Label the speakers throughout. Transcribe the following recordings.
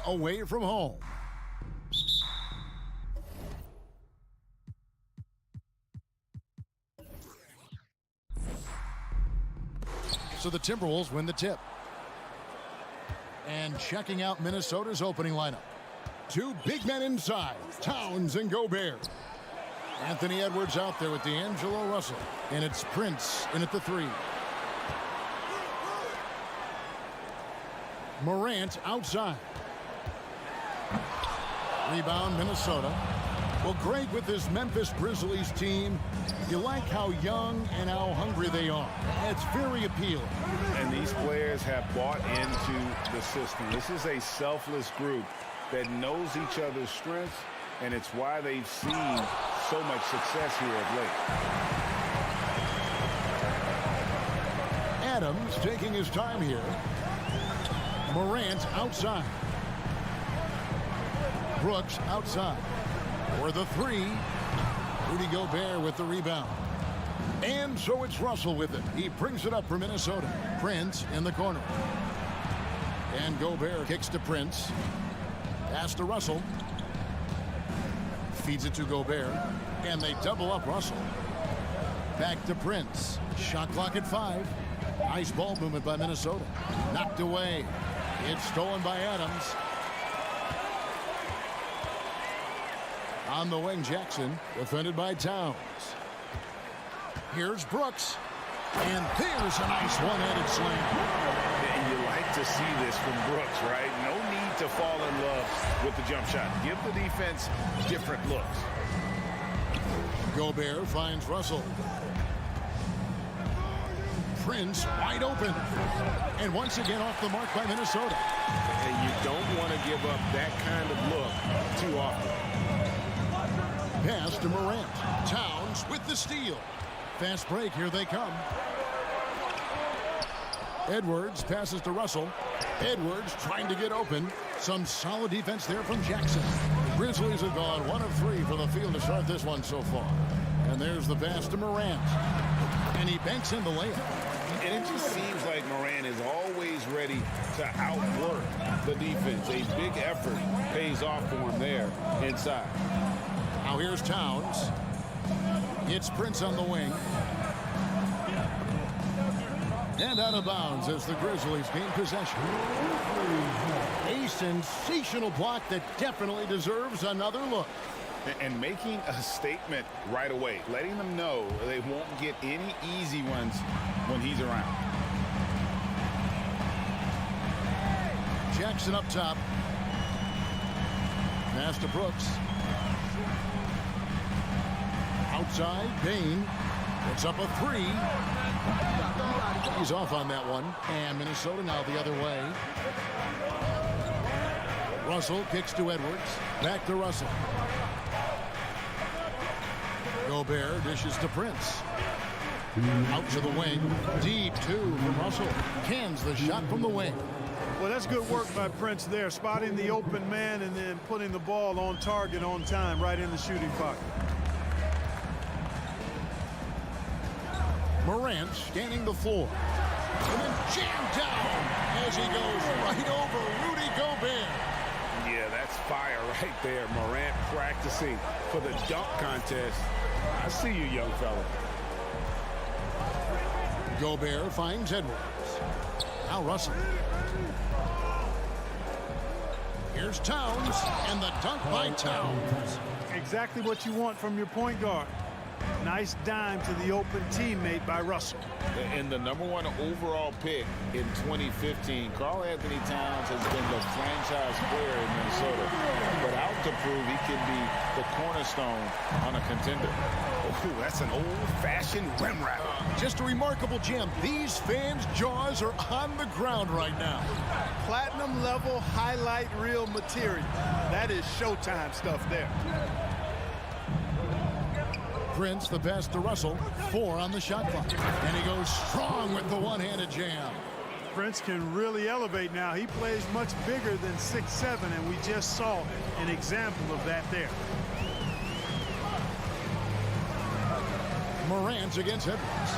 Speaker 1: away from home. So the Timberwolves win the tip. And checking out Minnesota's opening lineup. Two big men inside, Towns and Gobert. Anthony Edwards out there with D'Angelo Russell. And it's Prince in at the 3. Morant outside. Rebound, Minnesota. Well, Greg, with this Memphis Grizzlies team, you like how young and how hungry they are. It's very appealing.
Speaker 2: And these players have bought into the system. This is a selfless group that knows each other's strengths, and it's why they've seen so much success here of late.
Speaker 1: Adams taking his time here. Morant outside. Brooks outside. For the 3. Rudy Gobert with the rebound. And so it's Russell with it. He brings it up for Minnesota. Prince in the corner. And Gobert kicks to Prince. Pass to Russell. Feeds it to Gobert. And they double up Russell. Back to Prince. Shot clock at 5. Nice ball movement by Minnesota. Knocked away. It's stolen by Adams. On the wing, Jackson, defended by Towns. Here's Brooks. And there's a nice one-handed slam.
Speaker 2: And you like to see this from Brooks, right? No need to fall in love with the jump shot. Give the defense different looks.
Speaker 1: Gobert finds Russell. Prince wide open. And once again off the mark by Minnesota.
Speaker 2: And you don't want to give up that kind of look too often.
Speaker 1: Pass to Morant. Towns with the steal. Fast break. Here they come. Edwards passes to Russell. Edwards trying to get open. Some solid defense there from Jackson. Grizzlies have gone 1 of 3 from the field to start this one so far. And there's the pass to Morant. And he banks in the layup.
Speaker 2: And it just seems like Morant is always ready to outwork the defense. A big effort pays off for him there inside.
Speaker 1: Now here's Towns. It's Prince on the wing. And out of bounds as the Grizzlies gain possession. A sensational block that definitely deserves another look.
Speaker 2: And making a statement right away, letting them know they won't get any easy ones when he's around.
Speaker 1: Jackson up top. Pass to Brooks. Outside, Bain. It's up a 3. He's off on that one. And Minnesota now the other way. Russell kicks to Edwards. Back to Russell. Gobert dishes to Prince. Out to the wing. Deep 2 from Russell. Cans the shot from the wing.
Speaker 3: Well, that's good work by Prince there. Spotting the open man and then putting the ball on target on time right in the shooting pocket.
Speaker 1: Morant scanning the floor. And then jammed down as he goes right over Rudy Gobert.
Speaker 2: Yeah, that's fire right there. Morant practicing for the dunk contest. I see you, young fella.
Speaker 1: Gobert finds Edwards. Now Russell. Here's Towns, and the dunk by Towns.
Speaker 3: Exactly what you want from your point guard. Nice dime to the open teammate by Russell.
Speaker 2: And the #1 overall pick in 2015, Karl Anthony Towns has been the franchise player in Minnesota. But out to prove he can be the cornerstone on a contender. Oh, that's an old-fashioned rim wrap.
Speaker 1: Just a remarkable gem. These fans' jaws are on the ground right now.
Speaker 3: Platinum level highlight reel material. That is Showtime stuff there.
Speaker 1: Prince, the pass to Russell. 4 on the shot clock. And he goes strong with the one-handed jam.
Speaker 3: Prince can really elevate now. He plays much bigger than 6'7", and we just saw an example of that there.
Speaker 1: Morant against Edwards.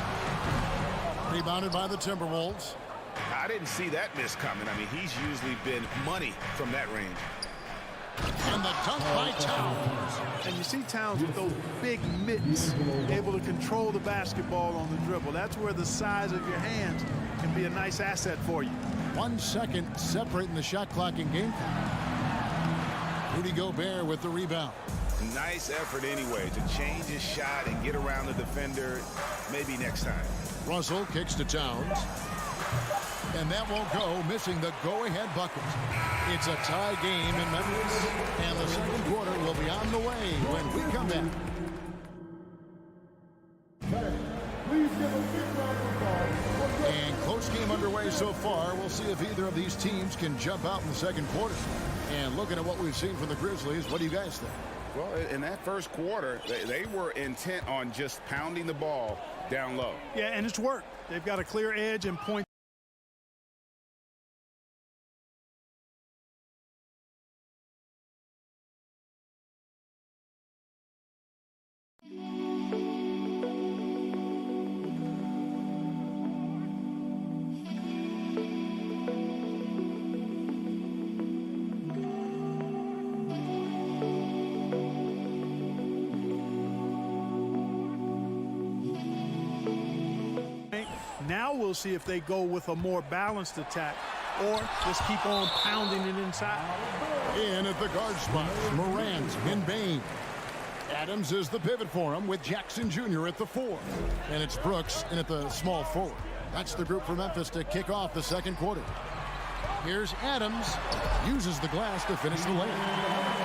Speaker 1: Rebounded by the Timberwolves.
Speaker 4: I didn't see that miss coming. I mean, he's usually been money from that range.
Speaker 1: And the dunk by Towns.
Speaker 3: And you see Towns with those big mitts, able to control the basketball on the dribble. That's where the size of your hands can be a nice asset for you.
Speaker 1: 1 second separating the shot clock in game time. Rudy Gobert with the rebound.
Speaker 4: Nice effort anyway to change his shot and get around the defender. Maybe next time.
Speaker 1: Russell kicks to Towns. And that won't go, missing the go-ahead bucket. It's a tie game in Memphis. And the second quarter will be on the way when we come back. And close game underway so far. We'll see if either of these teams can jump out in the second quarter. And looking at what we've seen from the Grizzlies, what do you guys think?
Speaker 4: Well, in that first quarter, they were intent on just pounding the ball down low.
Speaker 3: Yeah, and it's worked. They've got a clear edge and point. Now we'll see if they go with a more balanced attack or just keep on pounding it inside.
Speaker 1: In at the guard spot, Morant and Bane. Adams is the pivot for him with Jackson Jr. at the 4. And it's Brooks in at the small forward. That's the group for Memphis to kick off the second quarter. Here's Adams, uses the glass to finish the layup.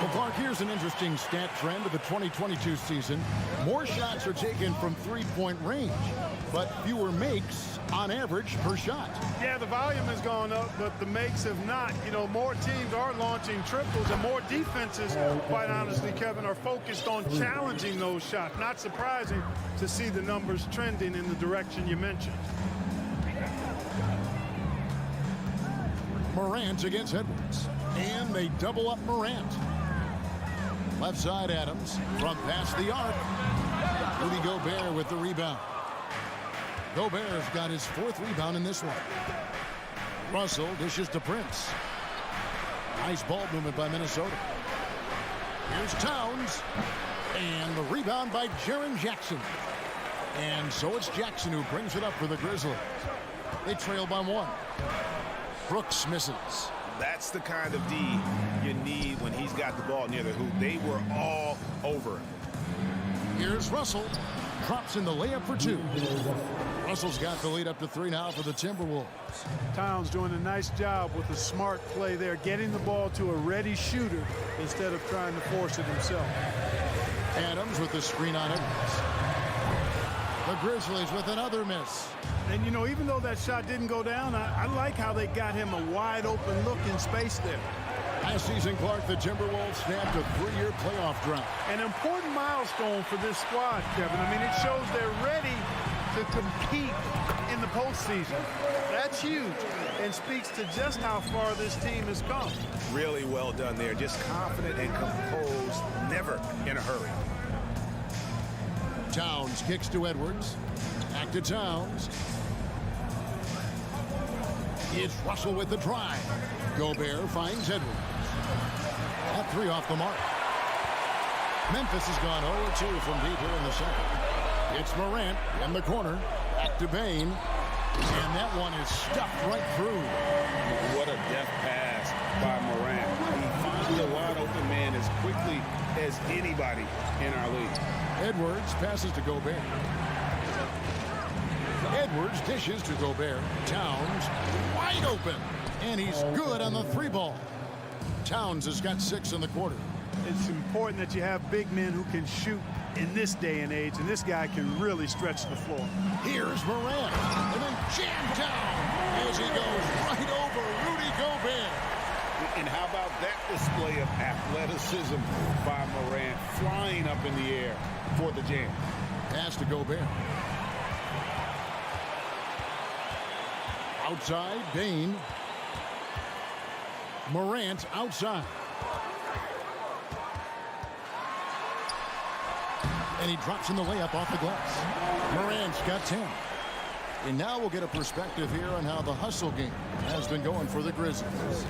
Speaker 1: Well, Clark, here's an interesting stat trend of the 2022 season. More shots are taken from three-point range, but fewer makes on average per shot.
Speaker 3: Yeah, the volume has gone up, but the makes have not. You know, more teams are launching triples, and more defenses, quite honestly, Kevin, are focused on challenging those shots. Not surprising to see the numbers trending in the direction you mentioned.
Speaker 1: Morant against Edwards. And they double up Morant. Left side Adams from past the arc. Rudy Gobert with the rebound. Gobert's got his 4th rebound in this one. Russell dishes to Prince. Nice ball movement by Minnesota. Here's Towns. And the rebound by Jaren Jackson. And so it's Jackson who brings it up for the Grizzlies. They trail by 1. Brooks misses.
Speaker 4: That's the kind of D you need when he's got the ball near the hoop. They were all over him.
Speaker 1: Here's Russell. Drops in the layup for 2. Russell's got the lead up to 3 now for the Timberwolves.
Speaker 3: Towns doing a nice job with a smart play there, getting the ball to a ready shooter instead of trying to force it himself.
Speaker 1: Adams with the screen on Edwards. The Grizzlies with another miss.
Speaker 3: And, you know, even though that shot didn't go down, I like how they got him a wide-open look in space there.
Speaker 1: Last season, Clark, the Timberwolves snapped a 3-year playoff drought.
Speaker 3: An important milestone for this squad, Kevin. I mean, it shows they're ready to compete in the postseason. That's huge and speaks to just how far this team has come.
Speaker 4: Really well done there. Just confident and composed, never in a hurry.
Speaker 1: Towns kicks to Edwards. Back to Towns. It's Russell with the drive. Gobert finds Edwards. That 3 off the mark. Memphis has gone 0-2 from deep here in the second. It's Morant in the corner. Back to Bane. And that one is stuffed right through.
Speaker 4: What a deft pass by Morant. He finds a wide open man as quickly as anybody in our league.
Speaker 1: Edwards passes to Gobert. Edwards dishes to Gobert. Towns wide open. And he's good on the 3-ball. Towns has got 6 in the quarter.
Speaker 3: It's important that you have big men who can shoot in this day and age, and this guy can really stretch the floor.
Speaker 1: Here's Morant, and then jammed down as he goes right over Rudy Gobert.
Speaker 4: And how about that display of athleticism by Morant, flying up in the air for the jam.
Speaker 1: Pass to Gobert. Outside, Bane. Morant outside. And he drops in the layup off the glass. Morant's got 10. And now we'll get a perspective here on how the hustle game has been going for the Grizzlies.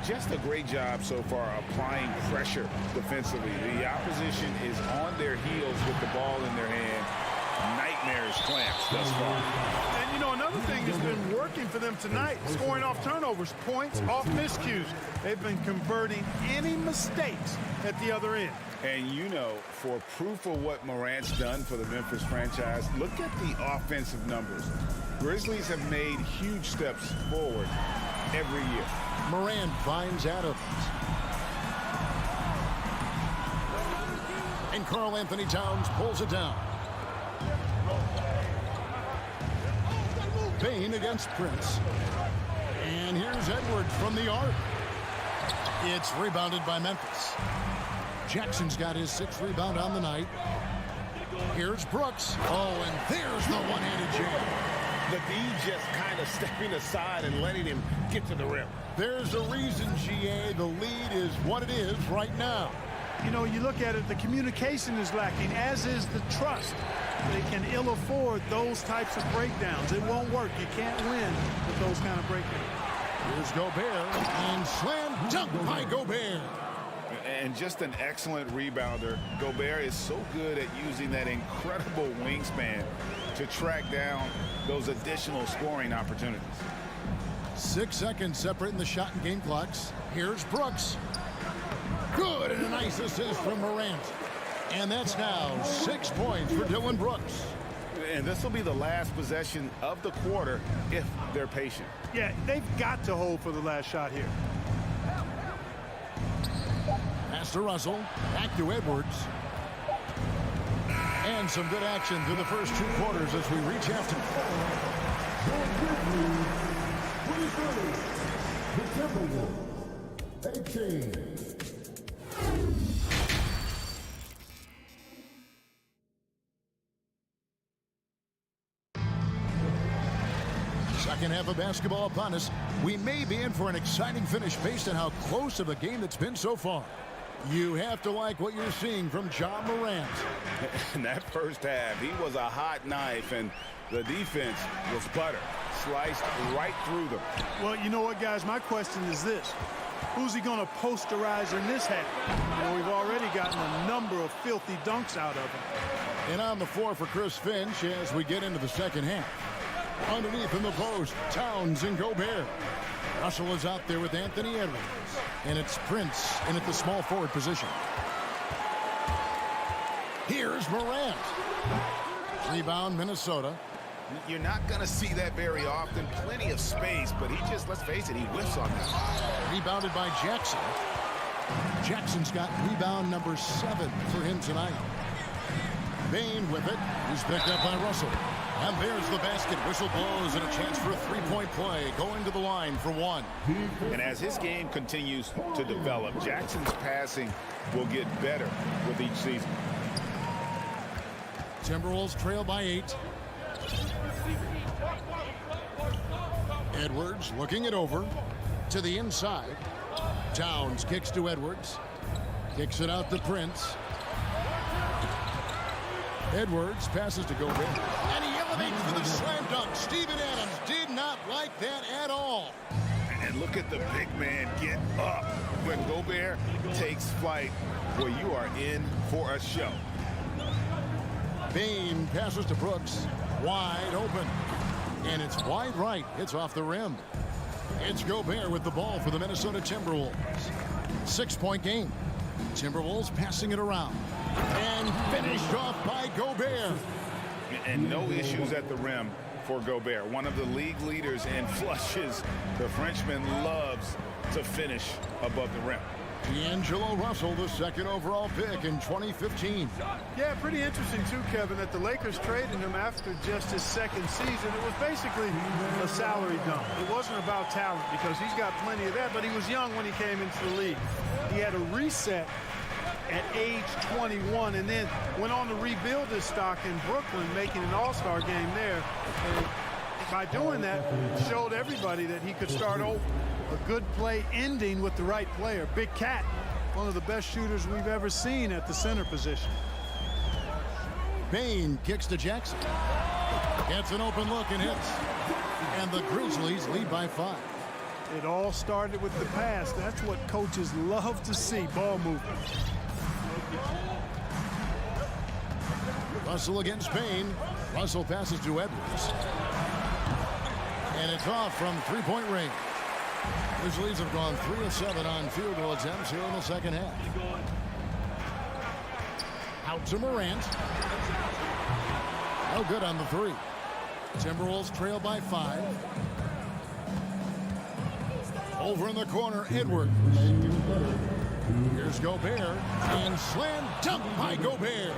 Speaker 2: Just a great job so far applying pressure defensively. The opposition is on their heels with the ball in their hand. Nightmares clamps thus far.
Speaker 3: And, you know, another thing that's been working for them tonight, scoring off turnovers, points off miscues. They've been converting any mistakes at the other end.
Speaker 2: And, you know, for proof of what Morant's done for the Memphis franchise, look at the offensive numbers. Grizzlies have made huge steps forward every year.
Speaker 1: Morant finds Adams. And Karl Anthony Towns pulls it down. Payne against Prince. And here's Edwards from the arc. It's rebounded by Memphis. Jackson's got his 6th rebound on the night. Here's Brooks. Oh, and there's the one-handed jam.
Speaker 4: The D just kind of stepping aside and letting him get to the rim.
Speaker 1: There's a reason, GA, the lead is what it is right now.
Speaker 3: You know, you look at it, the communication is lacking, as is the trust. They can ill afford those types of breakdowns. It won't work. You can't win with those kind of breakdowns.
Speaker 1: Here's Gobert, and slam dunk by Gobert.
Speaker 2: And just an excellent rebounder. Gobert is so good at using that incredible wingspan to track down those additional scoring opportunities.
Speaker 1: 6 seconds separating the shot and game clocks. Here's Brooks. Good, and a nice assist from Morant. And that's now 6 points for Dylan Brooks.
Speaker 2: And this will be the last possession of the quarter if they're patient.
Speaker 3: Yeah, they've got to hold for the last shot here.
Speaker 1: Pass to Russell. Back to Edwards. And some good action through the first 2 quarters as we reach after. Second half of basketball upon us. We may be in for an exciting finish based on how close of a game it's been so far. You have to like what you're seeing from John Morant.
Speaker 2: In that first half, he was a hot knife, and the defense was butter. Sliced right through them.
Speaker 3: Well, you know what, guys? My question is this. Who's he going to posterize in this half? You know, we've already gotten a number of filthy dunks out of him.
Speaker 1: And on the floor for Chris Finch as we get into the second half. Underneath in the post, Towns and Gobert. Russell is out there with Anthony Edwards. And it's Prince in at the small forward position. Here's Morant. Rebound, Minnesota.
Speaker 2: You're not going to see that very often. Plenty of space, but he just, let's face it, he whiffs on that.
Speaker 1: Rebounded by Jackson. Jackson's got rebound number 7 for him tonight. Payne with it. He's picked up by Russell. And there's the basket. Whistle blows and a chance for a 3-point play. Going to the line for 1.
Speaker 2: And as his game continues to develop, Jackson's passing will get better with each season.
Speaker 1: Timberwolves trail by 8. Edwards looking it over to the inside. Towns kicks to Edwards. Kicks it out to Prince. Edwards passes to Gobert. And he elevates to the slam dunk. Steven Adams did not like that at all.
Speaker 2: And look at the big man get up. When Gobert takes flight, well, you are in for a show.
Speaker 1: Payne passes to Brooks. Wide open. And it's wide right. It's off the rim. It's Gobert with the ball for the Minnesota Timberwolves. 6-point game. Timberwolves passing it around. And finished off by Gobert.
Speaker 2: And no issues at the rim for Gobert. One of the league leaders in flushes. The Frenchman loves to finish above the rim.
Speaker 1: D'Angelo Russell, the 2nd overall pick in 2015.
Speaker 3: Yeah, pretty interesting, too, Kevin, that the Lakers traded him after just his 2nd season. It was basically a salary dump. It wasn't about talent because he's got plenty of that, but he was young when he came into the league. He had a reset at age 21 and then went on to rebuild his stock in Brooklyn, making an all-star game there. And by doing that, showed everybody that he could start over. A good play ending with the right player. Big Cat, one of the best shooters we've ever seen at the center position.
Speaker 1: Payne kicks to Jackson. Gets an open look and hits. And the Grizzlies lead by 5.
Speaker 3: It all started with the pass. That's what coaches love to see, ball movement.
Speaker 1: Russell against Payne. Russell passes to Edwards. And it's off from three-point range. Grizzlies have gone 3 of 7 on field goal attempts here in the second half. Out to Morant. No good on the 3. Timberwolves trail by 5. Over in the corner, Edwards. Here's Gobert. And slam dunk by Gobert.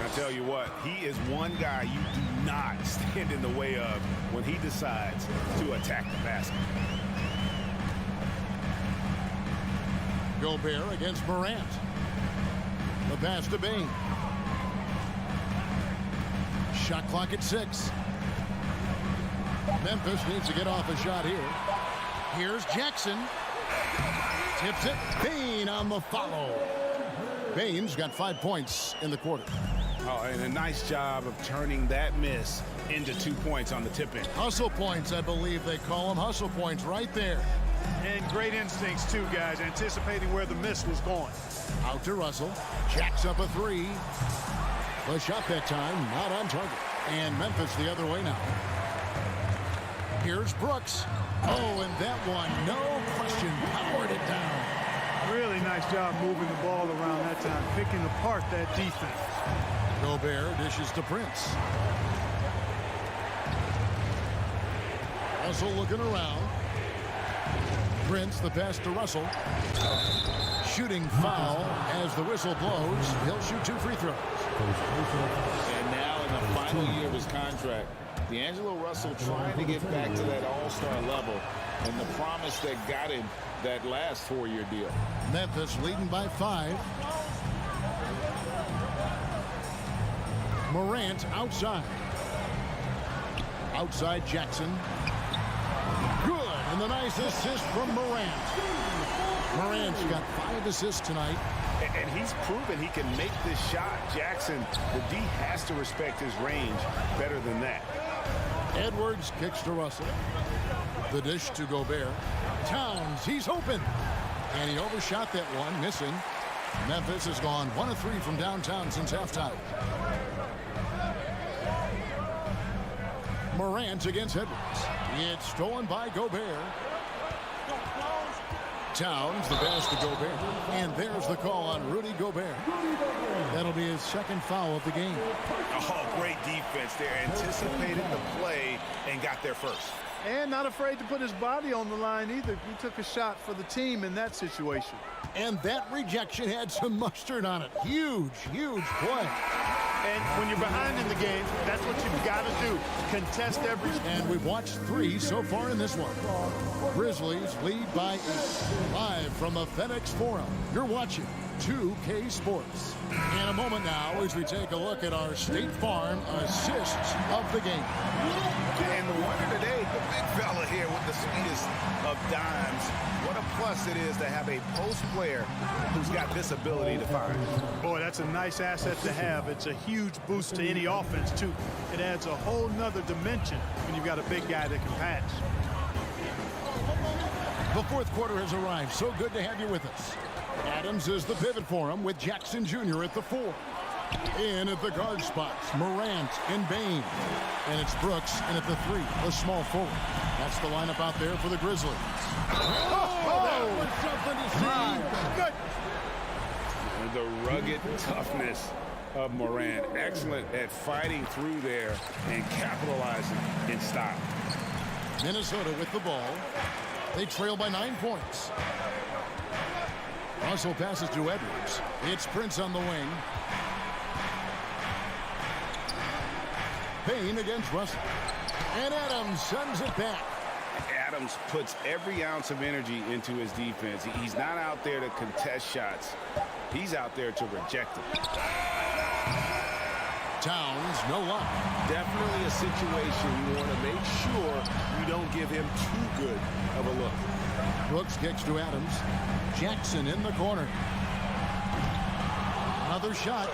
Speaker 4: I tell you what, he is one guy you do not stand in the way of when he decides to attack the basket.
Speaker 1: Gobert against Morant. The pass to Bane. Shot clock at 6. Memphis needs to get off a shot here. Here's Jackson. Tips it. Bane on the follow. Bane's got 5 points in the quarter.
Speaker 4: Oh, and a nice job of turning that miss into 2 points on the tip-in.
Speaker 1: Hustle points, I believe they call them. Hustle points right there.
Speaker 3: And great instincts, too, guys, anticipating where the miss was going.
Speaker 1: Out to Russell. Jacks up a 3. The shot that time, not on target. And Memphis the other way now. Here's Brooks. Oh, and that one, no question, powered it down.
Speaker 3: Really nice job moving the ball around that time, picking apart that defense.
Speaker 1: Gobert dishes to Prince. Russell looking around. Prince, the pass to Russell. Shooting foul as the whistle blows. He'll shoot 2 free throws.
Speaker 2: And now in the final year of his contract, D'Angelo Russell trying to get back to that all-star level and the promise that got him that last 4-year deal.
Speaker 1: Memphis leading by 5. Morant outside. Outside Jackson. Good. And the nice assist from Morant. Morant's got 5 assists tonight.
Speaker 4: And he's proven he can make this shot. Jackson, the D has to respect his range better than that.
Speaker 1: Edwards kicks to Russell. The dish to Gobert. Towns, he's open. And he overshot that one, missing. Memphis has gone 1 of 3 from downtown since halftime. Morant against Edwards. It's stolen by Gobert. Towns, the pass to Gobert. And there's the call on Rudy Gobert. That'll be his 2nd foul of the game.
Speaker 4: Oh, great defense there. Anticipated the play and got there first.
Speaker 3: And not afraid to put his body on the line either. He took a shot for the team in that situation.
Speaker 1: And that rejection had some mustard on it. Huge, huge play.
Speaker 3: And when you're behind in the game, that's what you've got to do. Contest every...
Speaker 1: And we've watched 3 so far in this one. Grizzlies lead by 8. Live from the FedEx Forum, you're watching 2K Sports. In a moment now, as we take a look at our State Farm assists of the game.
Speaker 4: And the wonder today, the big fella here with the sweetest of dimes. What a plus it is to have a post player who's got this ability to find.
Speaker 3: Boy, that's a nice asset to have. It's a huge boost to any offense, too. It adds a whole nother dimension when you've got a big guy that can pass.
Speaker 1: The 4th quarter has arrived. So good to have you with us. Adams is the pivot for him with Jackson Jr. at the 4. In at the guard spots, Morant and Bane. And it's Brooks in at the 3, the small forward. That's the lineup out there for the Grizzlies. Oh, that was something to see.
Speaker 4: Good. The rugged toughness of Morant. Excellent at fighting through there and capitalizing in style.
Speaker 1: Minnesota with the ball. They trail by 9 points. Russell passes to Edwards. It's Prince on the wing. Payne against Russell. And Adams sends it back.
Speaker 4: Adams puts every ounce of energy into his defense. He's not out there to contest shots. He's out there to reject them.
Speaker 1: Towns, no luck.
Speaker 4: Definitely a situation you want to make sure you don't give him too good of a look.
Speaker 1: Brooks kicks to Adams. Jackson in the corner. Another shot.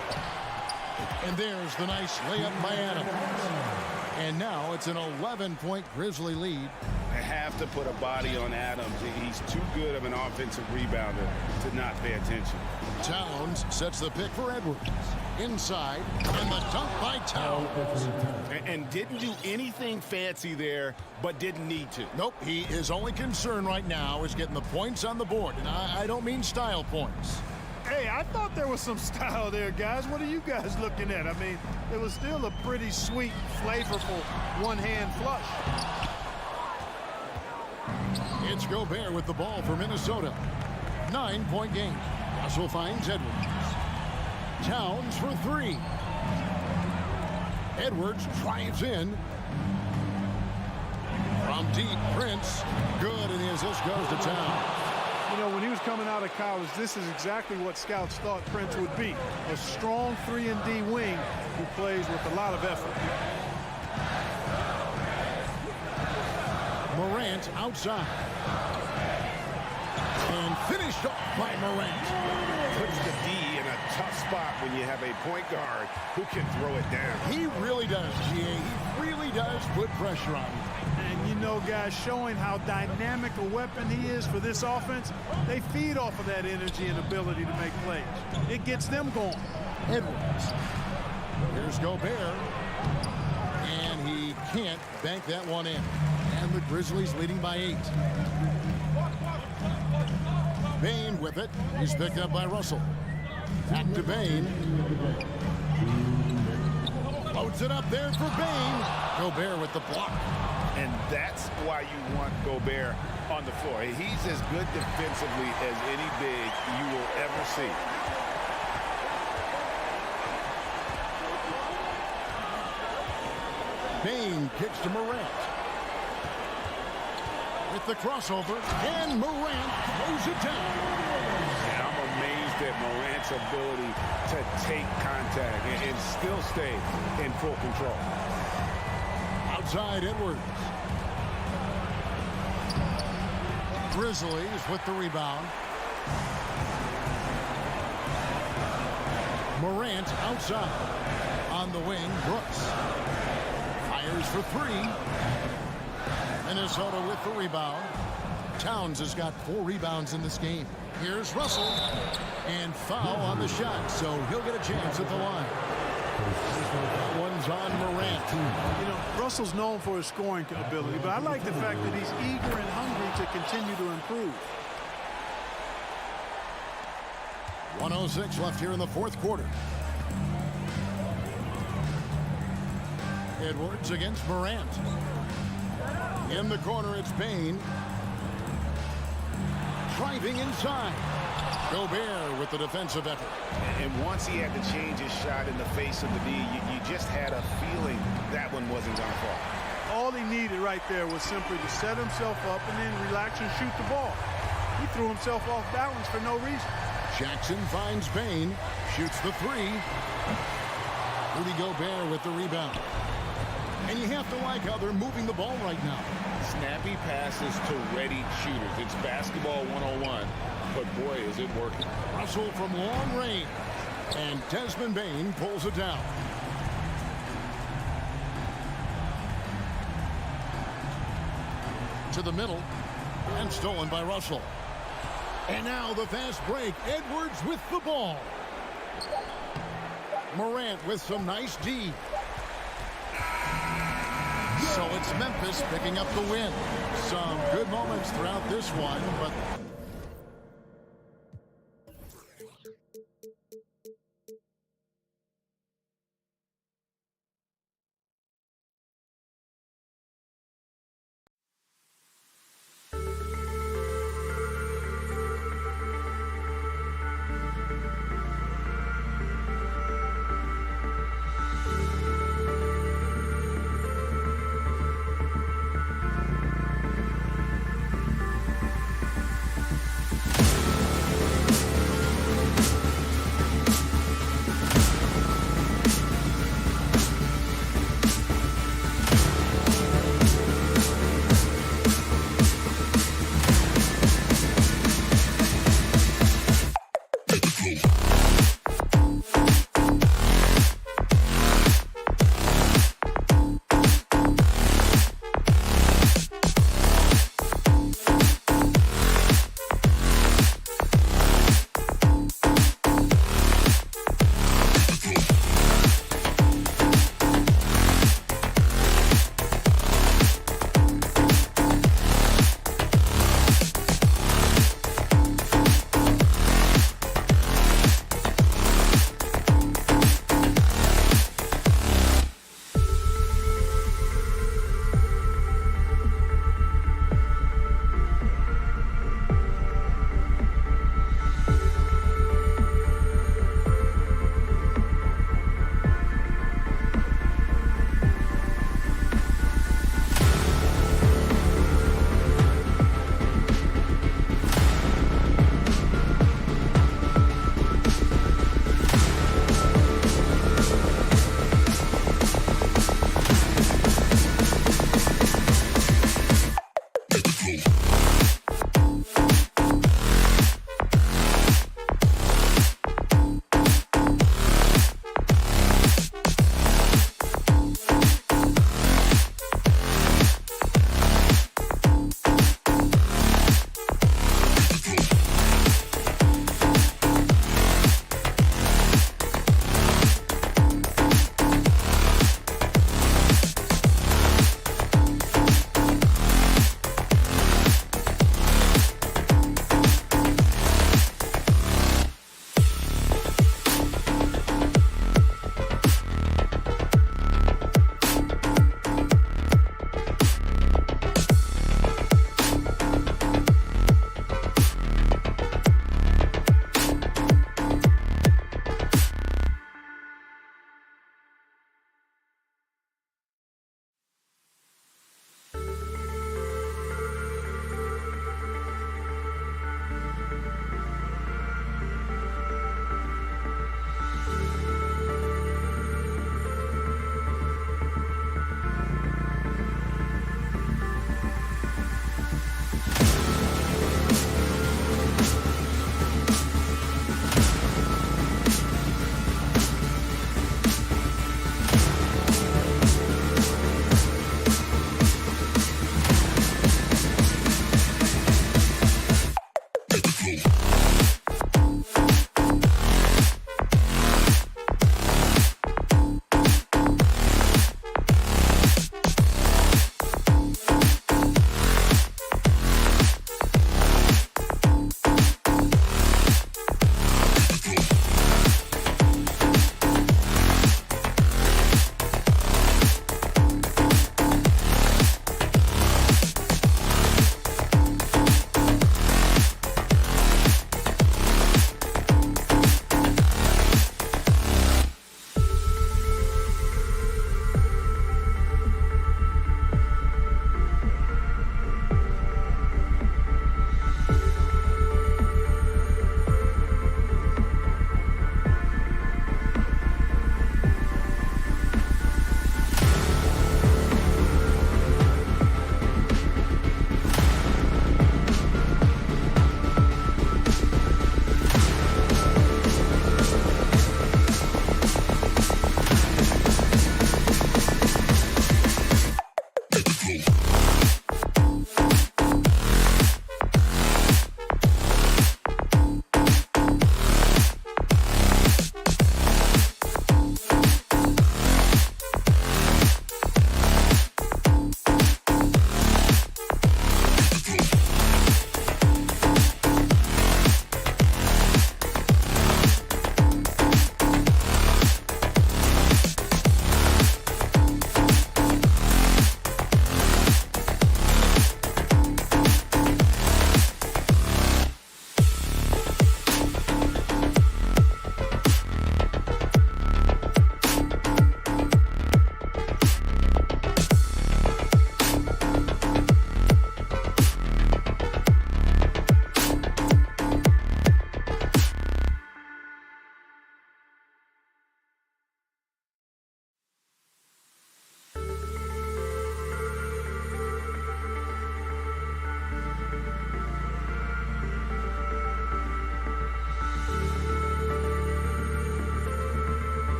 Speaker 1: And there's the nice layup by Adams. And now it's an 11-point Grizzly lead.
Speaker 4: I have to put a body on Adams. He's too good of an offensive rebounder to not pay attention.
Speaker 1: Towns sets the pick for Edwards. Inside, and the dunk by Towns.
Speaker 4: And didn't do anything fancy there, but didn't need to.
Speaker 1: Nope, his only concern right now is getting the points on the board. And I don't mean style points.
Speaker 3: Hey, I thought there was some style there, guys. What are you guys looking at? I mean, it was still a pretty sweet, flavorful one-hand flush.
Speaker 1: It's Gobert with the ball for Minnesota. 9-point game. Russell finds Edwards. Towns for three. Edwards drives in. From deep, Prince. Good, and the assist goes to Towns.
Speaker 3: You know, when he was coming out of college, this is exactly what scouts thought Prince would be. A strong 3-and-D wing who plays with a lot of effort.
Speaker 1: Morant outside. And finished off by Morant.
Speaker 4: Puts the D in a tough spot when you have a point guard who can throw it down.
Speaker 1: He really does, GA. He really does put pressure on him.
Speaker 3: And you know, guys, showing how dynamic a weapon he is for this offense, they feed off of that energy and ability to make plays. It gets them going.
Speaker 1: Edwards. Here's Gobert. And he can't bank that one in. And the Grizzlies leading by 8. Bane with it. He's picked up by Russell. Back to Bane. Loads it up there for Bane. Gobert with the block.
Speaker 4: And that's why you want Gobert on the floor. He's as good defensively as any big you will ever see.
Speaker 1: Bane kicks to Morant. With the crossover, and Morant throws it down.
Speaker 4: And I'm amazed at Morant's ability to take contact and still stay in full control.
Speaker 1: Outside Edwards. Grizzlies with the rebound. Morant outside. On the wing, Brooks. Fires for three. Minnesota with the rebound. Towns has got 4 rebounds in this game. Here's Russell. And foul on the shot, so he'll get a chance at the line. That one's on Morant.
Speaker 3: You know, Russell's known for his scoring ability, but I like the fact that he's eager and hungry to continue to improve.
Speaker 1: 1:06 left here in the fourth quarter. Edwards against Morant. In the corner, it's Bane. Driving inside. Gobert with the defensive effort.
Speaker 4: And once he had to change his shot in the face of the D, you just had a feeling that one wasn't going to fall.
Speaker 3: All he needed right there was simply to set himself up and then relax and shoot the ball. He threw himself off balance for no reason.
Speaker 1: Jackson finds Bane. Shoots the three. Rudy Gobert with the rebound. And you have to like how they're moving the ball right now.
Speaker 2: Snappy passes to ready shooters. It's basketball 101, but boy, is it working.
Speaker 1: Russell from long range. And Desmond Bane pulls it down. To the middle. And stolen by Russell. And now the fast break. Edwards with the ball. Morant with some nice D. So it's Memphis picking up the win. Some good moments throughout this one, but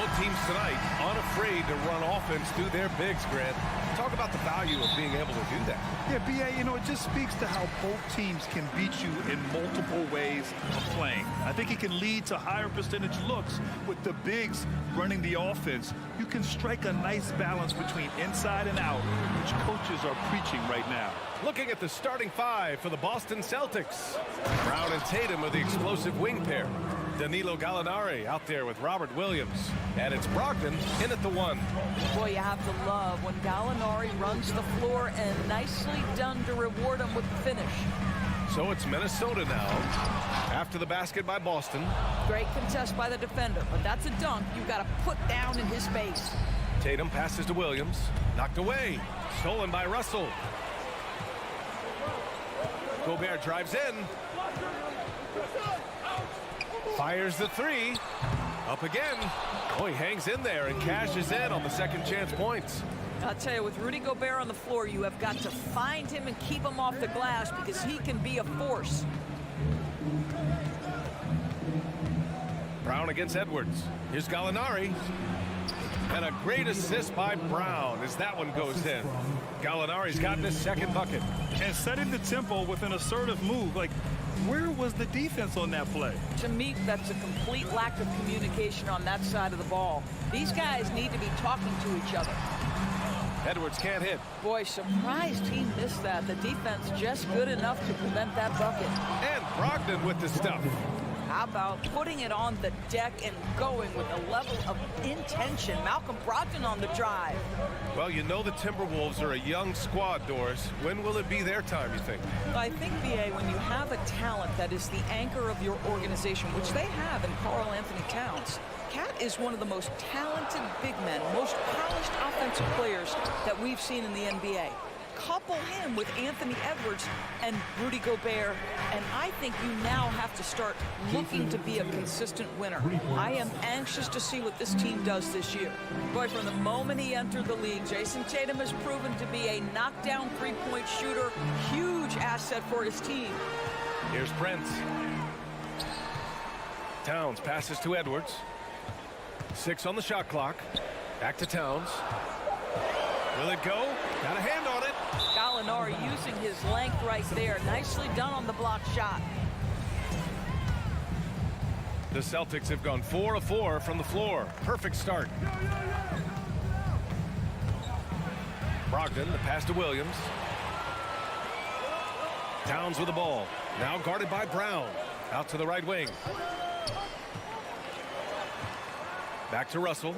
Speaker 5: both teams tonight unafraid to run offense through their bigs, Grant. Talk about the value of being able to do that.
Speaker 6: Yeah, B.A., you know, it just speaks to how both teams can beat you in multiple ways of playing. I think it can lead to higher percentage looks with the bigs running the offense. You can strike a nice balance between inside and out, which coaches are preaching right now.
Speaker 5: Looking at the starting five for the Boston Celtics. Brown and Tatum are the explosive wing pair. Danilo Gallinari out there with Robert Williams. And it's Brogdon in at the 1.
Speaker 7: Boy, you have to love when Gallinari runs the floor, and nicely done to reward him with the finish.
Speaker 5: So it's Minnesota now. After the basket by Boston.
Speaker 7: Great contest by the defender, but that's a dunk you've got to put down in his face.
Speaker 5: Tatum passes to Williams. Knocked away. Stolen by Russell. Gobert drives in. Fires the 3. Up again. Oh, he hangs in there and cashes in on the second chance points.
Speaker 7: I'll tell you, with Rudy Gobert on the floor, you have got to find him and keep him off the glass because he can be a force.
Speaker 5: Brown against Edwards. Here's Gallinari. And a great assist by Brown as that one goes in. Gallinari's gotten his second bucket.
Speaker 6: And setting the tempo with an assertive move. Like, where was the defense on that play?
Speaker 7: To me, that's a complete lack of communication on that side of the ball. These guys need to be talking to each other.
Speaker 5: Edwards can't hit.
Speaker 7: Boy, surprised he missed that. The defense just good enough to prevent that bucket.
Speaker 5: And Brogdon with the stuff.
Speaker 7: How about putting it on the deck and going with a level of intention? Malcolm Brogdon on the drive.
Speaker 5: Well, you know the Timberwolves are a young squad, Doris. When will it be their time, you think?
Speaker 7: I think, B.A., when you have a talent that is the anchor of your organization, which they have in Karl Anthony Towns, Cat is one of the most talented big men, most polished offensive players that we've seen in the NBA. Couple him with Anthony Edwards and Rudy Gobert, and I think you now have to start looking to be a consistent winner. I am anxious to see what this team does this year. Boy, from the moment he entered the league, Jason Tatum has proven to be a knockdown three-point shooter, huge asset for his team.
Speaker 5: Here's Prince. Towns passes to Edwards. 6 on the shot clock. Back to Towns. Will it go? Got a hand on it.
Speaker 7: Gallinari using his length right there. Nicely done on the block shot.
Speaker 5: The Celtics have gone 4 of 4 from the floor. Perfect start. Brogdon, the pass to Williams. Towns with the ball. Now guarded by Brown. Out to the right wing. Back to Russell.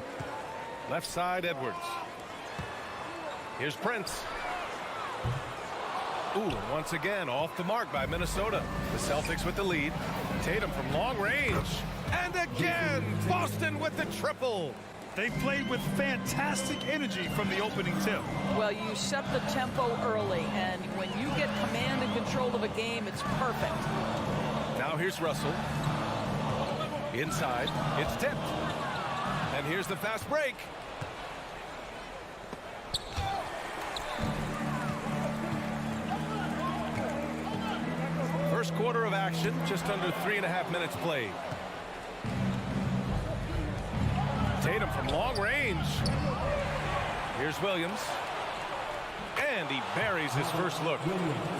Speaker 5: Left side, Edwards. Here's Prince. Ooh, and once again, off the mark by Minnesota. The Celtics with the lead. Tatum from long range. And again, Boston with the triple.
Speaker 6: They played with fantastic energy from the opening tip.
Speaker 7: Well, you set the tempo early, and when you get command and control of a game, it's perfect.
Speaker 5: Now here's Russell. Inside, it's tipped. And here's the fast break. First quarter of action, just under 3.5 minutes played. Tatum from long range. Here's Williams. And he buries his first look.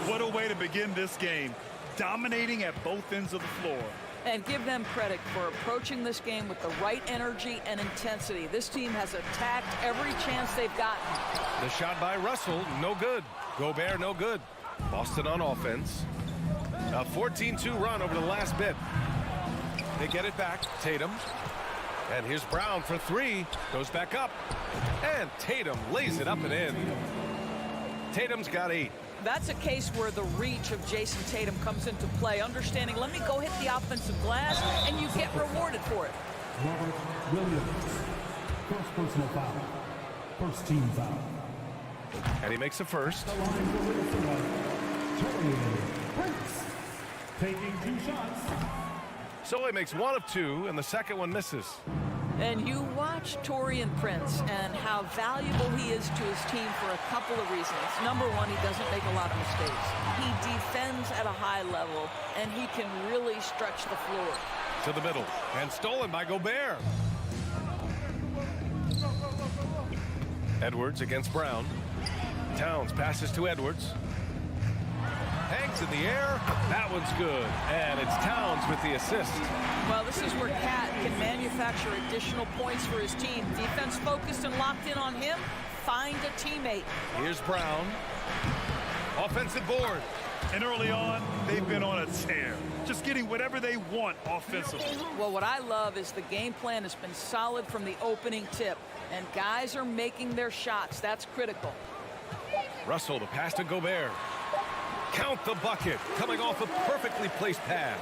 Speaker 6: What a way to begin this game. Dominating at both ends of the floor.
Speaker 7: And give them credit for approaching this game with the right energy and intensity. This team has attacked every chance they've gotten.
Speaker 5: The shot by Russell, no good. Gobert, no good. Boston on offense. A 14-2 run over the last bit. They get it back. Tatum. And here's Brown for 3. Goes back up. And Tatum lays it up and in. Tatum's got 8.
Speaker 7: That's a case where the reach of Jason Tatum comes into play. Understanding, let me go hit the offensive glass, and you get rewarded for it.
Speaker 8: Robert Williams. First personal foul. First team foul.
Speaker 5: And he makes the first.
Speaker 8: The line for Minnesota. Prince. Taking 2 shots.
Speaker 5: So he makes 1 of 2, and the second one misses.
Speaker 7: And you watch Taurean Prince and how valuable he is to his team for a couple of reasons. Number one, he doesn't make a lot of mistakes. He defends at a high level, and he can really stretch the floor.
Speaker 5: To the middle, and stolen by Gobert. Edwards against Brown. Towns passes to Edwards. Hangs in the air. That one's good. And it's Towns with the assist.
Speaker 7: Well, this is where Cat can manufacture additional points for his team. Defense focused and locked in on him. Find a teammate.
Speaker 5: Here's Brown. Offensive board.
Speaker 6: And early on, they've been on a tear. Just getting whatever they want offensively.
Speaker 7: Well, what I love is the game plan has been solid from the opening tip. And guys are making their shots. That's critical.
Speaker 5: Russell, the pass to Gobert. Count the bucket, coming off a perfectly placed pass.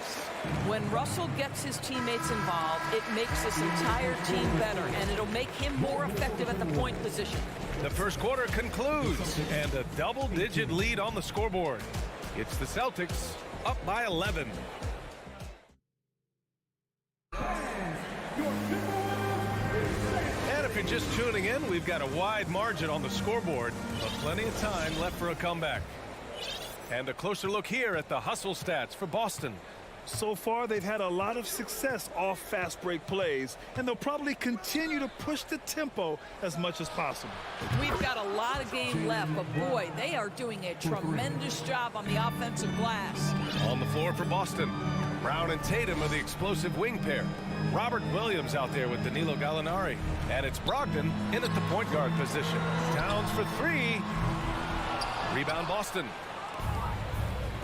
Speaker 7: When Russell gets his teammates involved, it makes this entire team better, and it'll make him more effective at the point position.
Speaker 5: The first quarter concludes, and a double-digit lead on the scoreboard. It's the Celtics up by 11. And if you're just tuning in, we've got a wide margin on the scoreboard, but plenty of time left for a comeback. And a closer look here at the hustle stats for Boston.
Speaker 6: So far, they've had a lot of success off fast break plays, and they'll probably continue to push the tempo as much as possible.
Speaker 7: We've got a lot of game left, but boy, they are doing a tremendous job on the offensive glass.
Speaker 5: On the floor for Boston, Brown and Tatum are the explosive wing pair. Robert Williams out there with Danilo Gallinari. And it's Brogdon in at the point guard position. Towns for three. Rebound Boston.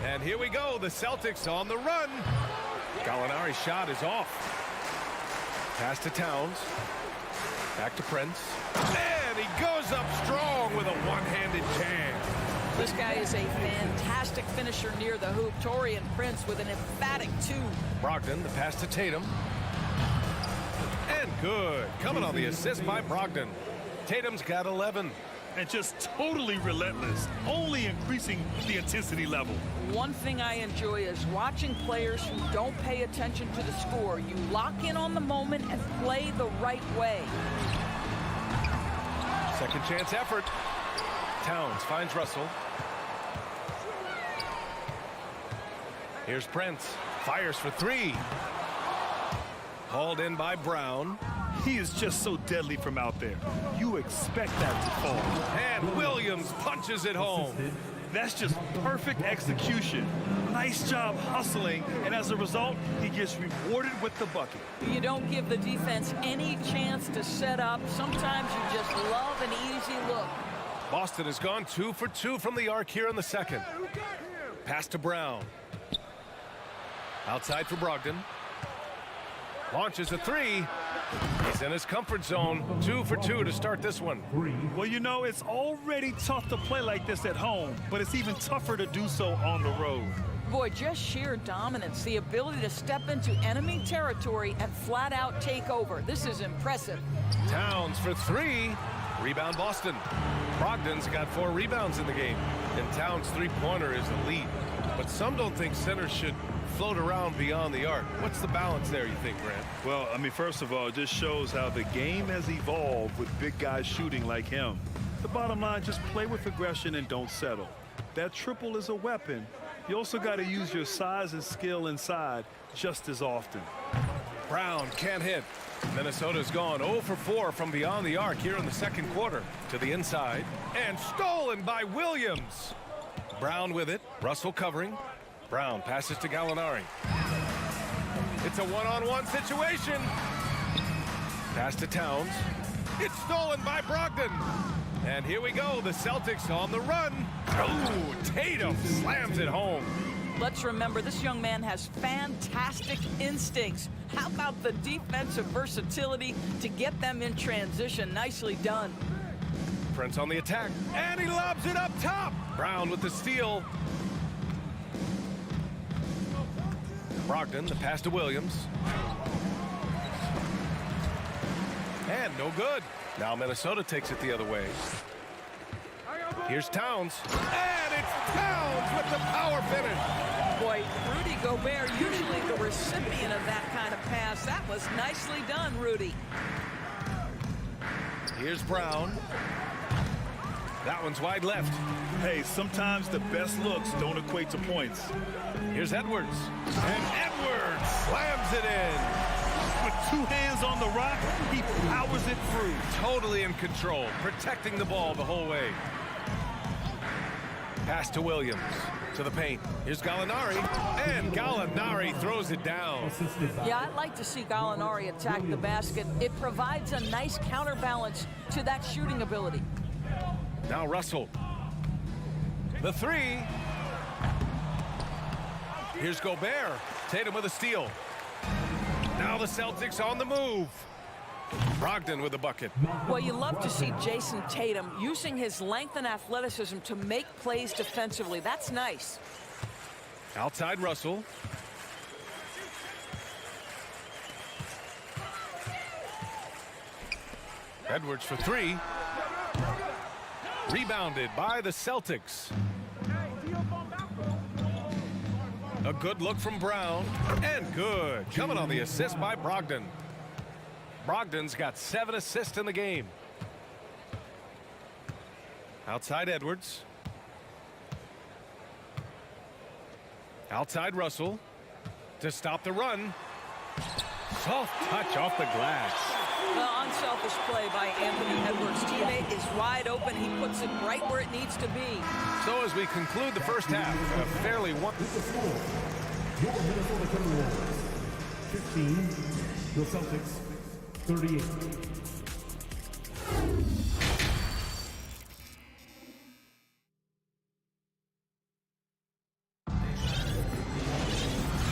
Speaker 5: And here we go, the Celtics on the run. Gallinari's shot is off. Pass to Towns. Back to Prince. And he goes up strong with a one-handed jam.
Speaker 7: This guy is a fantastic finisher near the hoop. Taurean Prince with an emphatic 2.
Speaker 5: Brogdon, the pass to Tatum. And good. Coming on the assist by Brogdon. Tatum's got 11.
Speaker 6: And just totally relentless, only increasing the intensity level.
Speaker 7: One thing I enjoy is watching players who don't pay attention to the score. You lock in on the moment and play the right way.
Speaker 5: Second chance effort. Towns finds Russell. Here's Prince. Fires for three. Hauled in by Brown.
Speaker 6: He is just so deadly from out there. You expect that to fall.
Speaker 5: And Williams punches it home.
Speaker 6: That's just perfect execution. Nice job hustling, and as a result, he gets rewarded with the bucket.
Speaker 7: You don't give the defense any chance to set up. Sometimes you just love an easy look.
Speaker 5: Boston has gone 2 for 2 from the arc here in the second. Pass to Brown. Outside for Brogdon. Launches a three. He's in his comfort zone. 2 for 2 to start this one.
Speaker 6: Well, you know, it's already tough to play like this at home, but it's even tougher to do so on the road.
Speaker 7: Boy, just sheer dominance, the ability to step into enemy territory and flat out take over. This is impressive.
Speaker 5: Towns for three. Rebound Boston. Brogdon's got 4 rebounds in the game, and Towns' three-pointer is elite. But some don't think centers should float around beyond the arc. What's the balance there, you think, Grant?
Speaker 6: Well, I mean, first of all, it just shows how the game has evolved with big guys shooting like him. The bottom line, just play with aggression and don't settle. That triple is a weapon. You also got to use your size and skill inside just as often.
Speaker 5: Brown can't hit. Minnesota's gone 0 for 4 from beyond the arc here in the second quarter. To the inside. And stolen by Williams. Brown with it. Russell covering. Brown passes to Gallinari. It's a one-on-one situation. Pass to Towns. It's stolen by Brogdon. And here we go, the Celtics on the run. Oh, Tatum slams it home.
Speaker 7: Let's remember, this young man has fantastic instincts. How about the defensive versatility to get them in transition? Nicely done.
Speaker 5: Prince on the attack, and he lobs it up top. Brown with the steal. Brogdon, the pass to Williams. And no good. Now Minnesota takes it the other way. Here's Towns. And it's Towns with the power finish.
Speaker 7: Boy, Rudy Gobert, usually the recipient of that kind of pass. That was nicely done, Rudy.
Speaker 5: Here's Brown. That one's wide left.
Speaker 6: Hey, sometimes the best looks don't equate to points.
Speaker 5: Here's Edwards. And Edwards slams it in.
Speaker 6: With 2 hands on the rock, he powers it through.
Speaker 5: Totally in control, protecting the ball the whole way. Pass to Williams, to the paint. Here's Gallinari, and Gallinari throws it down.
Speaker 7: Yeah, I'd like to see Gallinari attack the basket. It provides a nice counterbalance to that shooting ability.
Speaker 5: Now Russell. The 3. Here's Gobert. Tatum with a steal. Now the Celtics on the move. Brogdon with a bucket.
Speaker 7: Well, you love to see Jason Tatum using his length and athleticism to make plays defensively. That's nice.
Speaker 5: Outside Russell. Edwards for 3. Rebounded by the Celtics. A good look from Brown, and good. Coming on the assist by Brogdon. Brogdon's got 7 assists in the game. Outside Edwards. Outside Russell to stop the run. Soft touch off the glass.
Speaker 7: Well, unselfish play by Anthony Edwards. Teammate is wide open. He puts it right where it needs to be.
Speaker 5: So as we conclude the first half, a fairly
Speaker 8: Your Minnesota Timberwolves 15, your Celtics 38.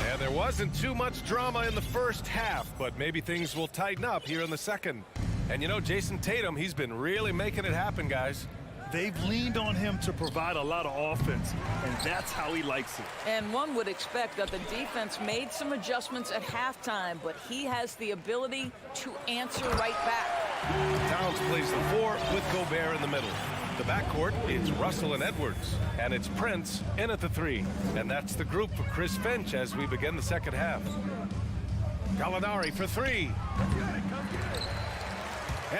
Speaker 5: And there wasn't too much drama in the first half, but maybe things will tighten up here in the second. And you know, Jason Tatum, he's been really making it happen, guys.
Speaker 6: They've leaned on him to provide a lot of offense, and that's how he likes it.
Speaker 7: And one would expect that the defense made some adjustments at halftime, but he has the ability to answer right back.
Speaker 5: Towns plays the 4 with Gobert in the middle. The backcourt, it's Russell and Edwards, and it's Prince in at the 3. And that's the group for Chris Finch as we begin the second half. Gallinari for 3.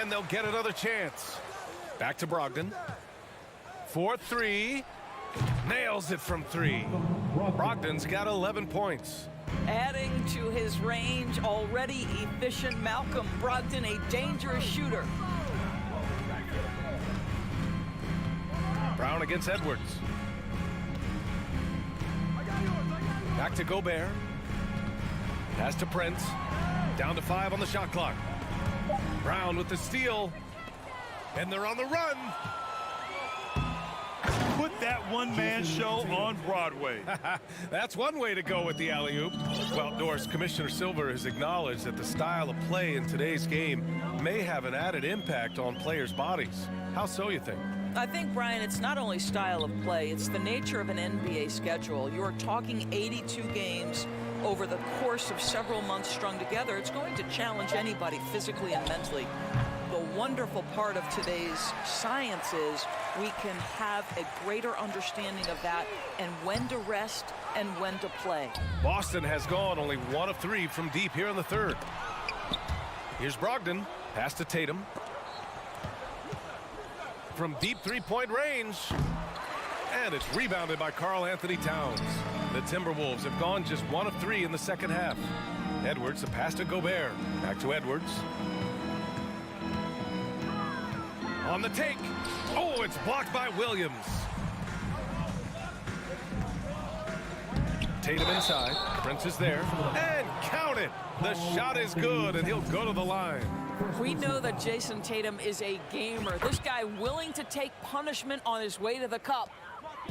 Speaker 5: And they'll get another chance. Back to Brogdon. 4-3. Nails it from 3. Brogdon's got 11 points.
Speaker 7: Adding to his range, already efficient Malcolm Brogdon, a dangerous shooter.
Speaker 5: Brown against Edwards. Back to Gobert. Pass to Prince. Down to 5 on the shot clock. Brown with the steal. And they're on the run.
Speaker 6: Put that one-man show on Broadway.
Speaker 5: That's one way to go with the alley-oop. Well, Doris, Commissioner Silver has acknowledged that the style of play in today's game may have an added impact on players' bodies. How so, you think?
Speaker 7: I think, Brian, it's not only style of play, it's the nature of an NBA schedule. You're talking 82 games over the course of several months strung together. It's going to challenge anybody physically and mentally. The wonderful part of today's science is we can have a greater understanding of that and when to rest and when to play.
Speaker 5: Boston has gone only 1 of 3 from deep here in the third. Here's Brogdon. Pass to Tatum. From deep 3-point range. And it's rebounded by Karl Anthony Towns. The Timberwolves have gone just 1 of 3 in the second half. Edwards, a pass to Gobert. Back to Edwards. On the take. Oh, it's blocked by Williams. Tatum inside. Prince is there. And count it. The shot is good, and he'll go to the line.
Speaker 7: We know that Jason Tatum is a gamer. This guy willing to take punishment on his way to the cup.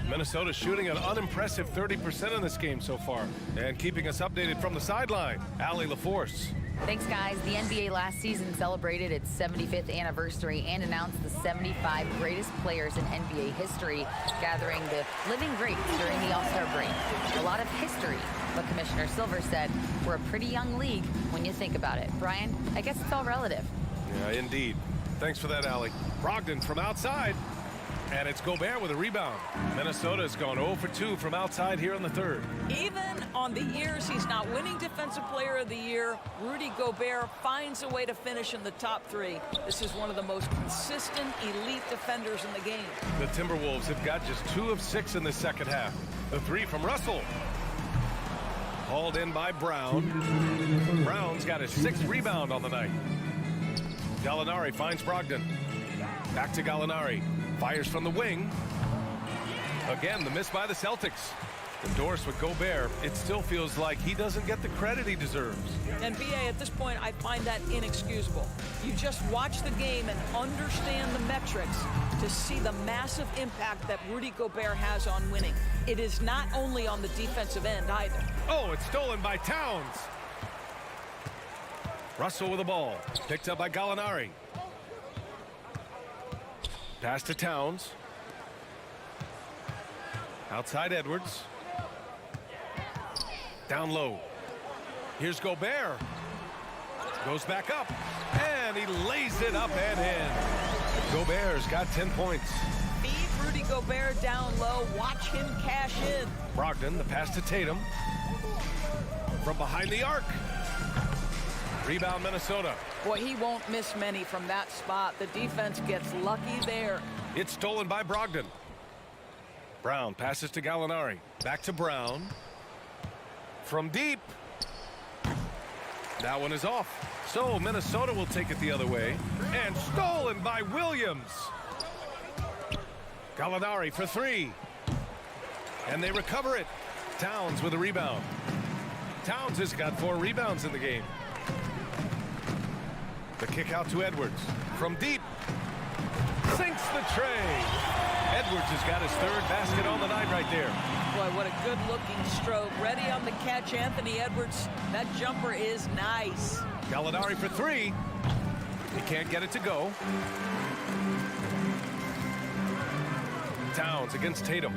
Speaker 5: Minnesota shooting an unimpressive 30% in this game so far. And keeping us updated from the sideline, Allie LaForce.
Speaker 9: Thanks, guys. The NBA last season celebrated its 75th anniversary and announced the 75 greatest players in NBA history, gathering the living greats during the All-Star break. A lot of history, but Commissioner Silver said we're a pretty young league when you think about it. Brian, I guess it's all relative.
Speaker 5: Yeah, indeed. Thanks for that, Allie. Brogdon from outside. And it's Gobert with a rebound. Minnesota's gone 0 for 2 from outside here in the third.
Speaker 7: Even on the years he's not winning Defensive Player of the Year, Rudy Gobert finds a way to finish in the top 3. This is one of the most consistent elite defenders in the game.
Speaker 5: The Timberwolves have got just 2 of 6 in the second half. The 3 from Russell. Hauled in by Brown. Brown's got his 6th rebound on the night. Gallinari finds Brogdon. Back to Gallinari. Fires from the wing. Again, the miss by the Celtics. Endorsed with Gobert, it still feels like he doesn't get the credit he deserves.
Speaker 7: And BA, at this point, I find that inexcusable. You just watch the game and understand the metrics to see the massive impact that Rudy Gobert has on winning. It is not only on the defensive end either.
Speaker 5: Oh, it's stolen by Towns. Russell with the ball. Picked up by Gallinari. Pass to Towns. Outside Edwards. Down low. Here's Gobert. Goes back up. And he lays it up and in. Gobert's got 10 points.
Speaker 7: Feed Rudy Gobert down low. Watch him cash in.
Speaker 5: Brogdon, the pass to Tatum. From behind the arc. Rebound Minnesota.
Speaker 7: Boy, he won't miss many from that spot. The defense gets lucky there.
Speaker 5: It's stolen by Brogdon. Brown passes to Gallinari. Back to Brown. From deep. That one is off. So Minnesota will take it the other way. And stolen by Williams. Gallinari for 3. And they recover it. Towns with a rebound. Towns has got 4 rebounds in the game. The kick out to Edwards. From deep. Sinks the tray. Edwards has got his 3rd basket on the night right there.
Speaker 7: Boy, what a good-looking stroke. Ready on the catch, Anthony Edwards. That jumper is nice.
Speaker 5: Gallinari for 3. He can't get it to go. Towns against Tatum.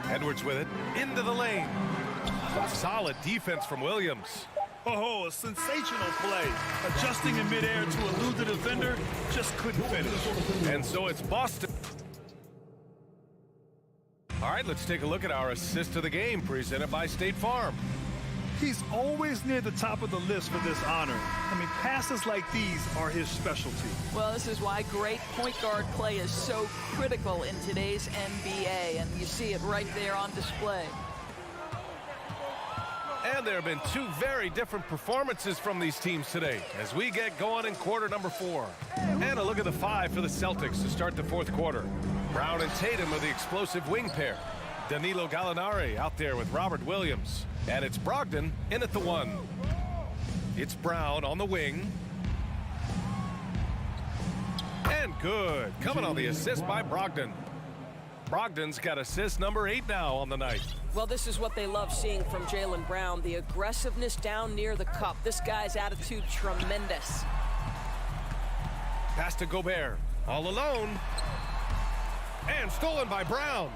Speaker 5: Edwards with it. Into the lane. Solid defense from Williams.
Speaker 6: Oh, a sensational play. Adjusting in midair to elude the defender, just couldn't finish.
Speaker 5: And so it's Boston. All right, let's take a look at our assist of the game presented by State Farm.
Speaker 6: He's always near the top of the list for this honor. I mean, passes like these are his specialty.
Speaker 7: Well, this is why great point guard play is so critical in today's NBA, and you see it right there on display.
Speaker 5: And there have been 2 very different performances from these teams today as we get going in quarter number 4. And a look at the 5 for the Celtics to start the 4th quarter. Brown and Tatum are the explosive wing pair. Danilo Gallinari out there with Robert Williams. And it's Brogdon in at the 1. It's Brown on the wing. And good. Coming on the assist by Brogdon. Brogdon's got assist number 8 now on the night.
Speaker 7: Well, this is what they love seeing from Jaylen Brown, the aggressiveness down near the cup. This guy's attitude, tremendous.
Speaker 5: Pass to Gobert, all alone. And stolen by Brown.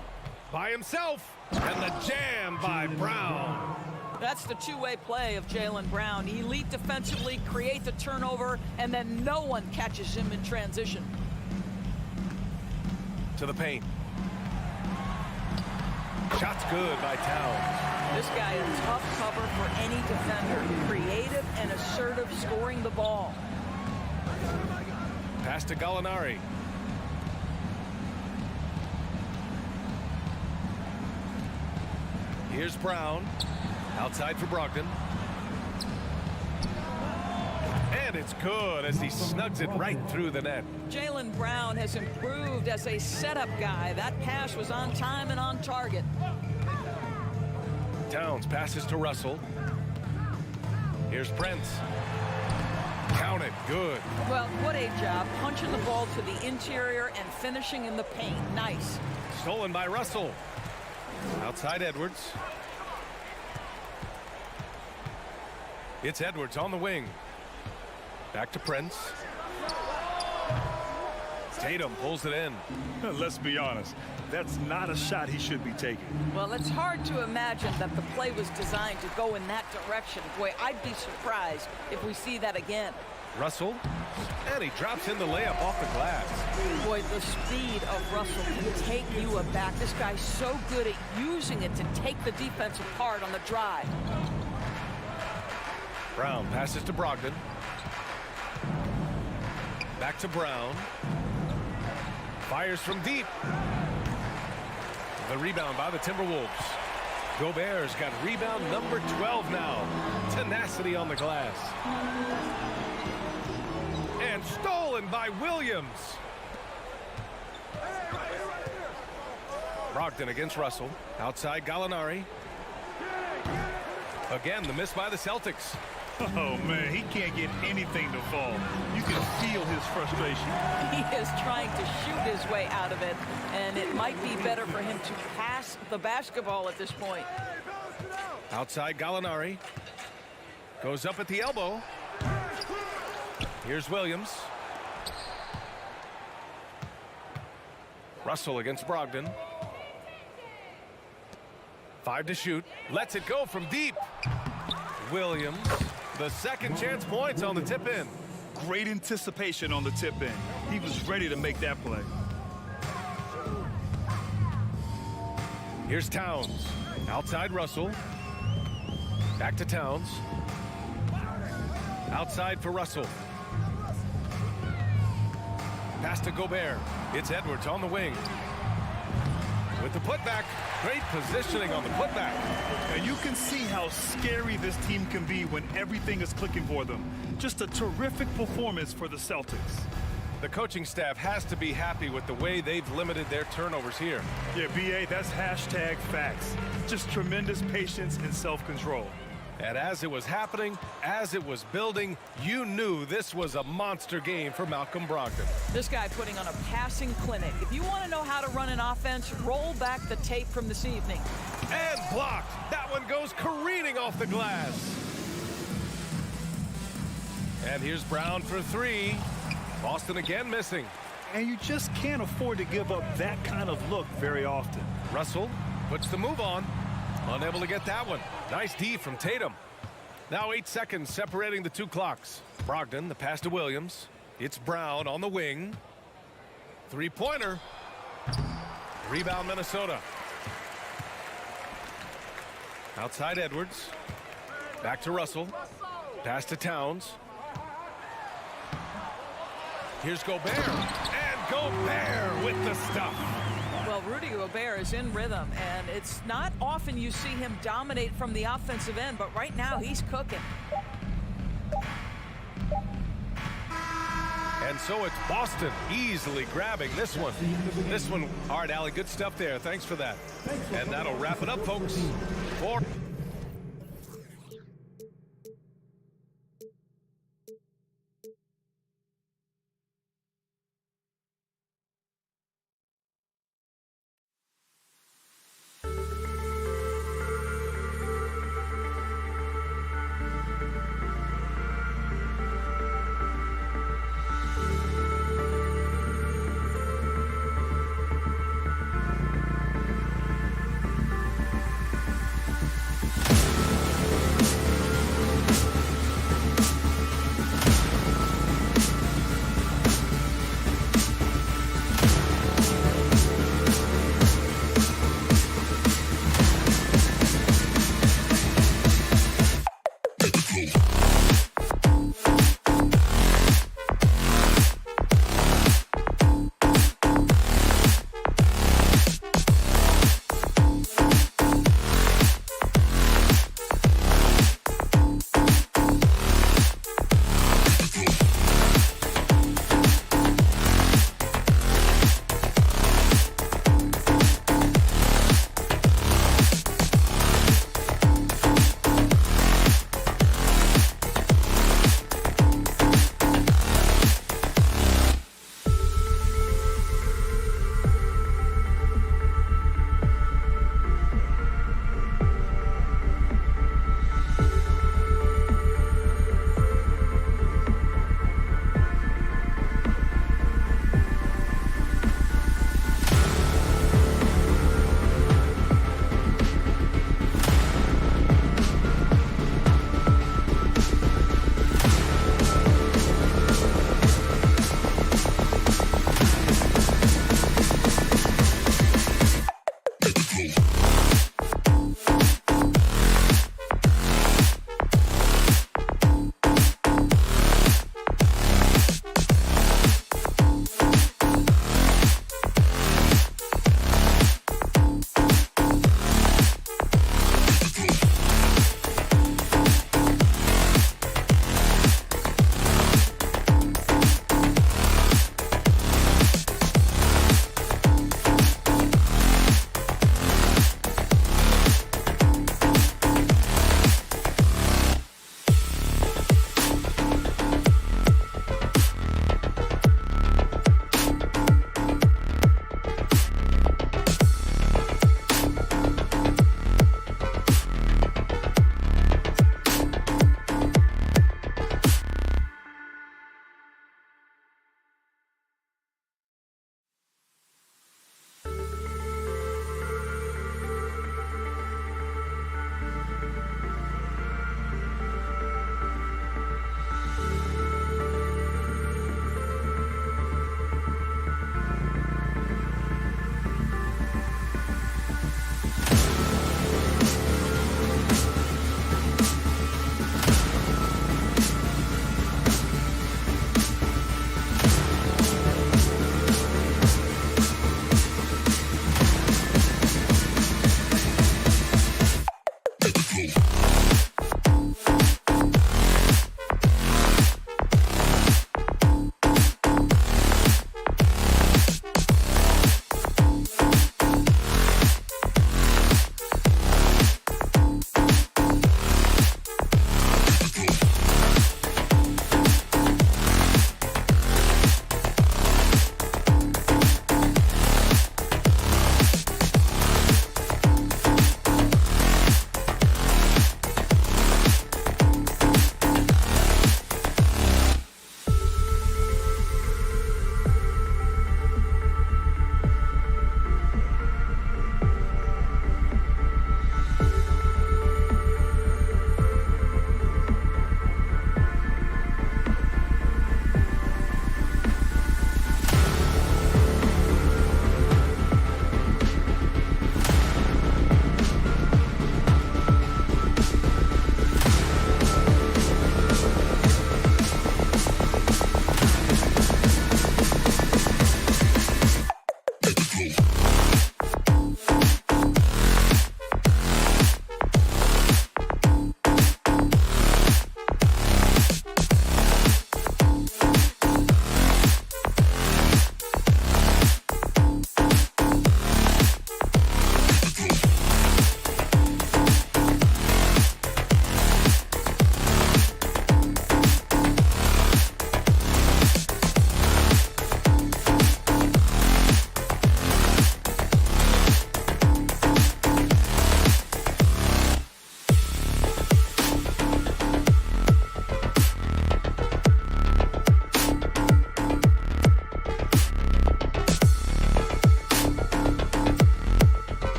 Speaker 5: By himself. And the jam by Brown.
Speaker 7: That's the two-way play of Jaylen Brown. Elite defensively, create the turnover, and then no one catches him in transition.
Speaker 5: To the paint. Shot's good by Towns.
Speaker 7: This guy a tough cover for any defender. Creative and assertive scoring the ball.
Speaker 5: Pass to Gallinari. Here's Brown. Outside for Brogdon. And it's good as he snugs it right through the net.
Speaker 7: Jaylen Brown has improved as a setup guy. That pass was on time and on target.
Speaker 5: Towns passes to Russell. Here's Prince. Count it. Good.
Speaker 7: Well, what a job. Punching the ball to the interior and finishing in the paint. Nice.
Speaker 5: Stolen by Russell. Outside Edwards. It's Edwards on the wing. Back to Prince. Tatum pulls it in.
Speaker 6: Let's be honest, that's not a shot he should be taking.
Speaker 7: Well, it's hard to imagine that the play was designed to go in that direction. Boy, I'd be surprised if we see that again.
Speaker 5: Russell, and he drops in the layup off the glass.
Speaker 7: Boy, the speed of Russell can take you aback. This guy's so good at using it to take the defense apart on the drive.
Speaker 5: Brown passes to Brogdon. Back to Brown. Fires from deep. The rebound by the Timberwolves. Gobert's got rebound number 12 now. Tenacity on the glass. And stolen by Williams. Brogdon against Russell. Outside Gallinari. Again, the miss by the Celtics.
Speaker 6: Oh, man, he can't get anything to fall. You can feel his frustration.
Speaker 7: He is trying to shoot his way out of it, and it might be better for him to pass the basketball at this point.
Speaker 5: Outside Gallinari. Goes up at the elbow. Here's Williams. Russell against Brogdon. 5 to shoot. Lets it go from deep. Williams. The second chance points on the tip in.
Speaker 6: Great anticipation on the tip in. He was ready to make that play.
Speaker 5: Here's Towns. Outside Russell. Back to Towns. Outside for Russell. Pass to Gobert. It's Edwards on the wing. With the putback. Great positioning on the putback.
Speaker 6: And you can see how scary this team can be when everything is clicking for them. Just a terrific performance for the Celtics.
Speaker 5: The coaching staff has to be happy with the way they've limited their turnovers here.
Speaker 6: Yeah, B.A., that's hashtag facts. Just tremendous patience and self-control.
Speaker 5: And as it was happening, as it was building, you knew this was a monster game for Malcolm Brogdon.
Speaker 7: This guy putting on a passing clinic. If you want to know how to run an offense, roll back the tape from this evening.
Speaker 5: And blocked. That one goes careening off the glass. And here's Brown for 3. Boston again missing.
Speaker 6: And you just can't afford to give up that kind of look very often.
Speaker 5: Russell puts the move on. Unable to get that one. Nice D from Tatum. Now 8 seconds separating the two clocks. Brogdon, the pass to Williams. It's Brown on the wing. Three-pointer. Rebound Minnesota. Outside Edwards. Back to Russell. Pass to Towns. Here's Gobert. And Gobert with the stuff.
Speaker 7: Well, Rudy Gobert is in rhythm, and it's not often you see him dominate from the offensive end, but right now he's cooking.
Speaker 5: And so it's Boston easily grabbing this one. All right, Allie, good stuff there. Thanks for that. And that'll wrap it up, folks.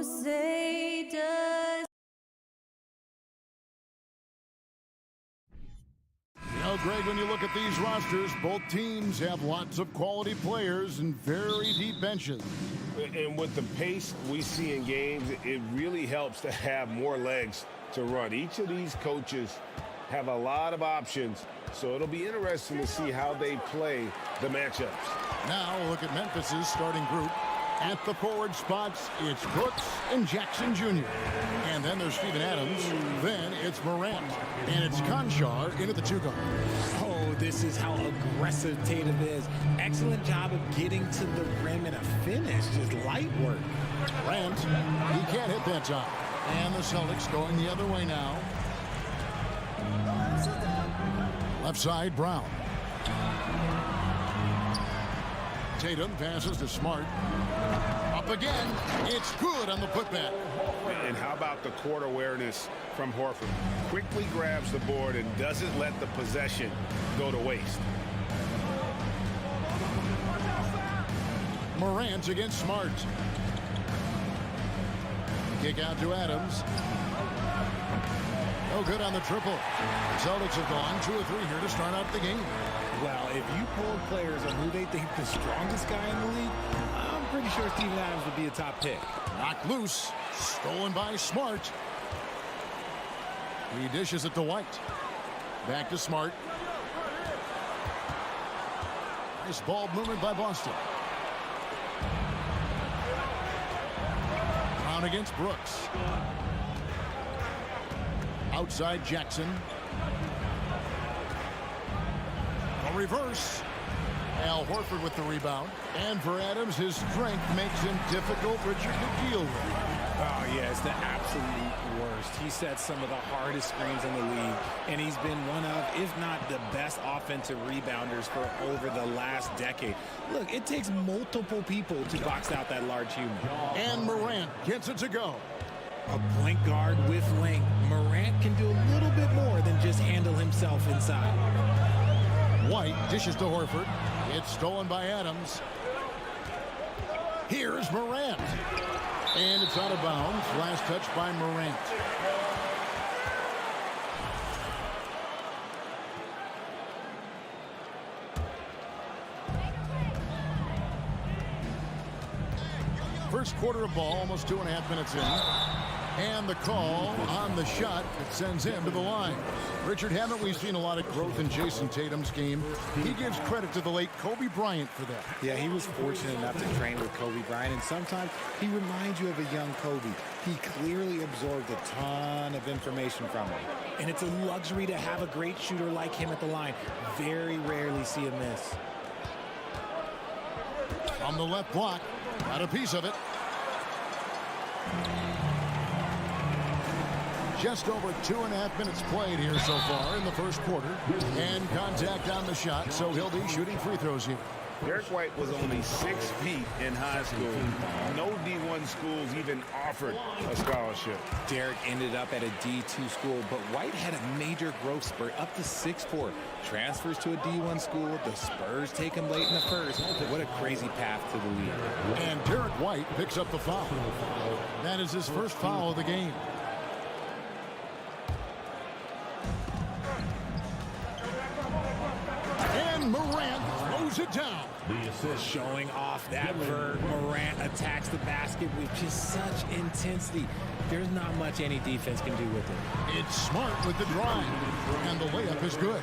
Speaker 10: say does.
Speaker 1: You know, Greg, when you look at these rosters, both teams have lots of quality players and very deep benches.
Speaker 11: And with the pace we see in games, it really helps to have more legs to run. Each of these coaches have a lot of options, so it'll be interesting to see how they play the matchups.
Speaker 1: Now we'll look at Memphis's starting group. At the forward spots, it's Brooks and Jackson Jr. And then there's Steven Adams. Then it's Morant. And it's Conchar in at the 2 guard.
Speaker 12: Oh, this is how aggressive Tatum is. Excellent job of getting to the rim and a finish. Just light work.
Speaker 1: Grant, he can't hit that time. And the Celtics going the other way now. Left side, Brown. Tatum passes to Smart. Up again. It's good on the putback.
Speaker 11: And how about the court awareness from Horford? Quickly grabs the board and doesn't let the possession go to waste.
Speaker 1: Morant against Smart. Kick out to Adams. No good on the triple. The Celtics have gone 2 or 3 here to start out the game.
Speaker 12: Well, if you pull players on who they think the strongest guy in the league, I'm pretty sure Steven Adams would be a top pick.
Speaker 1: Knocked loose. Stolen by Smart. He dishes it to White. Back to Smart. Nice ball movement by Boston. Brown against Brooks. Outside Jackson. A reverse. Al Horford with the rebound. And for Adams, his strength makes him difficult, Richard, to deal with.
Speaker 12: Oh, yeah, it's the absolute worst. He sets some of the hardest screens in the league, and he's been one of, if not the best offensive rebounders for over the last decade. Look, it takes multiple people to box out that large human.
Speaker 1: And Morant gets it to go.
Speaker 12: A point guard with length. Morant can do a little bit more than just handle himself inside.
Speaker 1: White dishes to Horford. It's stolen by Adams. Here's Morant. And it's out of bounds. Last touch by Morant. First quarter of ball, almost 2.5 minutes in. And the call on the shot that sends him to the line. Richard, haven't we seen a lot of growth in Jason Tatum's game? He gives credit to the late Kobe Bryant for that.
Speaker 12: Yeah, he was fortunate enough to train with Kobe Bryant, and sometimes he reminds you of a young Kobe. He clearly absorbed a ton of information from him. And it's a luxury to have a great shooter like him at the line. Very rarely see a miss.
Speaker 1: On the left block, got a piece of it. Just over 2.5 minutes played here so far in the first quarter. And contact on the shot, so he'll be shooting free throws here.
Speaker 11: Derek White was only 6 feet in high school. No D1 schools even offered a scholarship.
Speaker 12: Derek ended up at a D2 school, but White had a major growth spurt up to 6'4". Transfers to a D1 school. The Spurs take him late in the first. What a crazy path to the league.
Speaker 1: And Derek White picks up the foul. That is his first foul of the game. And Morant throws it down.
Speaker 12: Showing off that vert. Morant attacks the basket with just such intensity. There's not much any defense can do with it.
Speaker 1: It's Smart with the drive. And the layup is good.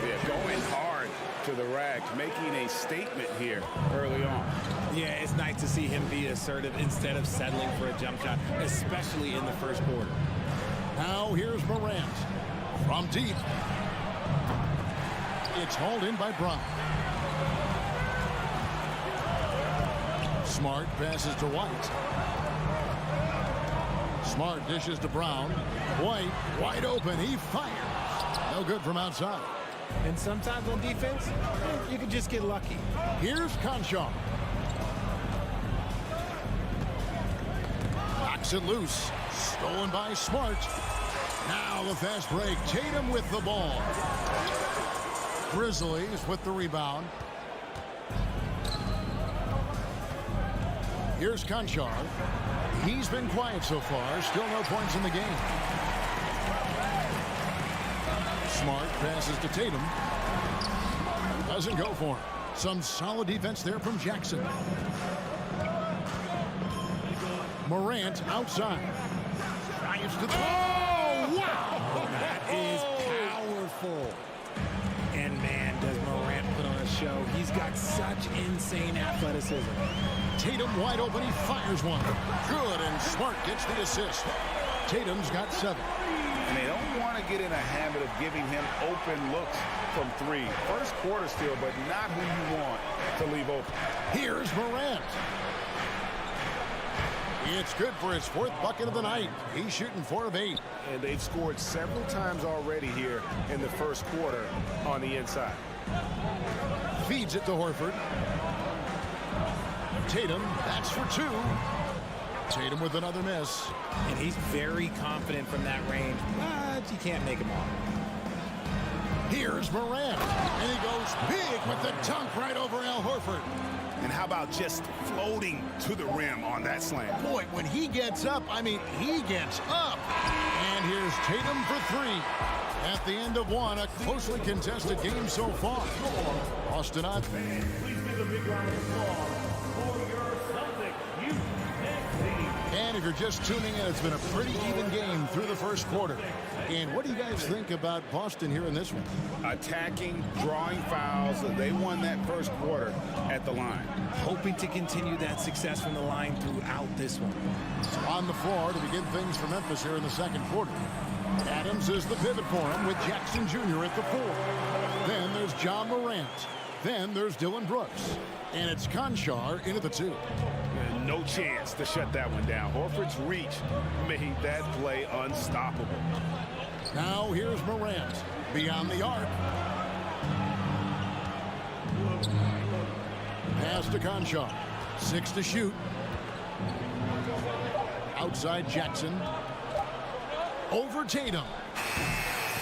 Speaker 11: Yeah, going hard to the rack, making a statement here early on.
Speaker 12: Yeah, it's nice to see him be assertive instead of settling for a jump shot, especially in the first quarter.
Speaker 1: Now here's Morant. From deep. It's hauled in by Brown. Smart passes to White. Smart dishes to Brown. White wide open. He fires. No good from outside.
Speaker 12: And sometimes on defense, you can just get lucky.
Speaker 1: Here's Conchar. Knocks it loose. Stolen by Smart. Now the fast break. Tatum with the ball. Grizzlies with the rebound. Here's Conchar. He's been quiet so far. Still no points in the game. Smart passes to Tatum. Doesn't go for him. Some solid defense there from Jackson. Morant outside. Drives to the... Oh, wow!
Speaker 12: That is powerful. And man, does Morant put on a show. He's got such insane athleticism.
Speaker 1: Tatum wide open. He fires one. Good, and Smart gets the assist. Tatum's got 7.
Speaker 4: And they don't want to get in a habit of giving him open looks from 3. First quarter still, but not who you want to leave open.
Speaker 1: Here's Morant. It's good for his 4th bucket of the night. He's shooting 4 of 8.
Speaker 11: And they've scored several times already here in the first quarter on the inside.
Speaker 1: Feeds it to Horford. Tatum, that's for 2. Tatum with another miss.
Speaker 12: And he's very confident from that range, but you can't make him all.
Speaker 1: Here's Morant. And he goes big with the dunk right over Al Horford.
Speaker 4: And how about just floating to the rim on that slam?
Speaker 1: Boy, when he gets up, I mean, he gets up. And here's Tatum for 3. At the end of 1, a closely contested game so far. Boston on. And if you're just tuning in, it's been a pretty even game through the first quarter. And what do you guys think about Boston here in this one?
Speaker 4: Attacking, drawing fouls. They won that first quarter at the line.
Speaker 12: Hoping to continue that success from the line throughout this one.
Speaker 1: On the floor to begin things for Memphis here in the second quarter. Adams is the pivot for him with Jackson Jr. at the 4. Then there's John Morant. Then there's Dylan Brooks. And it's Conchar into the 2.
Speaker 11: No chance to shut that one down. Horford's reach made that play unstoppable.
Speaker 1: Now here's Morant beyond the arc. Pass to Conchar. 6 to shoot. Outside Jackson. Over Tatum.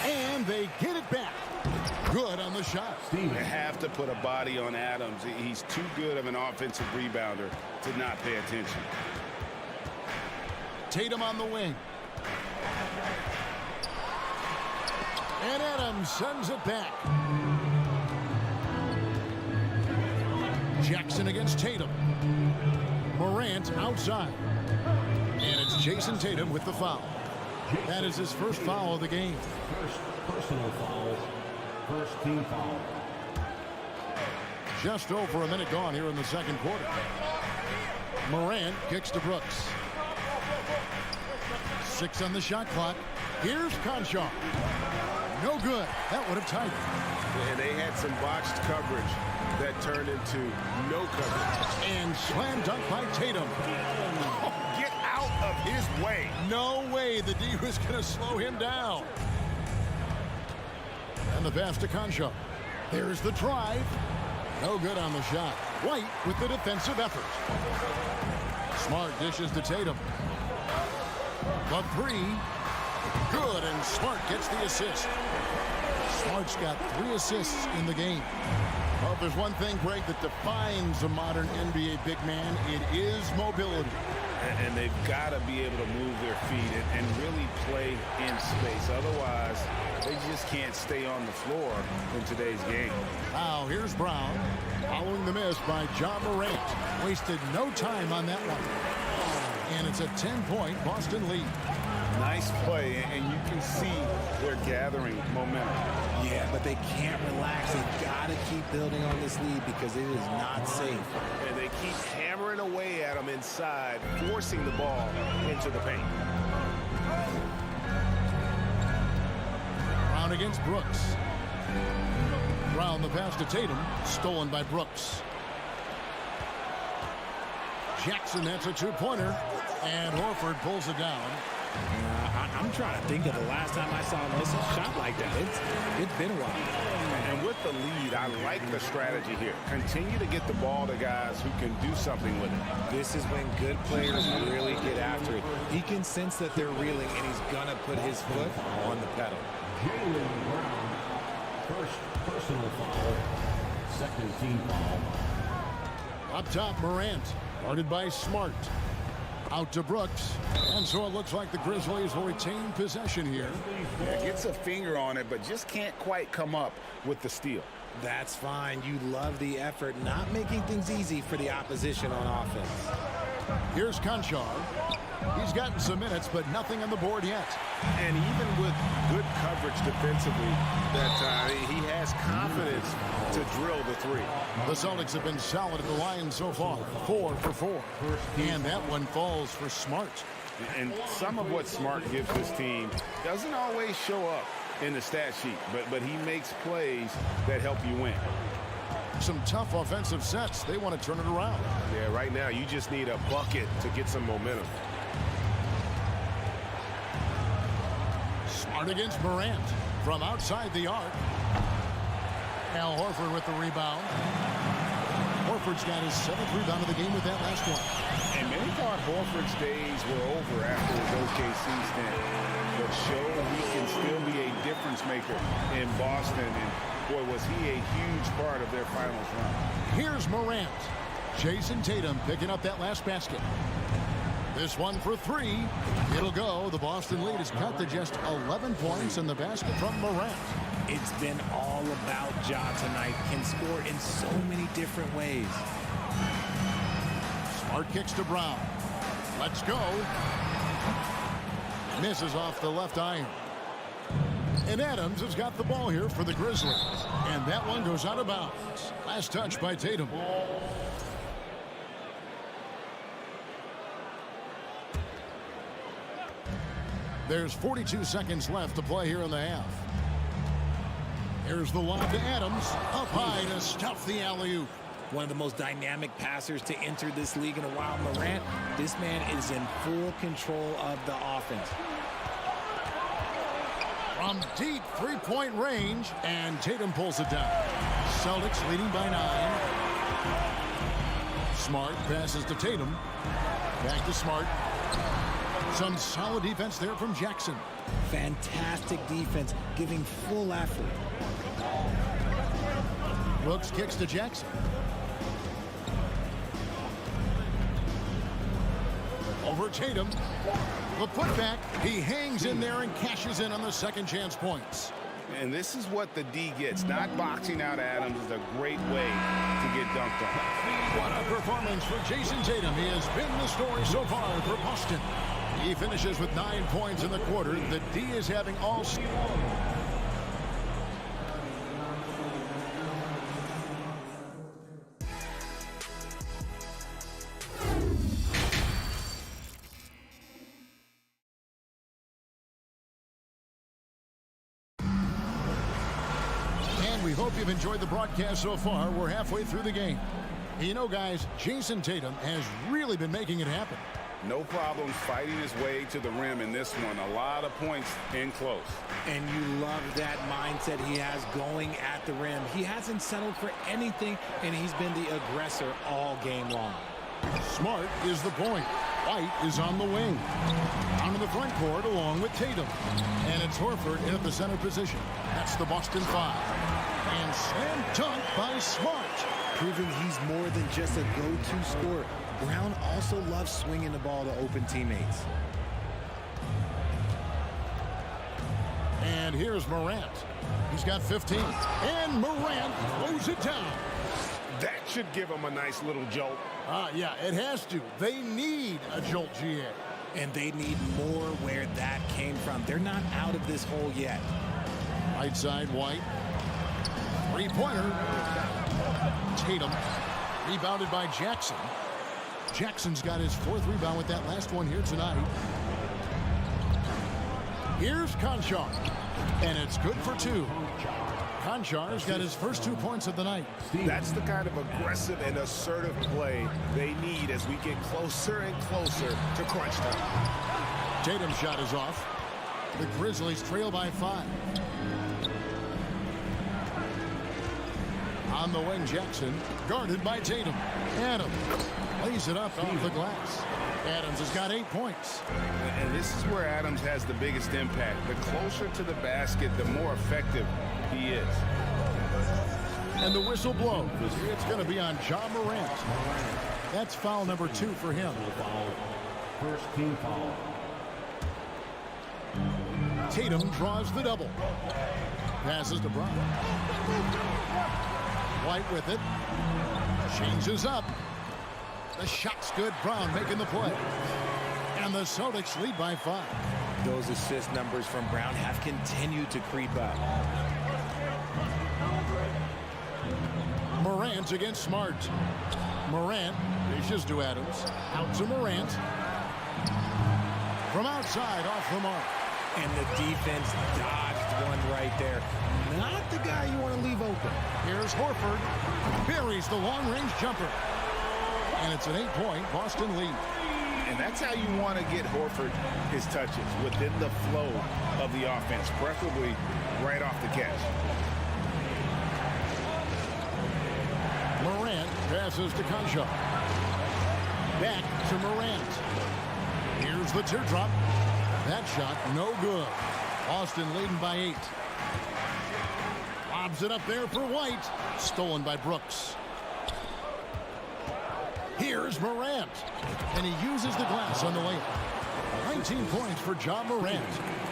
Speaker 1: And they get it back. Good on the shot.
Speaker 4: They have to put a body on Adams. He's too good of an offensive rebounder to not pay attention.
Speaker 1: Tatum on the wing. And Adams sends it back. Jackson against Tatum. Morant outside. And it's Jason Tatum with the foul. That is his first foul of the game.
Speaker 8: First personal foul. First team foul.
Speaker 1: Just over a minute gone here in the second quarter. Morant kicks to Brooks. 6 on the shot clock. Here's Conchar. No good. That would have tied it.
Speaker 11: And they had some botched coverage that turned into no coverage.
Speaker 1: And slam dunk by Tatum.
Speaker 4: Oh, get out of his way.
Speaker 1: No way the D was going to slow him down. And the pass to Conchar. There's the drive. No good on the shot. White with the defensive effort. Smart dishes to Tatum. The 3. Good, and Smart gets the assist. Smart's got 3 assists in the game. Well, if there's one thing, Greg, that defines a modern NBA big man, it is mobility.
Speaker 11: And they've got to be able to move their feet and really play in space. Otherwise, they just can't stay on the floor in today's game.
Speaker 1: Now, here's Brown. Following the miss by John Morant. Wasted no time on that one. And it's a 10-point Boston lead.
Speaker 4: Nice play, and you can see they're gathering momentum.
Speaker 12: Yeah, but they can't relax. They've got to keep building on this lead because it is not safe.
Speaker 11: And they keep hammering away at them inside, forcing the ball into the paint.
Speaker 1: Brown against Brooks. Brown the pass to Tatum. Stolen by Brooks. Jackson, that's a 2-pointer. And Horford pulls it down.
Speaker 12: I'm trying to think of the last time I saw him miss a shot like that. It's been a while.
Speaker 4: And with the lead, I like the strategy here. Continue to get the ball to guys who can do something with it.
Speaker 12: This is when good players really get after it. He can sense that they're reeling, and he's going to put his foot on the pedal.
Speaker 8: Jaylen Brown. First personal foul. Second team foul.
Speaker 1: Up top, Morant. Guarded by Smart. Out to Brooks. And so it looks like the Grizzlies will retain possession here.
Speaker 2: Yeah, gets a finger on it, but just can't quite come up with the steal.
Speaker 12: That's fine. You love the effort, not making things easy for the opposition on offense.
Speaker 1: Here's Conchar. He's gotten some minutes, but nothing on the board yet.
Speaker 11: And even with good coverage defensively, that he has confidence to drill the three.
Speaker 1: The Celtics have been solid at the line so far, 4 for 4. And that one falls for Smart.
Speaker 11: And some of what Smart gives this team doesn't always show up in the stat sheet, but he makes plays that help you win.
Speaker 1: Some tough offensive sets. They want to turn it around.
Speaker 11: Yeah, right now you just need a bucket to get some momentum.
Speaker 1: Smart against Morant from outside the arc. Al Horford with the rebound. Horford's got his 7th rebound of the game with that last one.
Speaker 2: And many thought Horford's days were over after his OKC stint, but showed he can still be a difference maker in Boston. And boy, was he a huge part of their finals run.
Speaker 1: Here's Morant. Jason Tatum picking up that last basket. This one for 3. It'll go. The Boston lead is cut to just 11 points in the basket from Morant.
Speaker 12: It's been all about Ja tonight. Can score in so many different ways.
Speaker 1: Smart kicks to Brown. Let's go. Misses off the left iron. And Adams has got the ball here for the Grizzlies. And that one goes out of bounds. Last touch by Tatum. There's 42 seconds left to play here in the half. Here's the lob to Adams. Up high to stuff the alley-oop.
Speaker 12: One of the most dynamic passers to enter this league in a while. Morant, this man is in full control of the offense.
Speaker 1: From deep three-point range, and Tatum pulls it down. Celtics leading by 9. Smart passes to Tatum. Back to Smart. Some solid defense there from Jackson.
Speaker 12: Fantastic defense, giving full effort.
Speaker 1: Brooks kicks to Jackson. Over Tatum. The putback. He hangs in there and cashes in on the second chance points.
Speaker 2: And this is what the D gets. Not boxing out Adams is a great way to get dunked on.
Speaker 1: What a performance for Jason Tatum. He has been the story so far for Boston. He finishes with 9 points in the quarter. The D is having all... And we hope you've enjoyed the broadcast so far. We're halfway through the game. You know, guys, Jason Tatum has really been making it happen.
Speaker 2: No problems fighting his way to the rim in this one. A lot of points in close.
Speaker 12: And you love that mindset he has going at the rim. He hasn't settled for anything, and he's been the aggressor all game long.
Speaker 1: Smart is the point. White is on the wing. Down in the front court along with Tatum. And it's Horford in at the center position. That's the Boston 5. And slam dunk by Smart.
Speaker 12: Proving he's more than just a go-to scorer. Brown also loves swinging the ball to open teammates.
Speaker 1: And here's Morant. He's got 15. And Morant throws it down.
Speaker 11: That should give him a nice little jolt.
Speaker 1: Yeah, it has to. They need a jolt, GA.
Speaker 12: And they need more where that came from. They're not out of this hole yet.
Speaker 1: Right side, White. Three-pointer. Tatum. Rebounded by Jackson. Jackson's got his 4th rebound with that last one here tonight. Here's Conchar. And it's good for 2. Conchar's got his first 2 points of the night.
Speaker 11: That's the kind of aggressive and assertive play they need as we get closer and closer to crunch time.
Speaker 1: Tatum's shot is off. The Grizzlies trail by 5. On the wing, Jackson, guarded by Tatum. Adams lays it up off the glass. Adams has got 8 points.
Speaker 2: And this is where Adams has the biggest impact. The closer to the basket, the more effective he is.
Speaker 1: And the whistle blows. It's going to be on Ja Morant. That's foul number 2 for him.
Speaker 8: First team foul.
Speaker 1: Tatum draws the double. Passes to Brown. White with it. Changes up. The shot's good. Brown making the play. And the Celtics lead by 5.
Speaker 12: Those assist numbers from Brown have continued to creep up.
Speaker 1: Morant against Smart. Morant dishes to Adams. Out to Morant. From outside, off the mark.
Speaker 12: And the defense dodged one right there. Not the guy you want to leave open.
Speaker 1: Here's Horford. Buries the long-range jumper. And it's an 8-point Boston lead.
Speaker 4: And that's how you want to get Horford his touches, within the flow of the offense, preferably right off the catch.
Speaker 1: Morant passes to Concha. Back to Morant. Here's the teardrop. That shot, no good. Boston leading by 8. Lobs it up there for White. Stolen by Brooks. Here's Morant. And he uses the glass on the layup. 19 points for Ja Morant.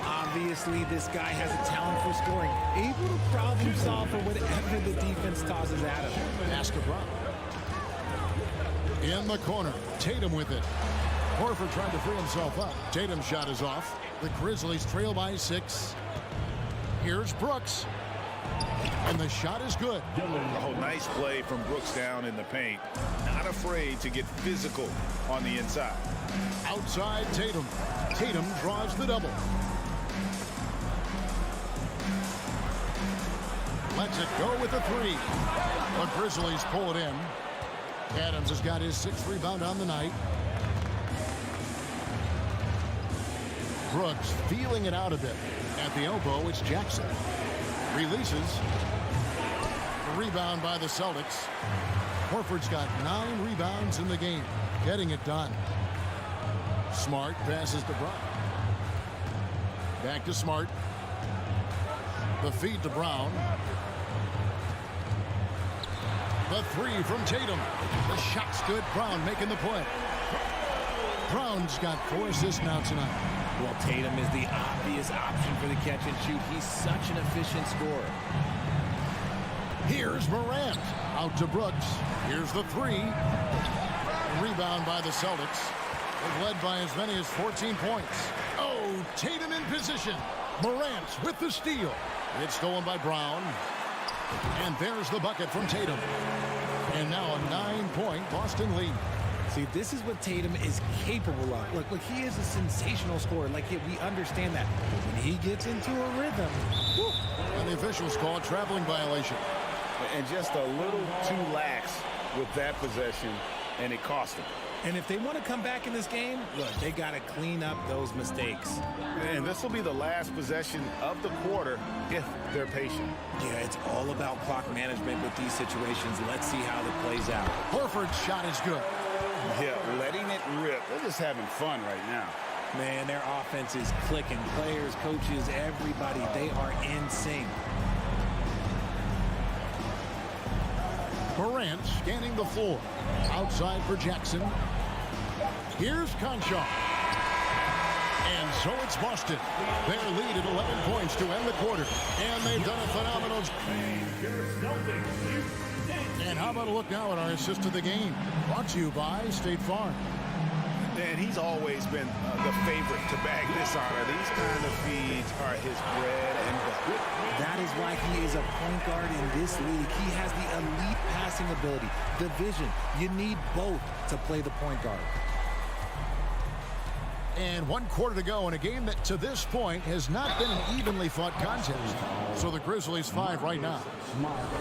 Speaker 12: Obviously, this guy has a talent for scoring. Able to problem solve for whatever the defense tosses at him.
Speaker 1: Pass to Brown. In the corner. Tatum with it. Horford trying to free himself up. Tatum's shot is off. The Grizzlies trail by 6. Here's Brooks. And the shot is good.
Speaker 4: Oh, nice play from Brooks down in the paint. Not afraid to get physical on the inside.
Speaker 1: Outside Tatum. Tatum draws the double. Lets it go with a 3. The Grizzlies pull it in. Adams has got his 6th rebound on the night. Brooks feeling it out a bit. At the elbow, it's Jackson. Releases. Rebound by the Celtics. Horford's got 9 rebounds in the game. Getting it done. Smart passes to Brown. Back to Smart. The feed to Brown. The 3 from Tatum. The shot's good. Brown making the play. Brown's got 4 assists now tonight.
Speaker 12: Well, Tatum is the obvious option for the catch and shoot. He's such an efficient scorer.
Speaker 1: Here's Morant. Out to Brooks. Here's the 3. Rebound by the Celtics. They've led by as many as 14 points. Oh, Tatum in position. Morant with the steal. It's stolen by Brown. And there's the bucket from Tatum. And now a 9-point Boston lead.
Speaker 12: See, this is what Tatum is capable of. Look, he is a sensational scorer. We understand that. But when he gets into a rhythm, whew.
Speaker 1: And the officials call a traveling violation.
Speaker 4: And just a little too lax with that possession, and it cost them.
Speaker 12: And if they want to come back in this game, look, they got to clean up those mistakes.
Speaker 4: And this will be the last possession of the quarter if they're patient.
Speaker 12: Yeah, it's all about clock management with these situations. Let's see how it plays out.
Speaker 1: Horford's shot is good.
Speaker 4: Yeah, letting it rip. They're just having fun right now.
Speaker 12: Man, their offense is clicking. Players, coaches, everybody, they are in sync.
Speaker 1: Morant scanning the floor. Outside for Jackson. Here's Concha. And so it's Boston. Their lead at 11 points to end the quarter. And they've done a phenomenal job. And how about a look now at our assist of the game? Brought to you by State Farm.
Speaker 4: And he's always been the favorite to bag this honor. These kind of feeds are his bread and butter.
Speaker 12: That is why he is a point guard in this league. He has the elite passing ability, the vision. You need both to play the point guard.
Speaker 1: And 1 quarter to go in a game that to this point has not been an evenly fought contest. So the Grizzlies 5 right now.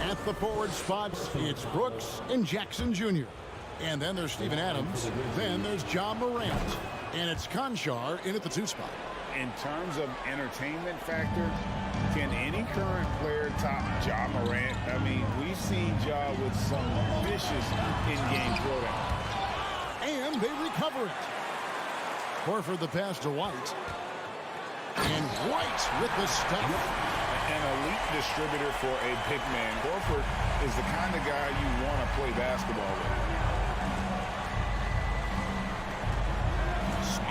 Speaker 1: At the forward spots, it's Brooks and Jackson Jr. And then there's Steven Adams. Then there's Ja Morant. And it's Conchar in at the 2 spot.
Speaker 4: In terms of entertainment factor, can any current player top Ja Morant? I mean, we've seen Ja with some vicious in-game throwdown.
Speaker 1: And they recover it. Horford the pass to White. And White with the step.
Speaker 4: An elite distributor for a big man. Horford is the kind of guy you want to play basketball with.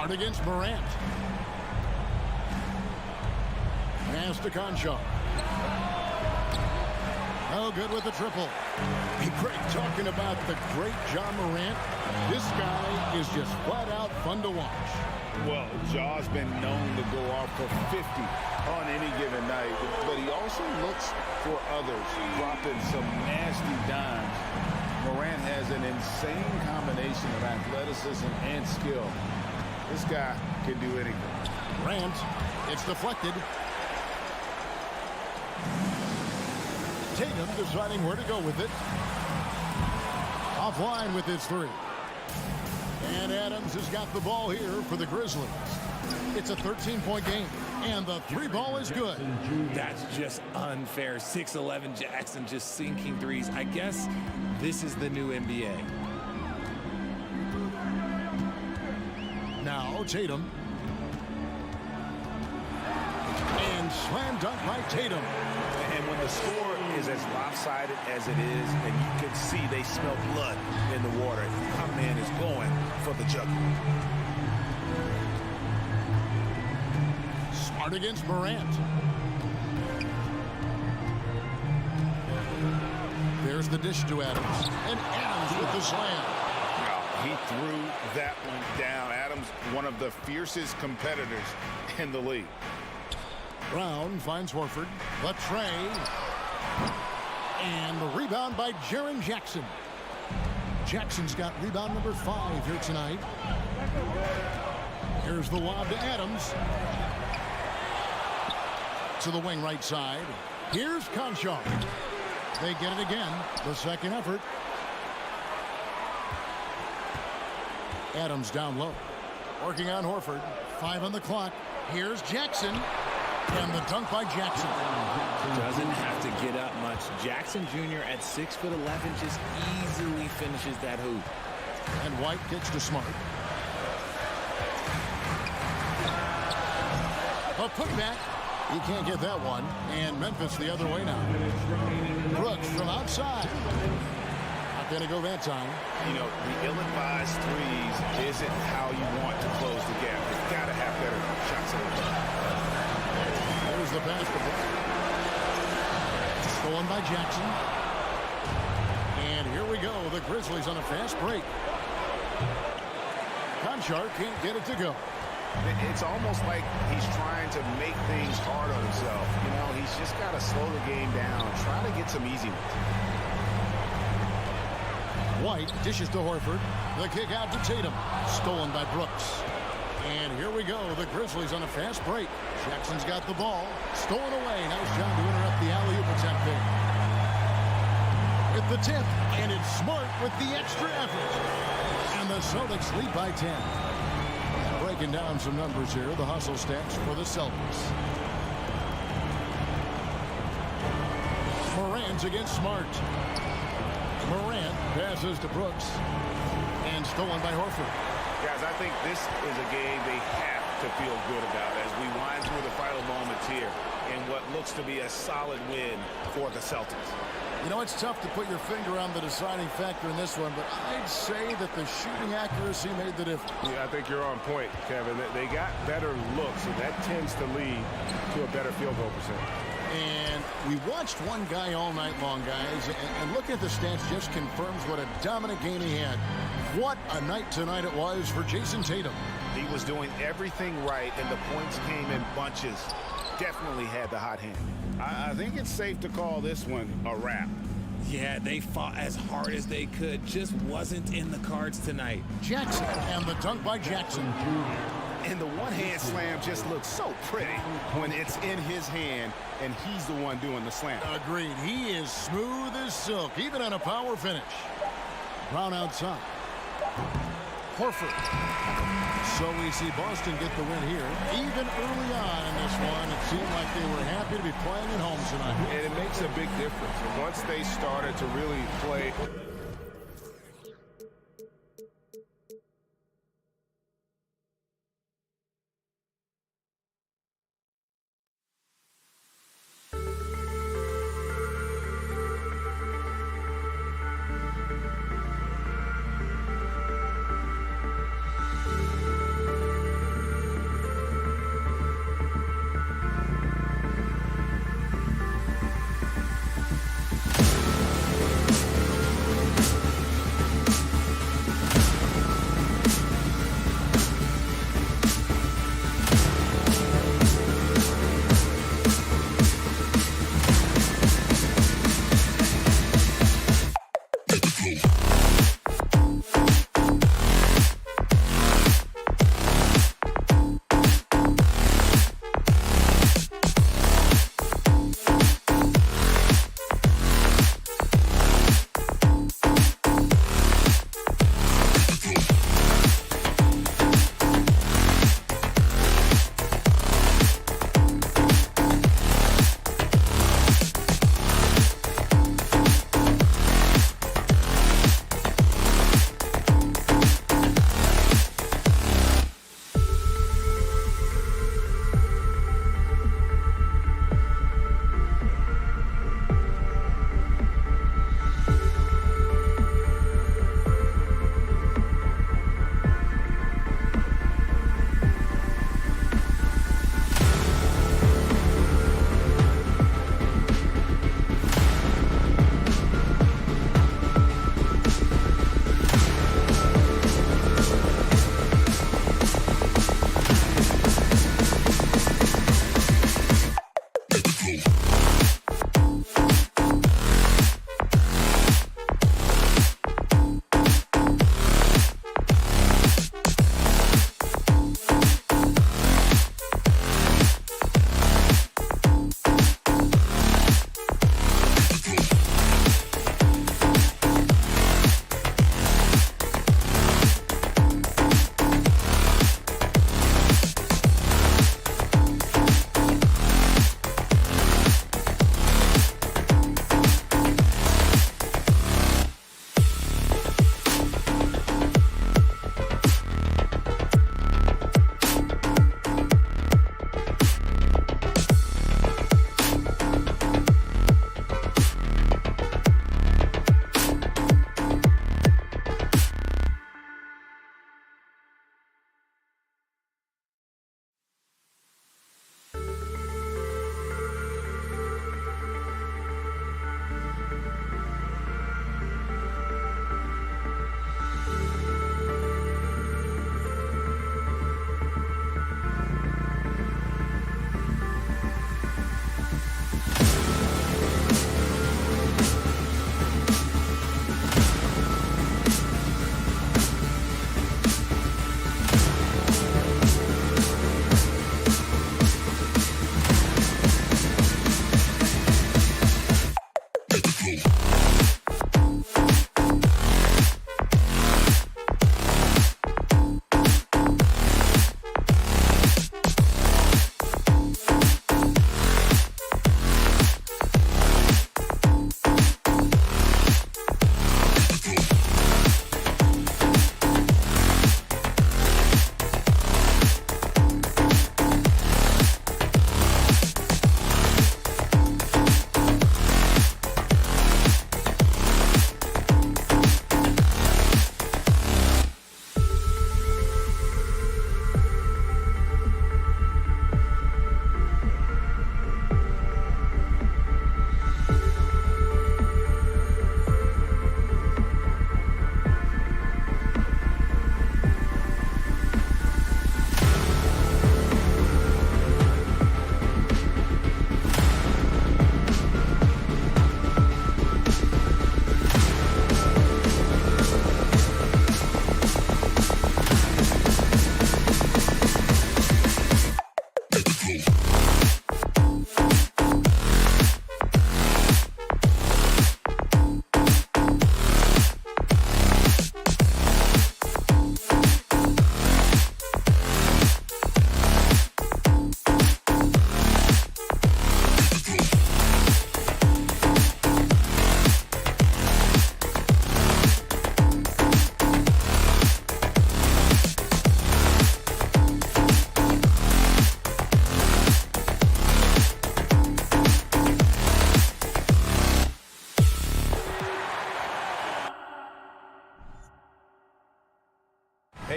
Speaker 1: Smart against Morant. Pass to Conchar. Oh, good with the triple. Hey, Greg, talking about the great John Morant, this guy is just flat out fun to watch.
Speaker 4: Well, Jaw's been known to go off for 50 on any given night, but he also looks for others, dropping some nasty dimes. Morant has an insane combination of athleticism and skill. This guy can do anything.
Speaker 1: Morant, it's deflected. Tatum deciding where to go with it. Offline with his three. And Adams has got the ball here for the Grizzlies. It's a 13-point game, and the three ball is good.
Speaker 12: That's just unfair. 6'11" Jackson just sinking threes. I guess this is the new NBA.
Speaker 1: Now Tatum. And slam dunk by Tatum.
Speaker 5: And when the score is as lopsided as it is, and you can see they smell blood in the water, my man is going for the jugular.
Speaker 1: Smart against Morant. There's the dish to Adams. And Adams with the slam.
Speaker 4: He threw that one down. Adams, one of the fiercest competitors in the league.
Speaker 1: Brown finds Horford. The tray. And the rebound by Jaren Jackson. Jackson's got rebound number 5 here tonight. Here's the lob to Adams. To the wing right side. Here's Conchar. They get it again. The second effort. Adams down low. Working on Horford. 5 on the clock. Here's Jackson. And the dunk by Jackson.
Speaker 12: Doesn't have to get up much. Jackson Jr. at 6'11" just easily finishes that hoop.
Speaker 1: And White kicks to Smart. A putback. You can't get that one. And Memphis the other way now. Brooks from outside. Not going to go that time.
Speaker 4: You know, the ill-advised threes isn't how you want to close the gap. You've got to have better shots in the game.
Speaker 1: There's the basketball. Stolen by Jackson. And here we go. The Grizzlies on a fast break. Conchar can't get it to go.
Speaker 4: It's almost like he's trying to make things hard on himself. You know, he's just got to slow the game down. Try to get some easy ones.
Speaker 1: White dishes to Horford. The kick out to Tatum. Stolen by Brooks. And here we go. The Grizzlies on a fast break. Jackson's got the ball. Stolen away. Nice job to interrupt the alley-oop attempt there. With the tip. And it's Smart with the extra effort. And the Celtics lead by 10. Breaking down some numbers here. The hustle stats for the Celtics. Morant against Smart. Morant passes to Brooks. And stolen by Horford.
Speaker 4: Guys, I think this is a game they have to feel good about as we wind through the final moments here in what looks to be a solid win for the Celtics.
Speaker 1: You know, it's tough to put your finger on the deciding factor in this one, but I'd say that the shooting accuracy made the difference.
Speaker 11: Yeah, I think you're on point, Kevin. They got better looks, and that tends to lead to a better field goal percentage.
Speaker 1: And we watched one guy all night long, guys, and looking at the stats just confirms what a dominant game he had. What a night tonight it was for Jason Tatum.
Speaker 4: He was doing everything right, and the points came in bunches. Definitely had the hot hand. I think it's safe to call this one a wrap.
Speaker 12: Yeah, they fought as hard as they could. Just wasn't in the cards tonight.
Speaker 1: Jackson and the dunk by Jackson.
Speaker 4: And the one-hand slam just looks so pretty when it's in his hand and he's the one doing the slam.
Speaker 1: Agreed. He is smooth as silk, even on a power finish. Brown outside. Horford. So we see Boston get the win here. Even early on in this one, it seemed like they were happy to be playing at home tonight.
Speaker 11: And it makes a big difference. Once they started to really play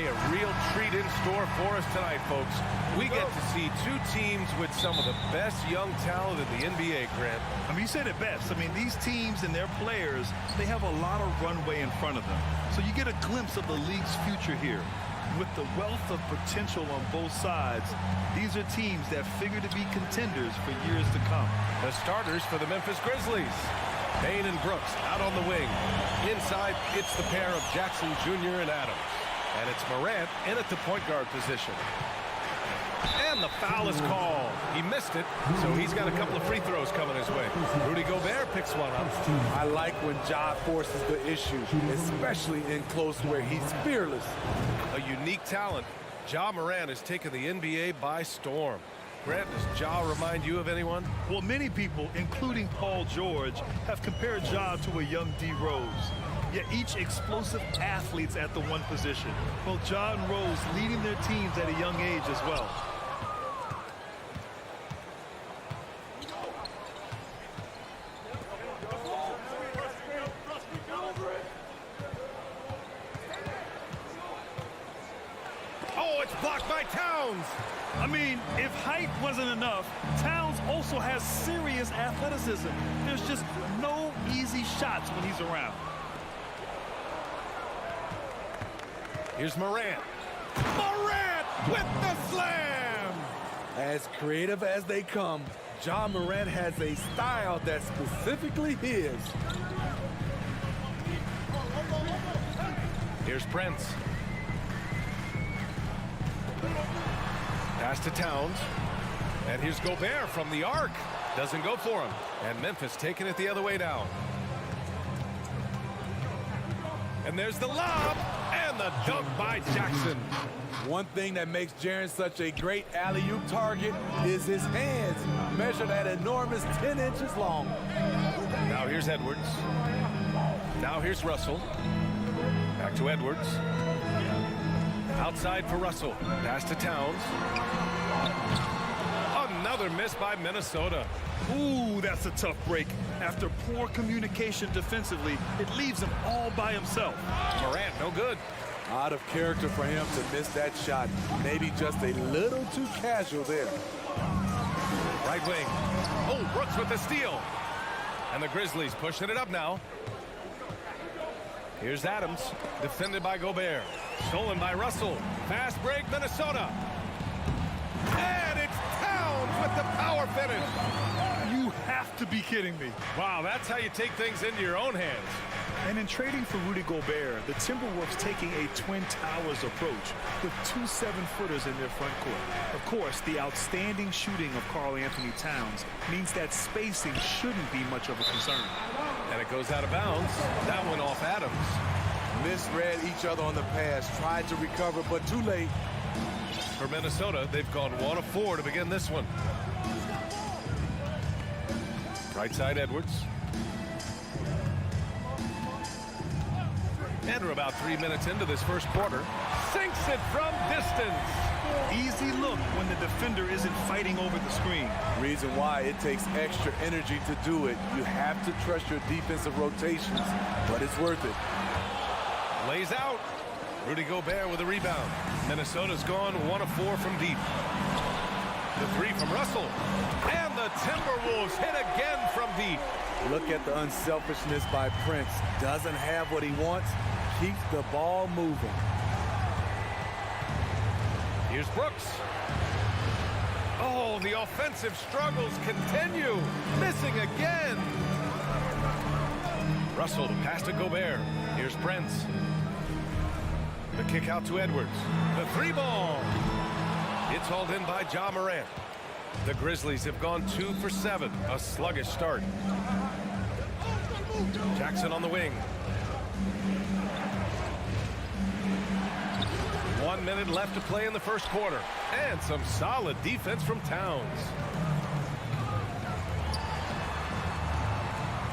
Speaker 5: Hey, a real treat in store for us tonight, folks. We get to see two teams with some of the best young talent in the NBA, Grant.
Speaker 6: I mean, you said it best. I mean, these teams and their players, they have a lot of runway in front of them. So you get a glimpse of the league's future here. With the wealth of potential on both sides, these are teams that figure to be contenders for years to come.
Speaker 5: The starters for the Memphis Grizzlies. Payne and Brooks out on the wing. Inside, it's the pair of Jackson Jr. and Adams. And it's Morant in at the point guard position. And the foul is called. He missed it, so he's got a couple of free throws coming his way. Rudy Gobert picks one up.
Speaker 10: I like when Ja forces the issue, especially in close where he's fearless.
Speaker 5: A unique talent. Ja Morant has taken the NBA by storm. Grant, does Ja remind you of anyone?
Speaker 6: Well, many people, including Paul George, have compared Ja to a young D. Rose. Yet each explosive athletes at the one position. Well, Ja and Rose leading their teams at a young age as well.
Speaker 5: Oh, it's blocked by Towns.
Speaker 6: I mean, if height wasn't enough, Towns also has serious athleticism. There's just no easy shots when he's around.
Speaker 5: Here's Morant. Morant with the slam!
Speaker 10: As creative as they come, Ja Morant has a style that's specifically his.
Speaker 5: Here's Prince. Pass to Towns. And here's Gobert from the arc. Doesn't go for him. And Memphis taking it the other way down. And there's the lob. And the dunk by Jackson.
Speaker 10: One thing that makes Jaren such a great alley-oop target is his hands, measured at enormous 10 inches long.
Speaker 5: Now here's Edwards. Now here's Russell. Back to Edwards. Outside for Russell. Pass to Towns. Another miss by Minnesota.
Speaker 6: Ooh, that's a tough break. After poor communication defensively, it leaves him all by himself.
Speaker 5: Morant, no good.
Speaker 10: Out of character for him to miss that shot. Maybe just a little too casual there.
Speaker 5: Right wing. Oh, Brooks with the steal. And the Grizzlies pushing it up now. Here's Adams, defended by Gobert. Stolen by Russell. Fast break, Minnesota. And it's Towns with the power finish.
Speaker 6: You have to be kidding me.
Speaker 5: Wow, that's how you take things into your own hands.
Speaker 6: And in trading for Rudy Gobert, the Timberwolves taking a Twin Towers approach with two 7-footers in their front court. Of course, the outstanding shooting of Karl Anthony Towns means that spacing shouldn't be much of a concern.
Speaker 5: And it goes out of bounds. That one off Adams.
Speaker 10: Misread each other on the pass, tried to recover, but too late.
Speaker 5: For Minnesota, they've gone 1 of 4 to begin this one. Right side, Edwards. And we're about 3 minutes into this first quarter. Sinks it from distance.
Speaker 6: Easy look when the defender isn't fighting over the screen.
Speaker 10: Reason why it takes extra energy to do it. You have to trust your defensive rotations, but it's worth it.
Speaker 5: Lays out. Rudy Gobert with a rebound. Minnesota's gone 1 of 4 from deep. The 3 from Russell. And the Timberwolves hit again from deep.
Speaker 10: Look at the unselfishness by Prince. Doesn't have what he wants. Keeps the ball moving.
Speaker 5: Here's Brooks. Oh, the offensive struggles continue. Missing again. Russell to pass to Gobert. Here's Prince. The kick out to Edwards. The 3-ball. It's hauled in by Ja Morant. The Grizzlies have gone 2 for 7. A sluggish start. Jackson on the wing. 1 minute left to play in the first quarter. And some solid defense from Towns.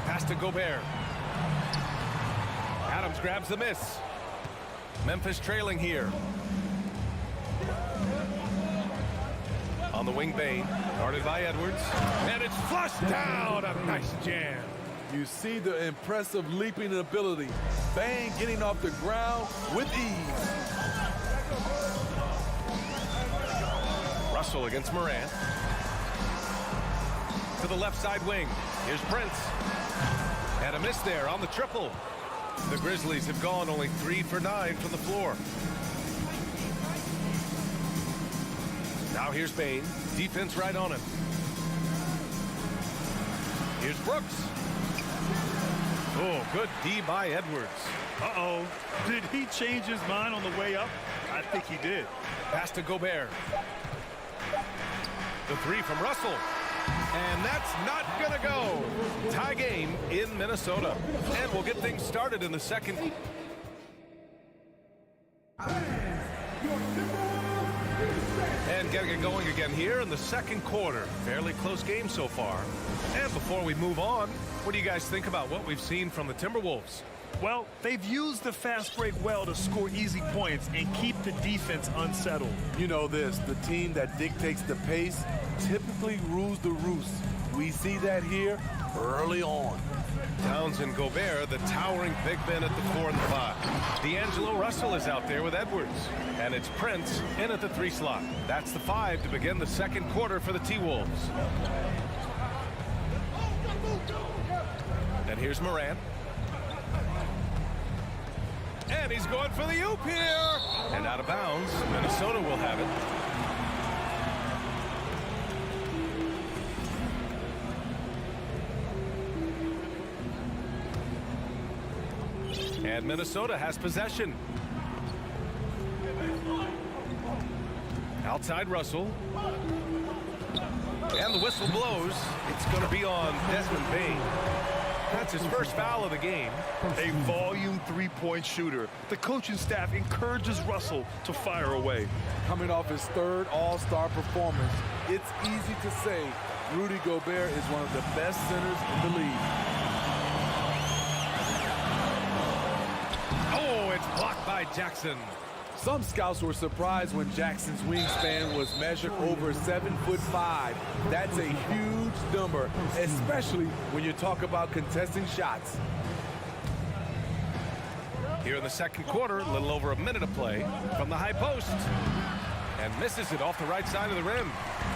Speaker 5: Pass to Gobert. Adams grabs the miss. Memphis trailing here. On the wing, Bain. Guarded by Edwards. And it's flushed down. A nice jam.
Speaker 10: You see the impressive leaping ability. Bain getting off the ground with ease.
Speaker 5: Russell against Morant. To the left side wing. Here's Prince. And a miss there on the triple. The Grizzlies have gone only 3 for 9 from the floor. Now here's Bain. Defense right on him. Here's Brooks. Oh, good D by Edwards.
Speaker 6: Uh-oh. Did he change his mind on the way up? I think he did.
Speaker 5: Pass to Gobert. The three from Russell. And that's not going to go. Tie game in Minnesota. And we'll get things started in the second. And getting it going again here in the second quarter. Fairly close game so far. And before we move on, what do you guys think about what we've seen from the Timberwolves?
Speaker 6: Well, they've used the fast break well to score easy points and keep the defense unsettled.
Speaker 10: You know this, the team that dictates the pace typically rules the roost. We see that here early on.
Speaker 5: Towns and Gobert, the towering big men at the 4 and the 5. D'Angelo Russell is out there with Edwards. And it's Prince in at the 3 slot. That's the 5 to begin the second quarter for the T-Wolves. And here's Morant. And he's going for the oop here. And out of bounds. Minnesota will have it. And Minnesota has possession. Outside Russell. And the whistle blows. It's going to be on Desmond Bain. That's his first foul of the game.
Speaker 6: A volume three-point shooter. The coaching staff encourages Russell to fire away.
Speaker 10: Coming off his third All-Star performance, it's easy to say Rudy Gobert is one of the best centers in the league.
Speaker 5: Oh, it's blocked by Jackson.
Speaker 10: Some scouts were surprised when Jackson's wingspan was measured over 7'5". That's a huge number, especially when you talk about contesting shots.
Speaker 5: Here in the second quarter, a little over a minute of play from the high post. And misses it off the right side of the rim.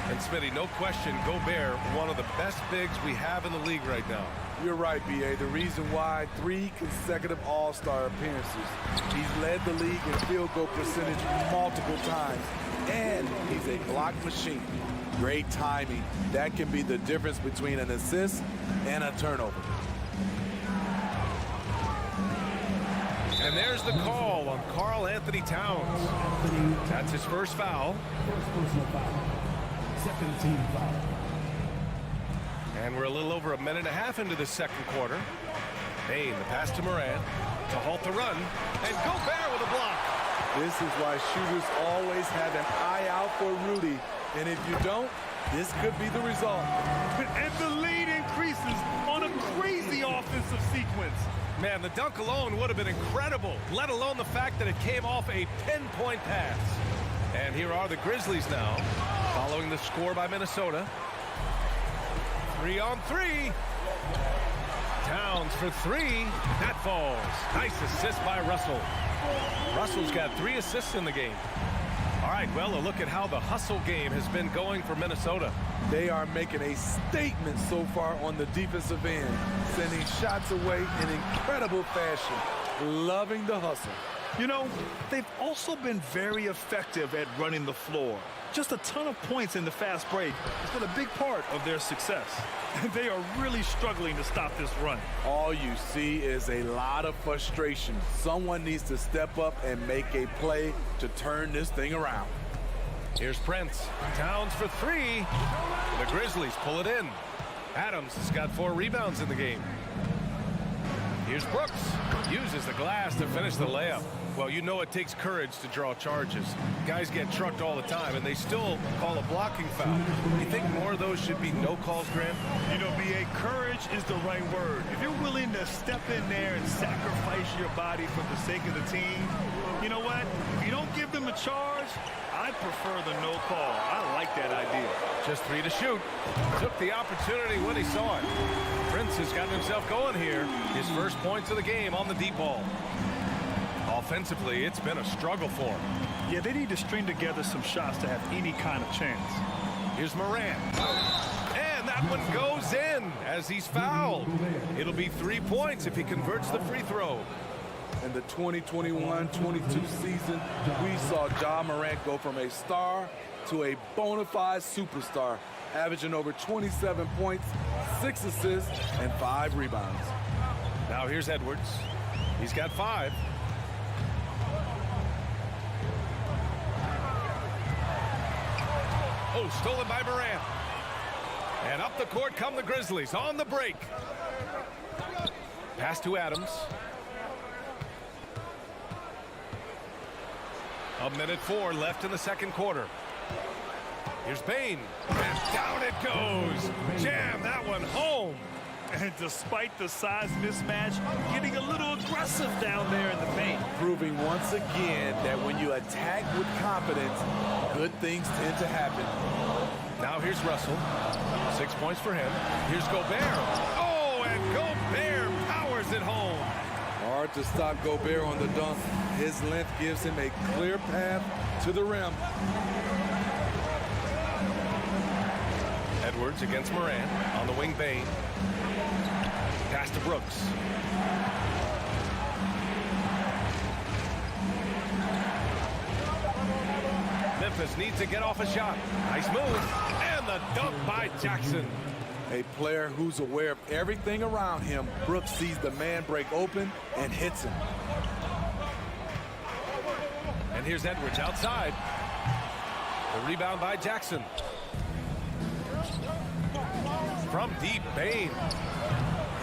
Speaker 5: And Smitty, no question, Gobert, one of the best bigs we have in the league right now.
Speaker 10: You're right, B.A. The reason why 3 consecutive All-Star appearances. He's led the league in field goal percentage multiple times. And he's a block machine. Great timing. That can be the difference between an assist and a turnover.
Speaker 5: And there's the call on Karl Anthony Towns. That's his first foul.
Speaker 8: First personal foul. Second team foul.
Speaker 5: And we're a little over a minute and a half into the second quarter. Bain, the pass to Morant to halt the run. And Gobert with a block.
Speaker 10: This is why shooters always have an eye out for Rudy. And if you don't, this could be the result.
Speaker 6: And the lead increases on a crazy offensive sequence.
Speaker 5: Man, the dunk alone would have been incredible, let alone the fact that it came off a pinpoint pass. And here are the Grizzlies now, following the score by Minnesota. 3 on 3. Towns for 3. That falls. Nice assist by Russell. Russell's got 3 assists in the game. All right, well, a look at how the hustle game has been going for Minnesota.
Speaker 10: They are making a statement so far on the defensive end, sending shots away in incredible fashion. Loving the hustle.
Speaker 6: You know, they've also been very effective at running the floor. Just a ton of points in the fast break has been a big part of their success. They are really struggling to stop this run.
Speaker 10: All you see is a lot of frustration. Someone needs to step up and make a play to turn this thing around.
Speaker 5: Here's Prince. Towns for 3. The Grizzlies pull it in. Adams has got 4 rebounds in the game. Here's Brooks. Uses the glass to finish the layup. Well, you know it takes courage to draw charges. Guys get trucked all the time, and they still call a blocking foul. You think more of those should be no calls, Grant?
Speaker 6: You know, B.A., courage is the right word. If you're willing to step in there and sacrifice your body for the sake of the team, you know what? If you don't give them a charge, I prefer the no call. I like that idea.
Speaker 5: Just 3 to shoot. Took the opportunity when he saw it. Prince has gotten himself going here. His first points of the game on the deep ball. Offensively, it's been a struggle for him.
Speaker 6: Yeah, they need to string together some shots to have any kind of chance.
Speaker 5: Here's Morant. And that one goes in as he's fouled. It'll be 3 points if he converts the free throw.
Speaker 10: In the 2021-22 season, we saw Ja Morant go from a star to a bona fide superstar, averaging over 27 points, 6 assists, and 5 rebounds.
Speaker 5: Now here's Edwards. He's got 5. Oh, stolen by Morant. And up the court come the Grizzlies on the break. Pass to Adams. 1:04 left in the second quarter. Here's Bane. And down it goes. Jam that one home.
Speaker 6: And despite the size mismatch, getting a little aggressive down there in the paint.
Speaker 10: Proving once again that when you attack with confidence, good things tend to happen.
Speaker 5: Now here's Russell. 6 points for him. Here's Gobert. Oh, and Gobert powers it home.
Speaker 10: Hard to stop Gobert on the dunk. His length gives him a clear path to the rim.
Speaker 5: Edwards against Morant. On the wing, Bane. Pass to Brooks. Memphis needs to get off a shot. Nice move. And the dunk by Jackson.
Speaker 10: A player who's aware of everything around him. Brooks sees the man break open and hits him.
Speaker 5: And here's Edwards outside. The rebound by Jackson. From deep, Bane.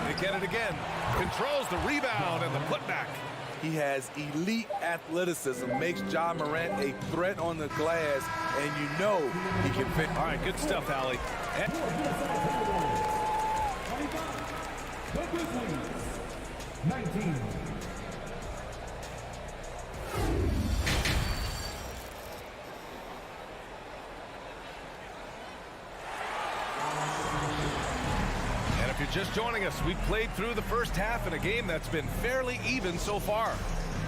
Speaker 5: They get it again. Controls the rebound and the putback.
Speaker 10: He has elite athleticism, makes Ja Morant a threat on the glass, and you know he can fit.
Speaker 5: All right, good stuff, Allie.
Speaker 8: The Grizzlies, 19.
Speaker 5: Just joining us, we played through the first half in a game that's been fairly even so far.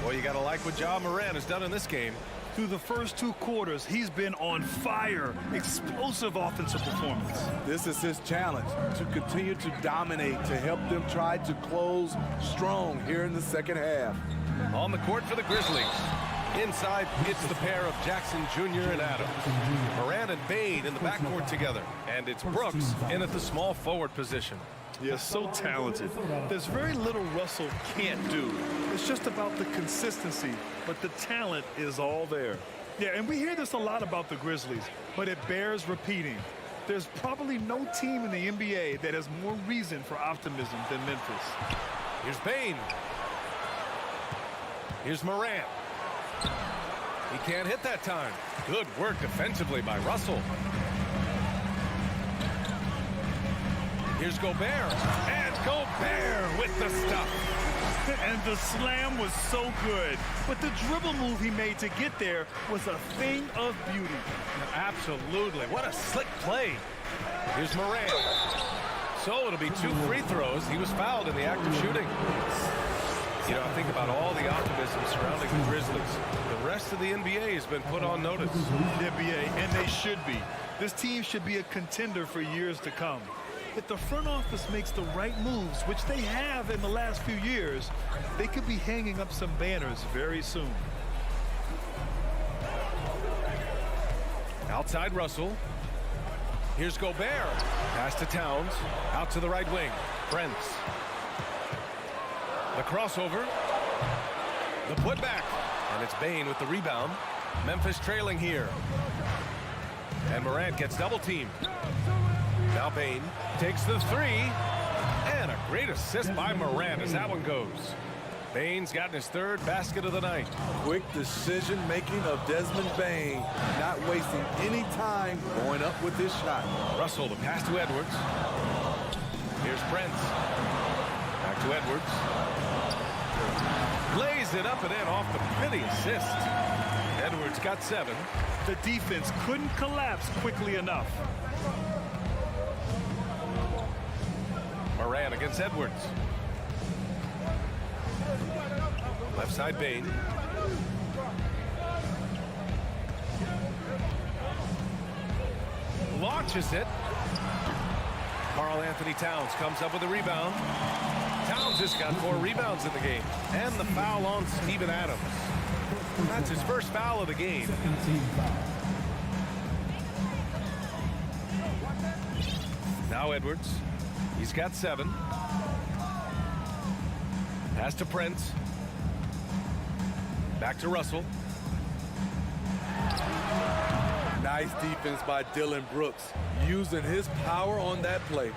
Speaker 5: Boy, you got to like what Ja Morant has done in this game.
Speaker 6: Through the first 2 quarters, he's been on fire. Explosive offensive performance.
Speaker 10: This is his challenge, to continue to dominate, to help them try to close strong here in the second half.
Speaker 5: On the court for the Grizzlies. Inside, it's the pair of Jackson Jr. and Adams. Morant and Bane in the backcourt together. And it's Brooks in at the small forward position.
Speaker 6: Yeah, so talented. There's very little Russell can't do. It's just about the consistency, but the talent is all there. Yeah, and we hear this a lot about the Grizzlies, but it bears repeating. There's probably no team in the NBA that has more reason for optimism than Memphis.
Speaker 5: Here's Bane. Here's Morant. He can't hit that time. Good work defensively by Russell. Here's Gobert. And Gobert with the stuff.
Speaker 6: And the slam was so good. But the dribble move he made to get there was a thing of beauty.
Speaker 5: Absolutely. What a slick play. Here's Morant. So it'll be 2 free throws. He was fouled in the act of shooting. You know, I think about all the optimism surrounding the Grizzlies. The rest of the NBA has been put on notice.
Speaker 6: The NBA, and they should be. This team should be a contender for years to come. If the front office makes the right moves, which they have in the last few years, they could be hanging up some banners very soon.
Speaker 5: Outside Russell. Here's Gobert. Pass to Towns. Out to the right wing. Brents. The crossover. The putback. And it's Bane with the rebound. Memphis trailing here. And Morant gets double teamed. Now Bane takes the 3. And a great assist by Morant as that one goes. Bane's gotten his 3rd basket of the night.
Speaker 10: Quick decision-making of Desmond Bane, not wasting any time going up with his shot.
Speaker 5: Russell, the pass to Edwards. Here's Brent. Back to Edwards. Lays it up and in off the pretty assist. Edwards got 7.
Speaker 6: The defense couldn't collapse quickly enough.
Speaker 5: Morant against Edwards. Left side Bane. Launches it. Karl Anthony Towns comes up with a rebound. Towns has got 4 rebounds in the game. And the foul on Steven Adams. That's his first foul of the game. Now Edwards. He's got 7. Pass to Prince. Back to Russell.
Speaker 10: Nice defense by Dillon Brooks, using his power on that play.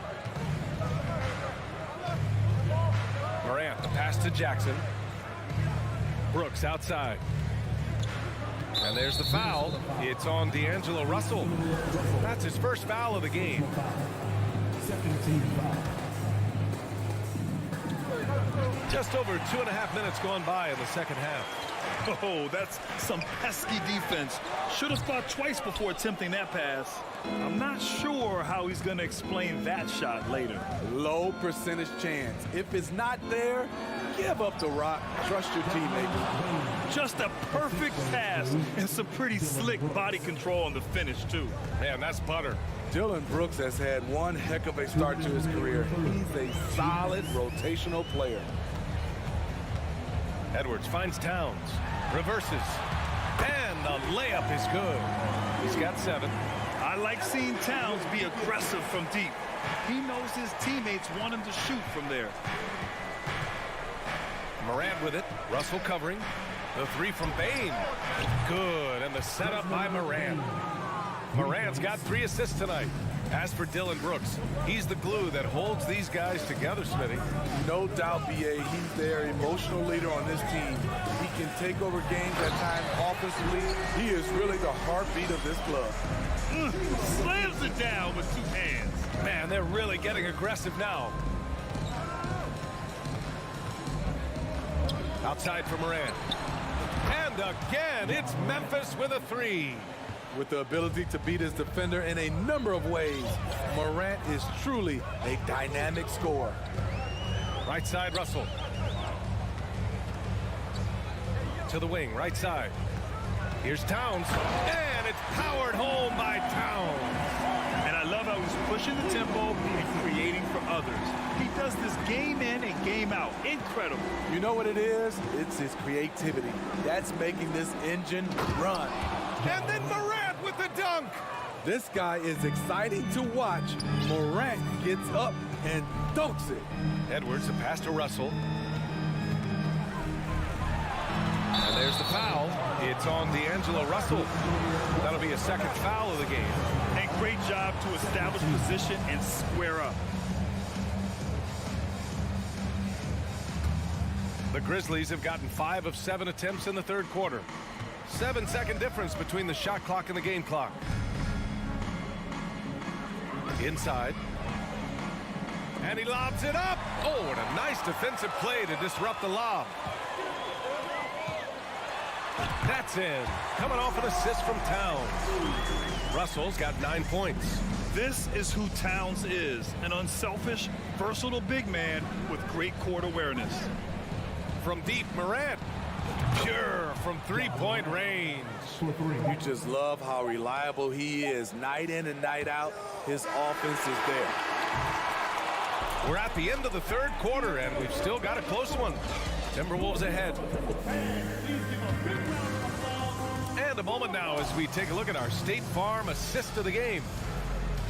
Speaker 5: Morant, the pass to Jackson. Brooks outside. And there's the foul. It's on D'Angelo Russell. That's his first foul of the game. Just over 2.5 minutes gone by in the second half.
Speaker 6: Oh, that's some pesky defense. Should have thought twice before attempting that pass. I'm not sure how he's going to explain that shot later.
Speaker 10: Low percentage chance. If it's not there, give up the rock. Trust your teammates.
Speaker 6: Just a perfect pass and some pretty slick body control on the finish, too.
Speaker 5: Man, that's butter.
Speaker 10: Dillon Brooks has had one heck of a start to his career. He's a solid rotational player.
Speaker 5: Edwards finds Towns. Reverses. And the layup is good. He's got 7.
Speaker 6: I like seeing Towns be aggressive from deep. He knows his teammates want him to shoot from there.
Speaker 5: Morant with it. Russell covering. The 3 from Bain. Good. And the setup by Morant. Morant's got 3 assists tonight. As for Dillon Brooks, he's the glue that holds these guys together, Smitty.
Speaker 10: No doubt, B.A., he's their emotional leader on this team. He can take over games at times offensively. He is really the heartbeat of this club.
Speaker 6: Slams it down with 2 hands.
Speaker 5: Man, they're really getting aggressive now. Outside for Morant. And again, it's Memphis with a 3.
Speaker 10: With the ability to beat his defender in a number of ways, Morant is truly a dynamic scorer.
Speaker 5: Right side, Russell. To the wing, right side. Here's Towns. And it's powered home by Towns.
Speaker 6: And I love how he's pushing the tempo and creating for others. He does this game in and game out. Incredible.
Speaker 10: You know what it is? It's his creativity. That's making this engine run.
Speaker 5: And then Morant with the dunk.
Speaker 10: This guy is exciting to watch. Morant gets up and dunks it.
Speaker 5: Edwards, the pass to Russell. And there's the foul. It's on D'Angelo Russell. That'll be a second foul of the game.
Speaker 6: And great job to establish position and square up.
Speaker 5: The Grizzlies have gotten 5 of 7 attempts in the third quarter. 7-second difference between the shot clock and the game clock. Inside. And he lobs it up. Oh, and a nice defensive play to disrupt the lob. That's in. Coming off an assist from Towns. Russell's got 9 points.
Speaker 6: This is who Towns is. An unselfish, versatile big man with great court awareness.
Speaker 5: From deep, Morant. Pure from 3-point range.
Speaker 10: You just love how reliable he is night in and night out. His offense is there.
Speaker 5: We're at the end of the third quarter, and we've still got a close one. Timberwolves ahead. And a moment now as we take a look at our State Farm assist of the game.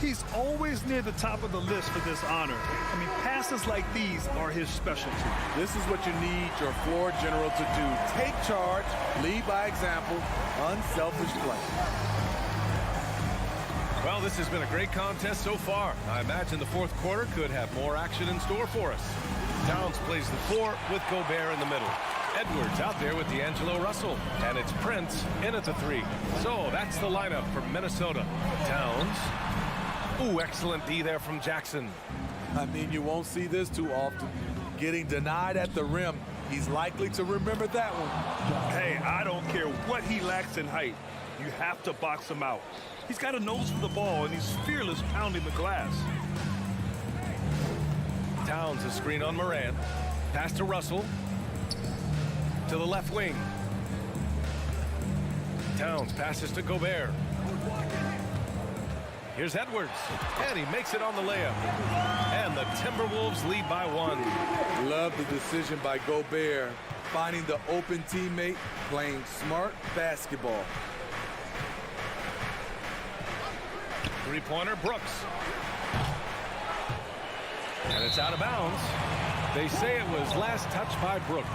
Speaker 6: He's always near the top of the list for this honor. I mean, passes like these are his specialty.
Speaker 10: This is what you need your floor general to do. Take charge, lead by example, unselfish play.
Speaker 5: Well, this has been a great contest so far. I imagine the fourth quarter could have more action in store for us. Towns plays the 4 with Gobert in the middle. Edwards out there with D'Angelo Russell. And it's Prince in at the 3. So that's the lineup for Minnesota. Towns. Ooh, excellent D there from Jackson.
Speaker 10: I mean, you won't see this too often. Getting denied at the rim. He's likely to remember that one.
Speaker 6: Hey, I don't care what he lacks in height. You have to box him out. He's got a nose for the ball, and he's fearless pounding the glass.
Speaker 5: Towns a screen on Morant. Pass to Russell. To the left wing. Towns passes to Gobert. Here's Edwards, and he makes it on the layup. And the Timberwolves lead by 1.
Speaker 10: Love the decision by Gobert, finding the open teammate, playing smart basketball.
Speaker 5: Three-pointer, Brooks. And it's out of bounds. They say it was last touched by Brooks.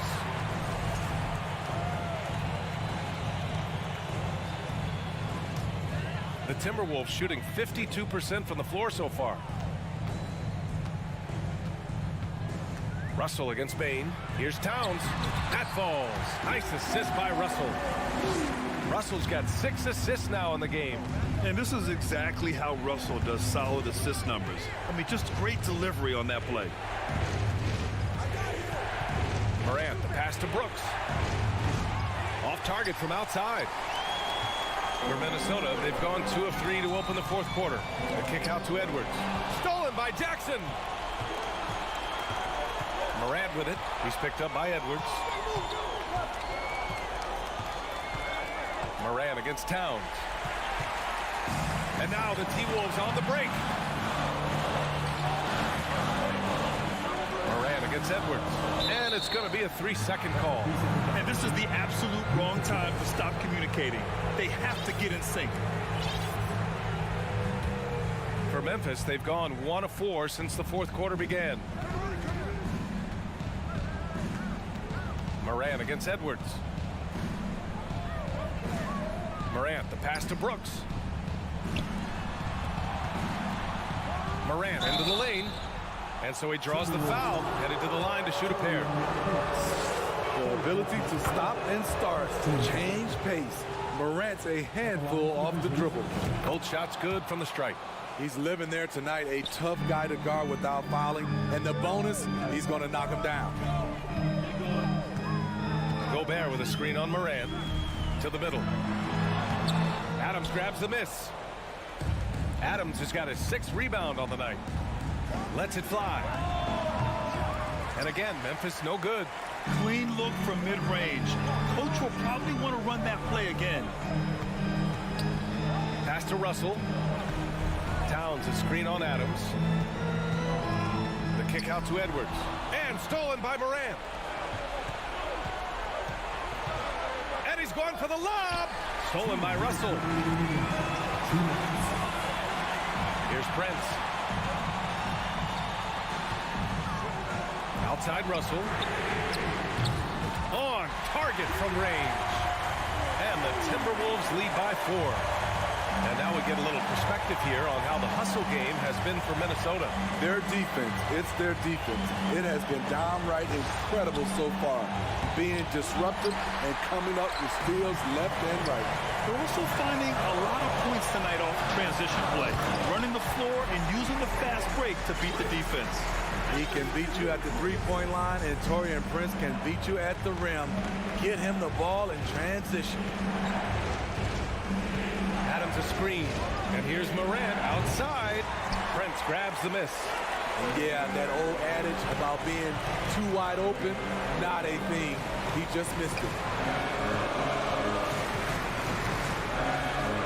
Speaker 5: The Timberwolves shooting 52% from the floor so far. Russell against Bane. Here's Towns. That falls. Nice assist by Russell. Russell's got 6 assists now in the game.
Speaker 6: And this is exactly how Russell does solid assist numbers. I mean, just great delivery on that play.
Speaker 5: Morant, the pass to Brooks. Off target from outside. For Minnesota, they've gone 2 of 3 to open the fourth quarter. A kick out to Edwards. Stolen by Jackson. Morant with it. He's picked up by Edwards. Morant against Towns. And now the T-Wolves on the break. Morant against Edwards. And it's going to be a 3-second call.
Speaker 6: And this is the absolute wrong time to stop communicating. They have to get in sync.
Speaker 5: For Memphis, they've gone 1 of 4 since the fourth quarter began. Morant against Edwards. Morant, the pass to Brooks. Morant into the lane. And so he draws the foul, headed to the line to shoot a pair.
Speaker 10: The ability to stop and start, to change pace. Morant's a handful off the dribble.
Speaker 5: Both shots good from the stripe.
Speaker 10: He's living there tonight, a tough guy to guard without fouling. And the bonus, he's going to knock him down.
Speaker 5: Gobert with a screen on Morant. To the middle. Adams grabs the miss. Adams has got his 6th rebound on the night. Lets it fly. And again, Memphis no good.
Speaker 6: Clean look from mid-range. Coach will probably want to run that play again.
Speaker 5: Pass to Russell. Towns a screen on Adams. The kick out to Edwards. And stolen by Morant. And he's going for the lob. Stolen by Russell. Here's Prince. Outside Russell. On target from range. And the Timberwolves lead by 4. And now we get a little perspective here on how the hustle game has been for Minnesota.
Speaker 10: Their defense, it's their defense. It has been downright incredible so far. Being disruptive and coming up with steals left and right.
Speaker 6: They're also finding a lot of points tonight off transition play. Running the floor and using the fast break to beat the defense.
Speaker 10: He can beat you at the three-point line, and Taurean Prince can beat you at the rim. Get him the ball in transition.
Speaker 5: Adams a screen. And here's Morant outside. Prince grabs the miss.
Speaker 10: Yeah, that old adage about being too wide open, not a thing. He just missed it.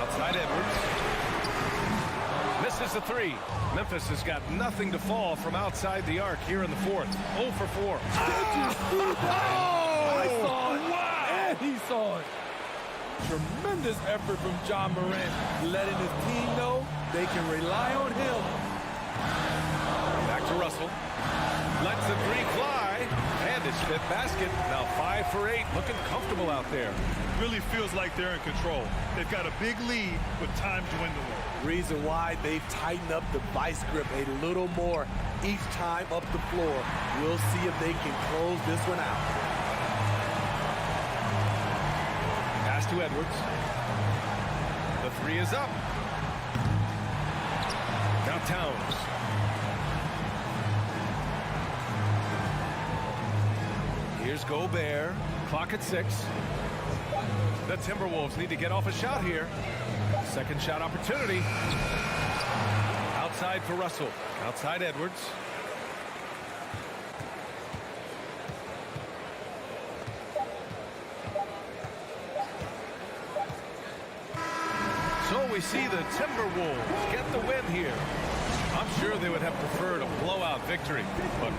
Speaker 5: Outside Edwards. Misses the 3. Memphis has got nothing to fall from outside the arc here in the fourth. 0 for 4.
Speaker 10: I saw it. Wow. And he saw it. Tremendous effort from John Morant, letting his team know they can rely on him.
Speaker 5: Back to Russell. Lets the 3 fly. And his 5th basket. Now 5 for 8. Looking comfortable out there.
Speaker 6: Really feels like they're in control. They've got a big lead with time dwindling.
Speaker 10: Reason why they've tightened up the vice grip a little more each time up the floor. We'll see if they can close this one out.
Speaker 5: Pass to Edwards. The 3 is up. Now Towns. Here's Gobert. Clock at 6. The Timberwolves need to get off a shot here. Second shot opportunity. Outside for Russell. Outside Edwards. So So we see the Timberwolves get the win here. I'm sure they would have preferred a blowout victory, but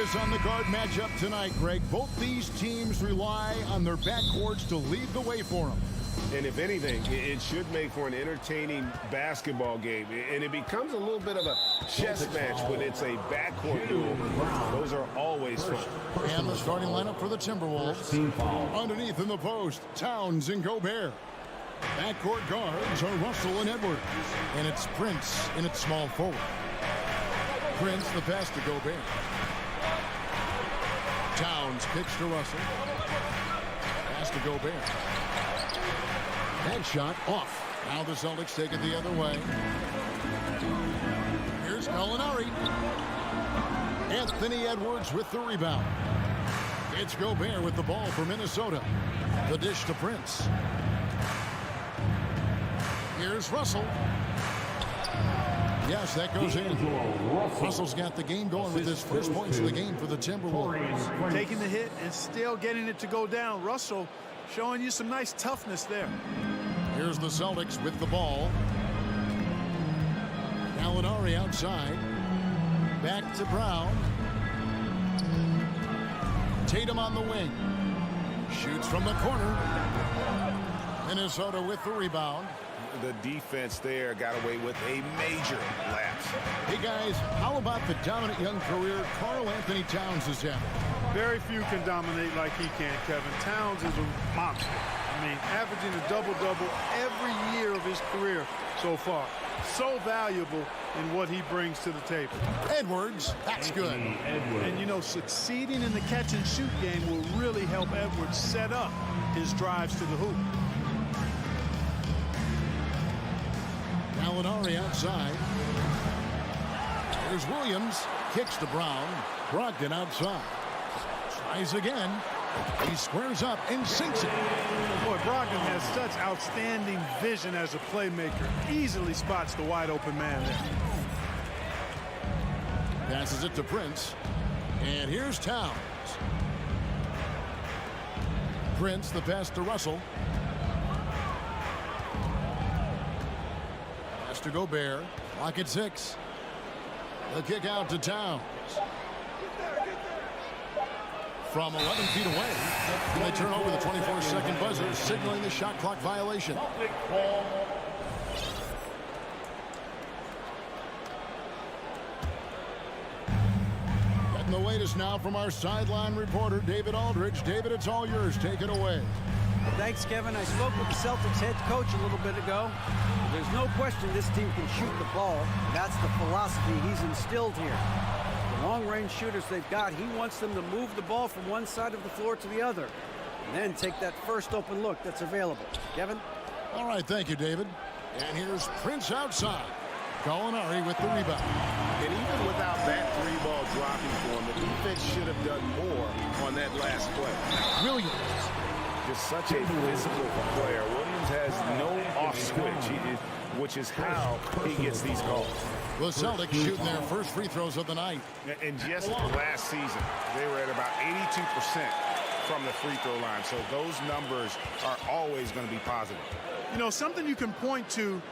Speaker 1: focus on the guard matchup tonight, Greg. Both these teams rely on their backcourts to lead the way for them.
Speaker 11: And if anything, it should make for an entertaining basketball game. And it becomes a little bit of a chess match when it's a backcourt duel. Those are always fun.
Speaker 1: And the starting lineup for the Timberwolves. Underneath in the post, Towns and Gobert. Backcourt guards are Russell and Edwards. And it's Prince in its small forward. Prince, the pass to Gobert. Towns kicks to Russell. Pass to Gobert. That shot off. Now the Celtics take it the other way. Here's Gallinari. Anthony Edwards with the rebound. It's Gobert with the ball for Minnesota. The dish to Prince. Here's Russell. Yes, that goes in. Russell's got the game going with his first points of the game for the Timberwolves.
Speaker 3: Taking the hit and still getting it to go down. Russell showing you some nice toughness there.
Speaker 1: Here's the Celtics with the ball. Gallinari outside. Back to Brown. Tatum on the wing. Shoots from the corner. Minnesota with the rebound.
Speaker 11: The defense there got away with a major lapse.
Speaker 1: Hey, guys, how about the dominant young career Karl Anthony Towns has had?
Speaker 3: Very few can dominate like he can, Kevin. Towns is a monster. I mean, averaging a double-double every year of his career so far. So valuable in what he brings to the table.
Speaker 1: Edwards, that's good.
Speaker 3: And, you know, succeeding in the catch-and-shoot game will really help Edwards set up his drives to the hoop.
Speaker 1: Gallinari outside. There's Williams. Kicks to Brown. Brogdon outside. Tries again. He squares up and sinks it.
Speaker 3: Boy, Brogdon has such outstanding vision as a playmaker. Easily spots the wide open man there.
Speaker 1: Passes it to Prince. And here's Towns. Prince, the pass to Russell. Pass to Gobert. Clock at 6. The kick out to Towns. From 11 feet away, and they turn over the 24-second buzzer, signaling the shot clock violation. Getting the latest now from our sideline reporter, David Aldridge. David, it's all yours. Take it away.
Speaker 13: Thanks, Kevin. I spoke with the Celtics head coach a little bit ago. There's no question this team can shoot the ball. That's the philosophy he's instilled here. The long-range shooters they've got, he wants them to move the ball from one side of the floor to the other, and then take that first open look that's available. Kevin?
Speaker 1: All right, thank you, David. And here's Prince outside. Gallinari with the rebound.
Speaker 2: And even without that three-ball dropping for him, the defense should have done more on that last play.
Speaker 1: Williams.
Speaker 11: Just such a physical player. Williams has no off switch, which is how he gets these calls.
Speaker 1: The Celtics shooting their first free throws of the night.
Speaker 2: And just last season, they were at about 82% from the free throw line. So those numbers are always going to be positive.
Speaker 3: You know, something you can point to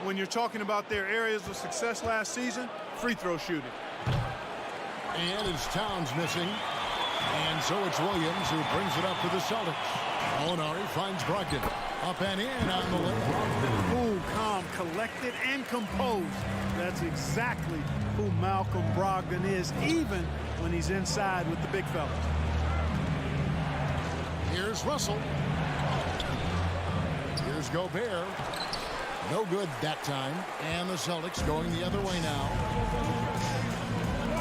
Speaker 3: when you're talking about their areas of success last season, free throw shooting.
Speaker 1: And it's Towns missing. And so it's Williams who brings it up for the Celtics. Gallinari finds Brogdon. Up and in on the lane.
Speaker 3: Cool, calm, collected, and composed. That's exactly who Malcolm Brogdon is, even when he's inside with the big fella.
Speaker 1: Here's Russell. Here's Gobert. No good that time. And the Celtics going the other way now.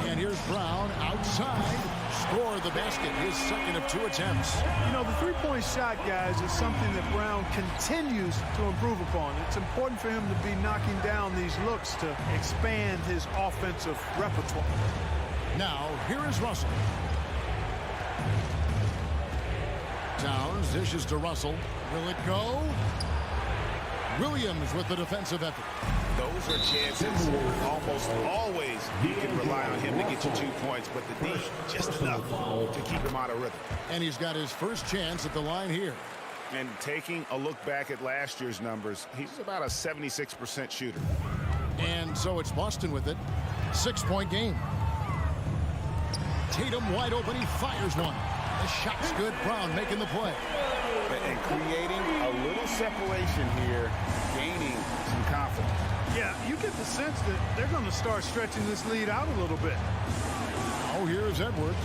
Speaker 1: And here's Brown outside. Score the basket, his second of 2 attempts.
Speaker 3: You know, the three-point shot, guys, is something that Brown continues to improve upon. It's important for him to be knocking down these looks to expand his offensive repertoire.
Speaker 1: Now, here is Russell. Towns dishes to Russell. Will it go? Williams with the defensive effort.
Speaker 2: Those are chances. Almost always you can rely on him to get you 2 points, but the D just enough to keep him out of rhythm.
Speaker 1: And he's got his first chance at the line here.
Speaker 2: And taking a look back at last year's numbers, he's about a 76% shooter.
Speaker 1: And so it's Boston with it. 6-point game. Tatum wide open. He fires one. The shot's good. Brown making the play.
Speaker 4: And creating a little separation here, gaining some confidence.
Speaker 3: Yeah, you get the sense that they're going to start stretching this lead out a little bit.
Speaker 1: Oh, here's Edwards.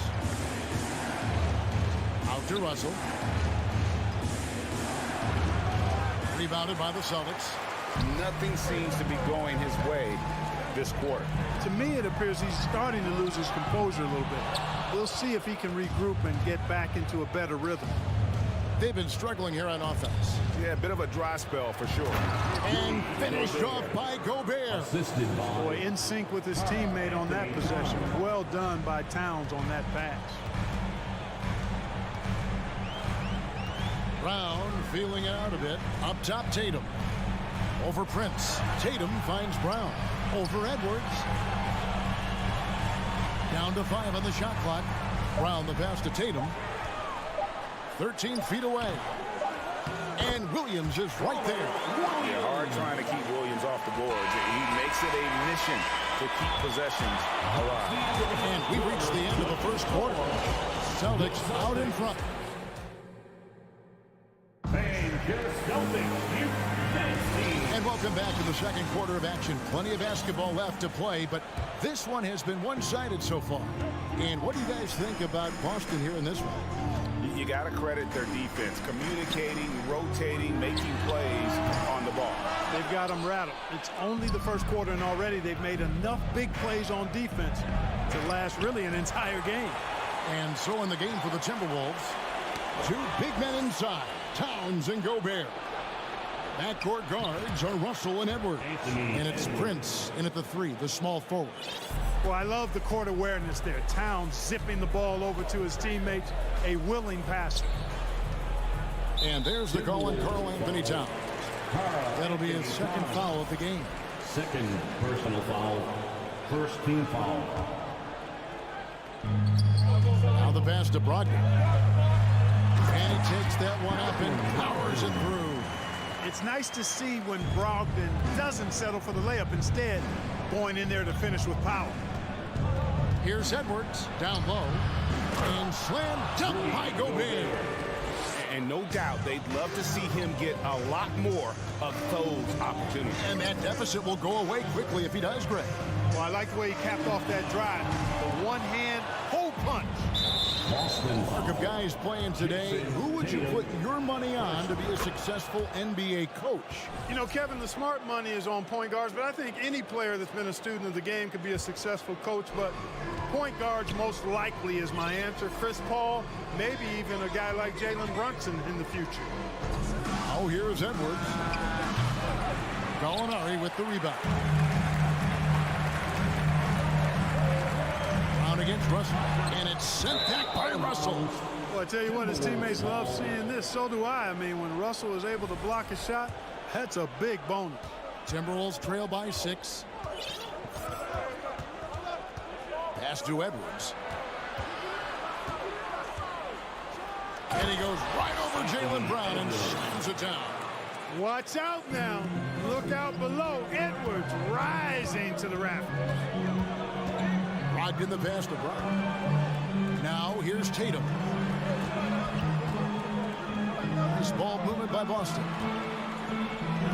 Speaker 1: Out to Russell. Rebounded by the Celtics.
Speaker 4: Nothing seems to be going his way this quarter.
Speaker 3: To me, it appears he's starting to lose his composure a little bit. We'll see if he can regroup and get back into a better rhythm.
Speaker 1: They've been struggling here on offense.
Speaker 4: Yeah, a bit of a dry spell for sure.
Speaker 1: And finished off by Gobert.
Speaker 3: Boy, in sync with his teammate on that possession. Well done by Towns on that pass.
Speaker 1: Brown feeling it out a bit. Up top, Tatum. Over Prince. Tatum finds Brown. Over Edwards. Down to 5 on the shot clock. Brown the pass to Tatum. 13 feet away. And Williams is right there.
Speaker 4: Yeah, hard trying to keep Williams off the boards. He makes it a mission to keep possessions alive.
Speaker 1: And we reached the end of the first quarter. Celtics out in front. And welcome back to the second quarter of action. Plenty of basketball left to play, but this one has been one-sided so far. And what do you guys think about Boston here in this one?
Speaker 4: You got to credit their defense, communicating, rotating, making plays on the ball.
Speaker 3: They've got them rattled. It's only the first quarter, and already they've made enough big plays on defense to last really an entire game.
Speaker 1: And so in the game for the Timberwolves, two big men inside, Towns and Gobert. Backcourt guards are Russell and Edwards. And it's Prince in at the 3, the small forward.
Speaker 3: Well, I love the court awareness there. Towns zipping the ball over to his teammates, a willing passer.
Speaker 1: And there's the call on Karl Anthony Towns. That'll be his second foul of the game.
Speaker 8: Second personal foul. First team foul.
Speaker 1: Now the pass to Brogdon. And he takes that one up and powers it through.
Speaker 3: It's nice to see when Brogdon doesn't settle for the layup, instead going in there to finish with power.
Speaker 1: Here's Edwards down low and slam dunk by Gobert.
Speaker 4: And no doubt they'd love to see him get a lot more of those opportunities.
Speaker 1: And that deficit will go away quickly if he does, Greg.
Speaker 3: Well, I like the way he capped off that drive. The one-hand hole punch.
Speaker 1: Mark of guys playing today, who would you put your money on to be a successful NBA coach?
Speaker 3: You know, Kevin, the smart money is on point guards, but I think any player that's been a student of the game could be a successful coach, but point guards most likely is my answer. Chris Paul, maybe even a guy like Jalen Brunson in the future.
Speaker 1: Oh, here's Edwards. Gallinari with the rebound. Brown against Russell, and it's sent back by Russell.
Speaker 3: Well, I tell you what, his teammates love seeing this. So do I. I mean, when Russell is able to block a shot, that's a big bonus.
Speaker 1: Timberwolves trail by 6. Pass to Edwards. And he goes right over Jaylen Brown and slams it down.
Speaker 3: Watch out now. Look out below. Edwards rising to the rafters.
Speaker 1: Brogdon the pass to Brown. Now here's Tatum. Nice ball movement by Boston.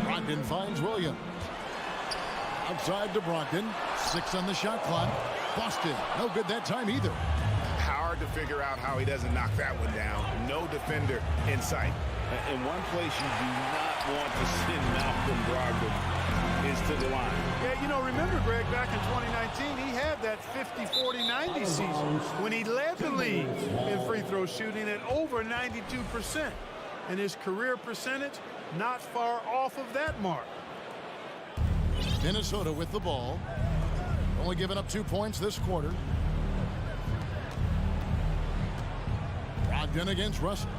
Speaker 1: Brogdon finds Williams. Outside to Brogdon. 6 on the shot clock. Boston, no good that time either.
Speaker 4: Hard to figure out how he doesn't knock that one down. No defender in sight.
Speaker 2: In one place you do not want to send Malcolm Brogdon is to the line.
Speaker 3: Yeah, you know, remember, Greg, back in 2019, he had that 50-40-90 season when he led the league in free throw shooting at over 92%. And his career percentage not far off of that mark.
Speaker 1: Minnesota with the ball. Only giving up 2 points this quarter. Brogdon against Russell.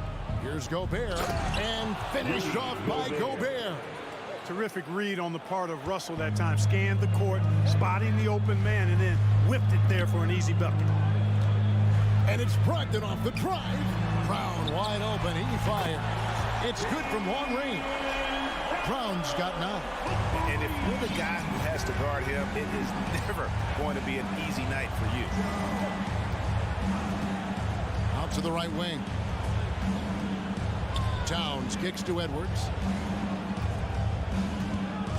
Speaker 1: Here's Gobert, and finished off by Gobert.
Speaker 3: Terrific read on the part of Russell that time. Scanned the court, spotting the open man, and then whipped it there for an easy bucket.
Speaker 1: And it's Brogdon off the drive. Brown wide open, he fires. It's good from long range. Brown's got 9.
Speaker 4: And if you're the guy who has to guard him, it is never going to be an easy night for you.
Speaker 1: to the right wing. Towns kicks to Edwards.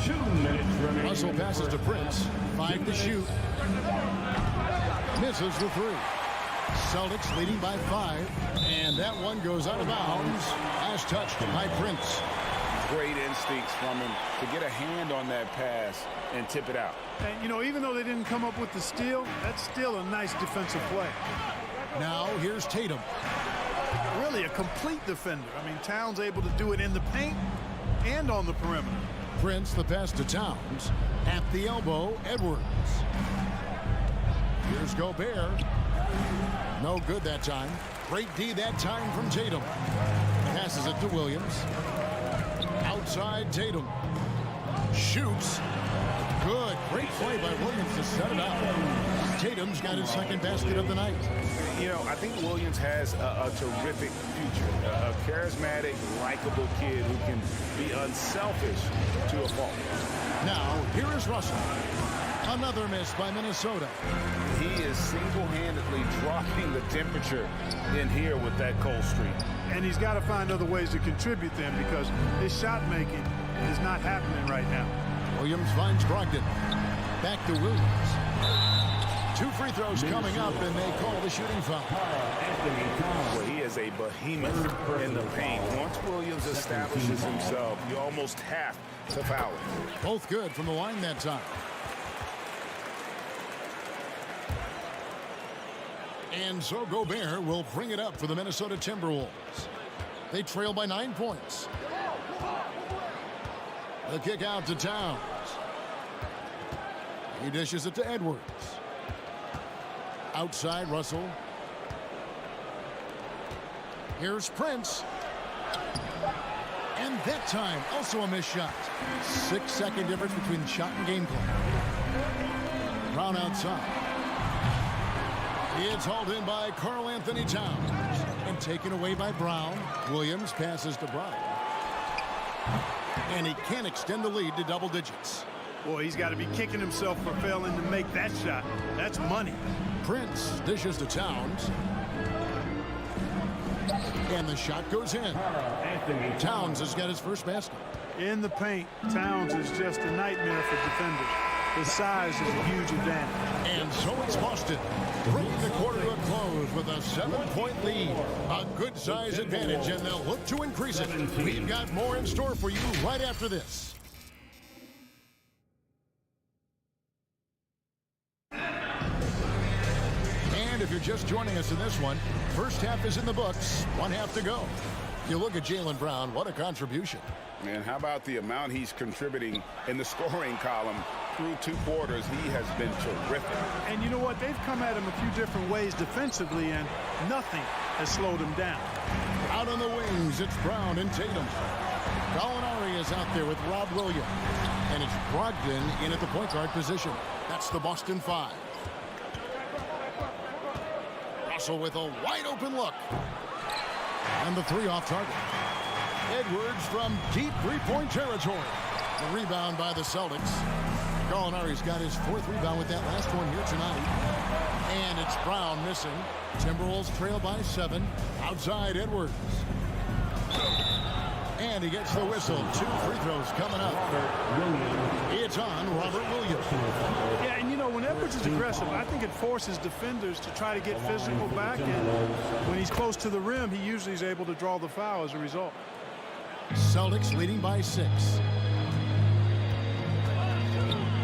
Speaker 8: 2 minutes remaining.
Speaker 1: Russell passes to Prince. 5 to shoot. Misses the 3. Celtics leading by 5. And that one goes out of bounds as touched by Prince.
Speaker 4: Great instincts from him to get a hand on that pass and tip it out.
Speaker 3: And, you know, even though they didn't come up with the steal, that's still a nice defensive play.
Speaker 1: Now here's Tatum.
Speaker 3: Really a complete defender. I mean, Towns able to do it in the paint and on the perimeter.
Speaker 1: Prince, the pass to Towns. At the elbow, Edwards. Here's Gobert. No good that time. Great D that time from Tatum. Passes it to Williams. Outside Tatum. Shoots. Good. Great play by Williams to set it up. Tatum's got his second basket of the night.
Speaker 4: You know, I think Williams has a terrific future. A charismatic, likable kid who can be unselfish to a fault.
Speaker 1: Now, here is Russell. Another miss by Minnesota.
Speaker 4: He is single-handedly dropping the temperature in here with that cold streak.
Speaker 3: And he's got to find other ways to contribute them because his shot making is not happening right now.
Speaker 1: Williams finds Brogdon. Back to Williams. 2 free throws coming up, and they call the shooting foul.
Speaker 4: Well, he is a behemoth in the paint. Once Williams establishes himself, you almost have to foul him.
Speaker 1: Both good from the line that time. And so Gobert will bring it up for the Minnesota Timberwolves. They trail by 9 points. The kick out to Towns. He dishes it to Edwards. Outside Russell. Here's Prince. And that time also a missed shot. 6-second difference between shot and game play. Brown outside. It's hauled in by Karl Anthony Towns and taken away by Brown. Williams passes to Brown. And he can't extend the lead to double digits.
Speaker 3: Boy, he's got to be kicking himself for failing to make that shot. That's money.
Speaker 1: Prince dishes to Towns. And the shot goes in. Towns has got his first basket.
Speaker 3: In the paint, Towns is just a nightmare for defenders. His size is a huge advantage.
Speaker 1: And so it's Boston, bringing the quarter to a close with a 7-point lead. A good size advantage, and they'll look to increase it. We've got more in store for you right after this. And if you're just joining us in this one, first half is in the books, 1 half to go. You look at Jaylen Brown, what a contribution.
Speaker 4: And how about the amount he's contributing in the scoring column through 2 quarters? He has been terrific.
Speaker 3: And you know what? They've come at him a few different ways defensively, and nothing has slowed him down.
Speaker 1: Out on the wings, it's Brown and Tatum. Gallinari is out there with Rob Williams. And it's Brogdon in at the point guard position. That's the Boston 5. Russell with a wide open look. And the 3 off target. Edwards from deep 3-point territory. The rebound by the Celtics. Gallinari's got his 4th rebound with that last one here tonight. And it's Brown missing. Timberwolves trail by 7. Outside Edwards. And he gets the whistle. 2 free throws coming up. It's on Robert Williams.
Speaker 3: Yeah, and you know, when Edwards is aggressive, I think it forces defenders to try to get physical back. And when he's close to the rim, he usually is able to draw the foul as a result.
Speaker 1: Celtics leading by 6.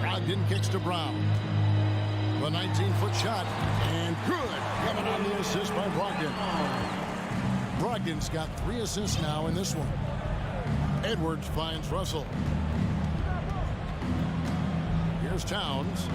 Speaker 1: Brogdon kicks to Brown. The 19-foot shot. And good. Coming on the assist by Brogdon. Brogdon's got 3 assists now in this one. Edwards finds Russell. Here's Towns.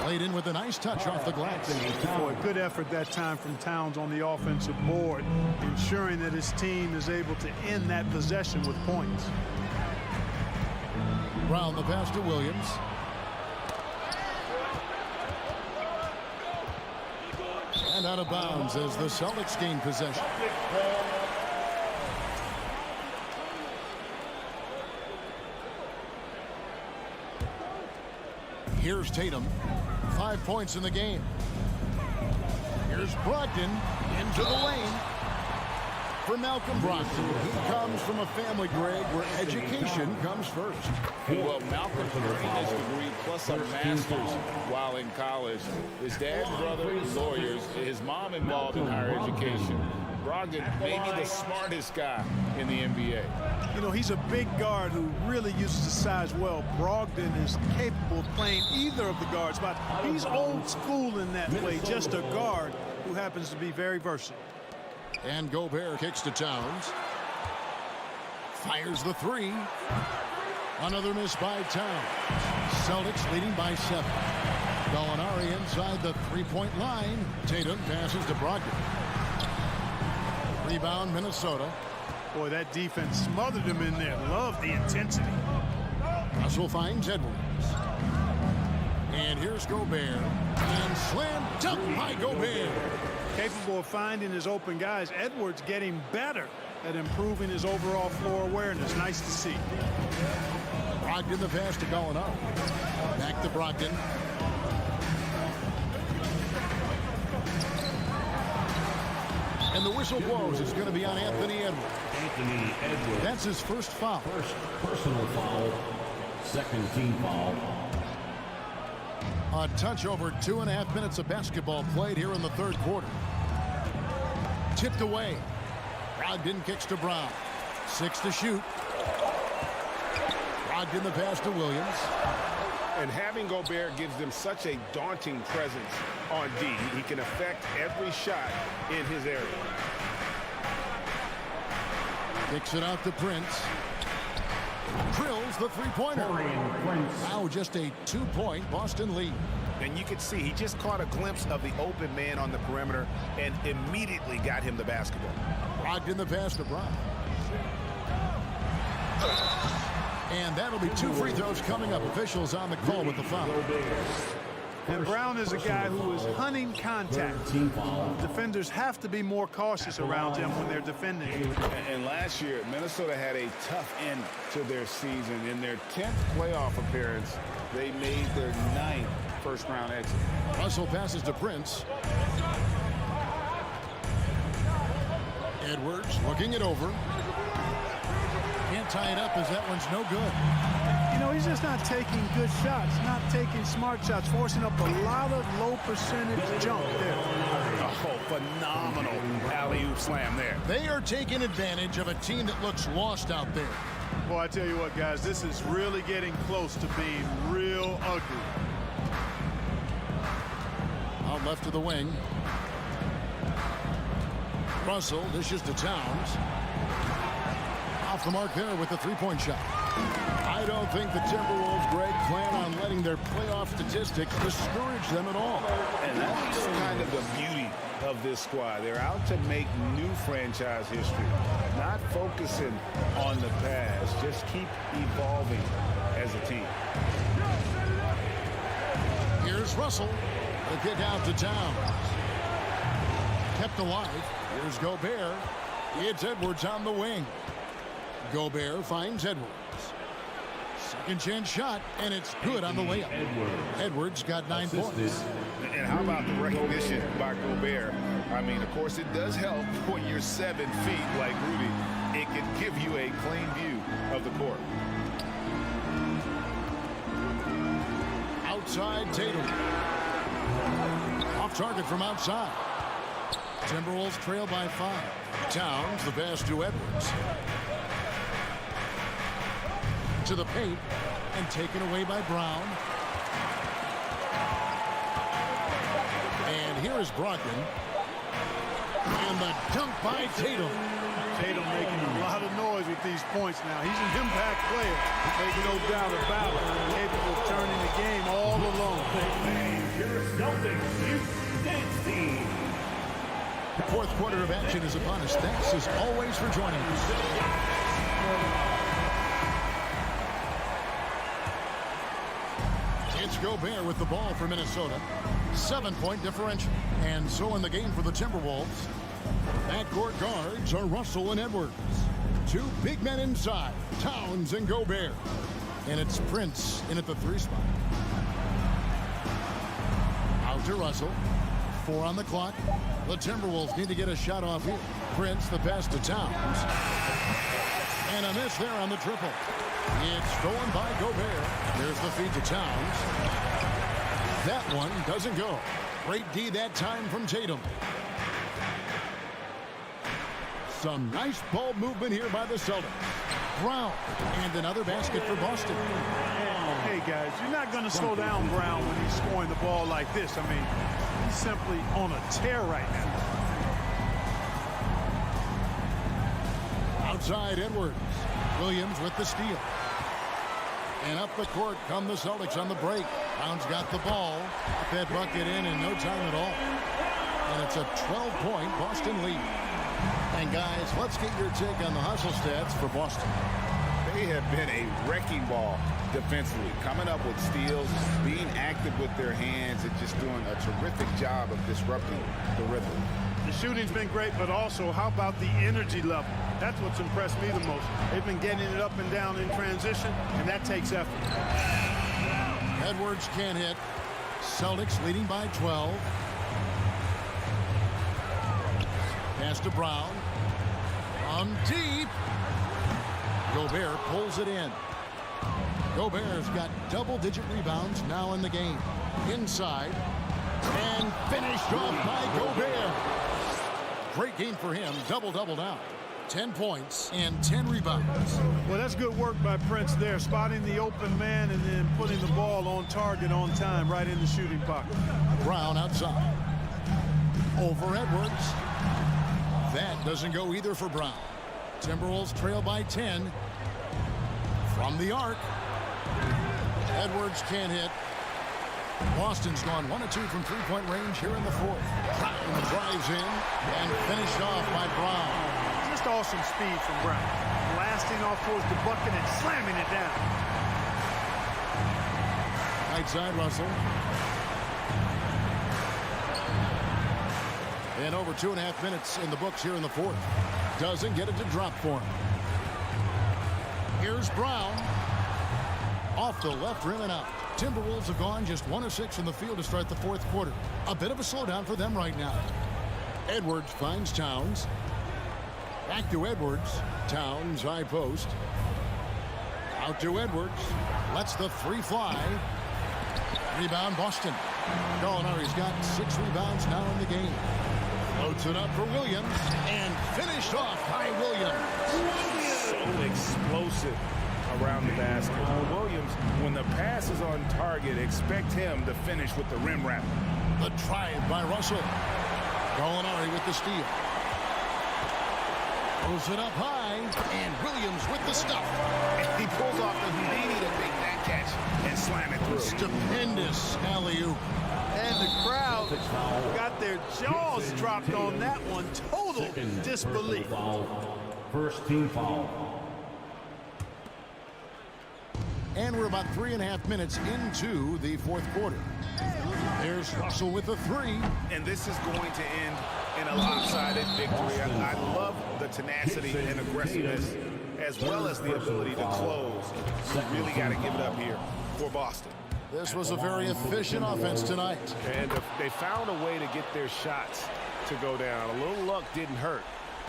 Speaker 1: Laid in with a nice touch off the glass.
Speaker 3: Boy, good effort that time from Towns on the offensive board, ensuring that his team is able to end that possession with points.
Speaker 1: Brown the pass to Williams. And out of bounds as the Celtics gain possession. Here's Tatum. 5 points in the game. Here's Brogdon into the lane for Malcolm Brogdon. He comes from a family, Greg, where education comes first.
Speaker 2: Well, Malcolm earned his degree plus a master's while in college. His dad and brother lawyers. His mom involved in higher education. Brogdon may be the smartest guy in the NBA.
Speaker 3: You know, he's a big guard who really uses his size well. Brogdon is capable of playing either of the guards, but he's old school in that way, just a guard who happens to be very versatile.
Speaker 1: And Gobert kicks to Towns. Fires the three. Another miss by Towns. Celtics leading by 7. Gallinari inside the three-point line. Tatum passes to Brogdon. Rebound, Minnesota.
Speaker 3: Boy, that defense smothered him in there. Love the intensity.
Speaker 1: Russell finds Edwards. And here's Gobert. And slam dunk by Gobert.
Speaker 3: Capable of finding his open guys. Edwards getting better at improving his overall floor awareness. Nice to see.
Speaker 1: Brogdon the pass to Gallinari. Back to Brogdon. And the whistle blows. It's going to be on Anthony Edwards.
Speaker 8: Anthony Edwards.
Speaker 1: That's his first foul.
Speaker 8: First personal foul. Second team foul.
Speaker 1: A touch over 2.5 minutes of basketball played here in the third quarter. Tipped away. Brogdon kicks to Brown. 6 to shoot. Brogdon the pass to Williams.
Speaker 11: And having Gobert gives them such a daunting presence on D. He can affect every shot in his area.
Speaker 1: Kicks it out to Prince. Drills the three-pointer. Now just a 2-point Boston lead.
Speaker 4: And you could see he just caught a glimpse of the open man on the perimeter and immediately got him the basketball.
Speaker 1: Brogdon the pass to Brown. And that'll be 2 free throws coming up. Officials on the call with the foul.
Speaker 3: And Brown is a guy who is hunting contact. Defenders have to be more cautious around him when they're defending.
Speaker 11: And last year, Minnesota had a tough end to their season. In their 10th playoff appearance, they made their 9th first-round exit.
Speaker 1: Russell passes to Prince. Edwards looking it over. Can't tie it up as that one's no good.
Speaker 3: You know, he's just not taking good shots, not taking smart shots, forcing up a lot of low percentage jump there.
Speaker 4: Oh, phenomenal alley-oop slam there.
Speaker 1: They are taking advantage of a team that looks lost out there.
Speaker 3: Boy, I tell you what, guys, this is really getting close to being real ugly.
Speaker 1: Out left to the wing. Russell dishes to Towns. Off the mark there with the three-point shot. I don't think the Timberwolves, Greg, plan on letting their playoff statistics discourage them at all.
Speaker 11: And that's kind of the beauty of this squad. They're out to make new franchise history, not focusing on the past. Just keep evolving as a team.
Speaker 1: Here's Russell. The kick out to Towns. Kept alive. Here's Gobert. It's Edwards on the wing. Gobert finds Edwards. Second chance shot, and it's good on the layup. Edwards got 9 points.
Speaker 4: And how about the recognition by Gobert? I mean, of course, it does help when you're 7 feet like Rudy. It can give you a clean view of the court.
Speaker 1: Outside Tatum. Off target from outside. Timberwolves trail by 5. Towns the pass to Edwards. To the paint and taken away by Brown. And here is Brogdon. And the dunk by Tatum.
Speaker 3: Tatum making a lot of noise with these points now. He's an impact player, making no doubt about it. Capable of turning the game all alone.
Speaker 1: The fourth quarter of action is upon us. Thanks as always for joining us. It's Gobert with the ball for Minnesota. 7-point differential. And so in the game for the Timberwolves, backcourt guards are Russell and Edwards. 2 big men inside, Towns and Gobert. And it's Prince in at the 3 spot. Out to Russell. 4 on the clock. The Timberwolves need to get a shot off here. Prince, the pass to Towns. And a miss there on the triple. It's stolen by Gobert. There's the feed to Towns. That one doesn't go. Great D that time from Tatum. Some nice ball movement here by the Celtics. Brown, and another basket for Boston.
Speaker 3: Hey, guys, you're not going to slow down Brown when he's scoring the ball like this. I mean, he's simply on a tear right now.
Speaker 1: Outside Edwards. Williams with the steal. And up the court come the Celtics on the break. Brown's got the ball. Got that bucket in no time at all. And it's a 12-point Boston lead. And guys, let's get your take on the hustle stats for Boston.
Speaker 2: They have been a wrecking ball defensively, coming up with steals, being active with their hands, and just doing a terrific job of disrupting the rhythm.
Speaker 3: The shooting's been great, but also how about the energy level? That's what's impressed me the most. They've been getting it up and down in transition, and that takes effort.
Speaker 1: Edwards can't hit. Celtics leading by 12. Pass to Brown. On deep. Gobert pulls it in. Gobert's got double-digit rebounds now in the game. Inside. And finished off by Gobert. Great game for him. Double-double now. 10 points and 10 rebounds.
Speaker 3: Well, that's good work by Prince there, spotting the open man and then putting the ball on target on time right in the shooting pocket.
Speaker 1: Brown outside. Over Edwards. That doesn't go either for Brown. Timberwolves trail by 10. From the arc. Edwards can't hit. Boston's gone 1 of 2 from three-point range here in the fourth. Brown drives in and finished off by Brown.
Speaker 3: Just awesome speed from Brown. Blasting off towards the bucket and slamming it down.
Speaker 1: Right side Russell. And over 2.5 minutes in the books here in the fourth. Doesn't get it to drop for him. Here's Brown. Off the left rim and out. Timberwolves have gone just 1 of 6 from the field to start the fourth quarter. A bit of a slowdown for them right now. Edwards finds Towns. Back to Edwards. Towns high post. Out to Edwards. Lets the three fly. Rebound Boston. Gallinari's got 6 rebounds now in the game. Loads it up for Williams. And finished off by Williams.
Speaker 11: So explosive around the basket. Williams, when the pass is on target, expect him to finish with the rim wrap.
Speaker 1: The drive by Russell. Gallinari with the steal. Throws it up high. And Williams with the stuff.
Speaker 2: And he pulls off the Houdini to make that catch and slam it through.
Speaker 1: Stupendous alley-oop.
Speaker 3: And the crowd got their jaws dropped on that one. Total disbelief.
Speaker 8: First team foul.
Speaker 1: And we're about 3.5 minutes into the fourth quarter. There's Russell with the three.
Speaker 2: And this is going to end in a lopsided victory. I love the tenacity and aggressiveness, as well as the ability to close. You really got to give it up here for Boston.
Speaker 1: This was a very efficient offense tonight.
Speaker 11: And they found a way to get their shots to go down. A little luck didn't hurt.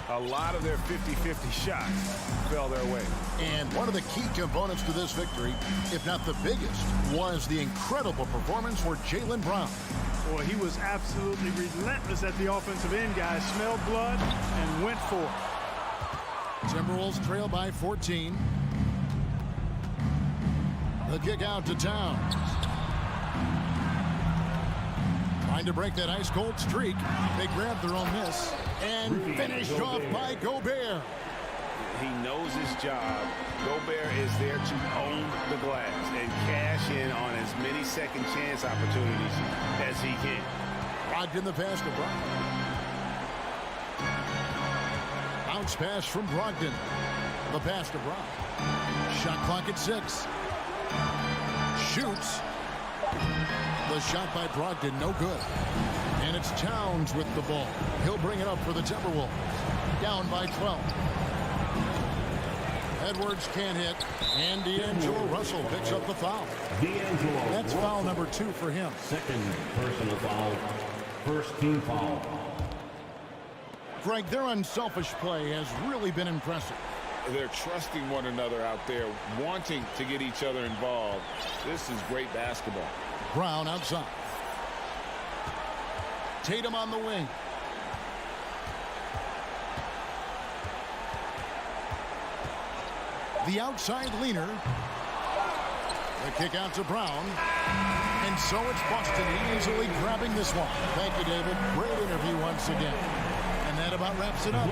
Speaker 11: A lot of their 50-50 shots fell their way.
Speaker 1: And one of the key components to this victory, if not the biggest, was the incredible performance for Jaylen Brown.
Speaker 3: Boy, he was absolutely relentless at the offensive end, guys. Smelled blood and went for it.
Speaker 1: Timberwolves trail by 14. The kick out to Towns. Trying to break that ice-cold streak. They grabbed their own miss. And finished off by Gobert.
Speaker 11: He knows his job. Gobert is there to own the glass and cash in on as many second chance opportunities as he can.
Speaker 1: Brogdon the pass to Brown. Bounce pass from Brogdon. The pass to Brown. Shot clock at 6. Shoots. The shot by Brogdon, no good. And it's Towns with the ball. He'll bring it up for the Timberwolves. Down by 12. Edwards can't hit, and D'Angelo Russell picks up the foul. That's foul number 2 for him.
Speaker 8: Second personal foul. First team foul.
Speaker 1: Greg, their unselfish play has really been impressive.
Speaker 2: They're trusting one another out there, wanting to get each other involved. This is great basketball.
Speaker 1: Brown outside. Tatum on the wing. The outside leaner. The kick out to Brown. And so it's Boston easily grabbing this one. Thank you, David. Great interview once again. And that about wraps it up.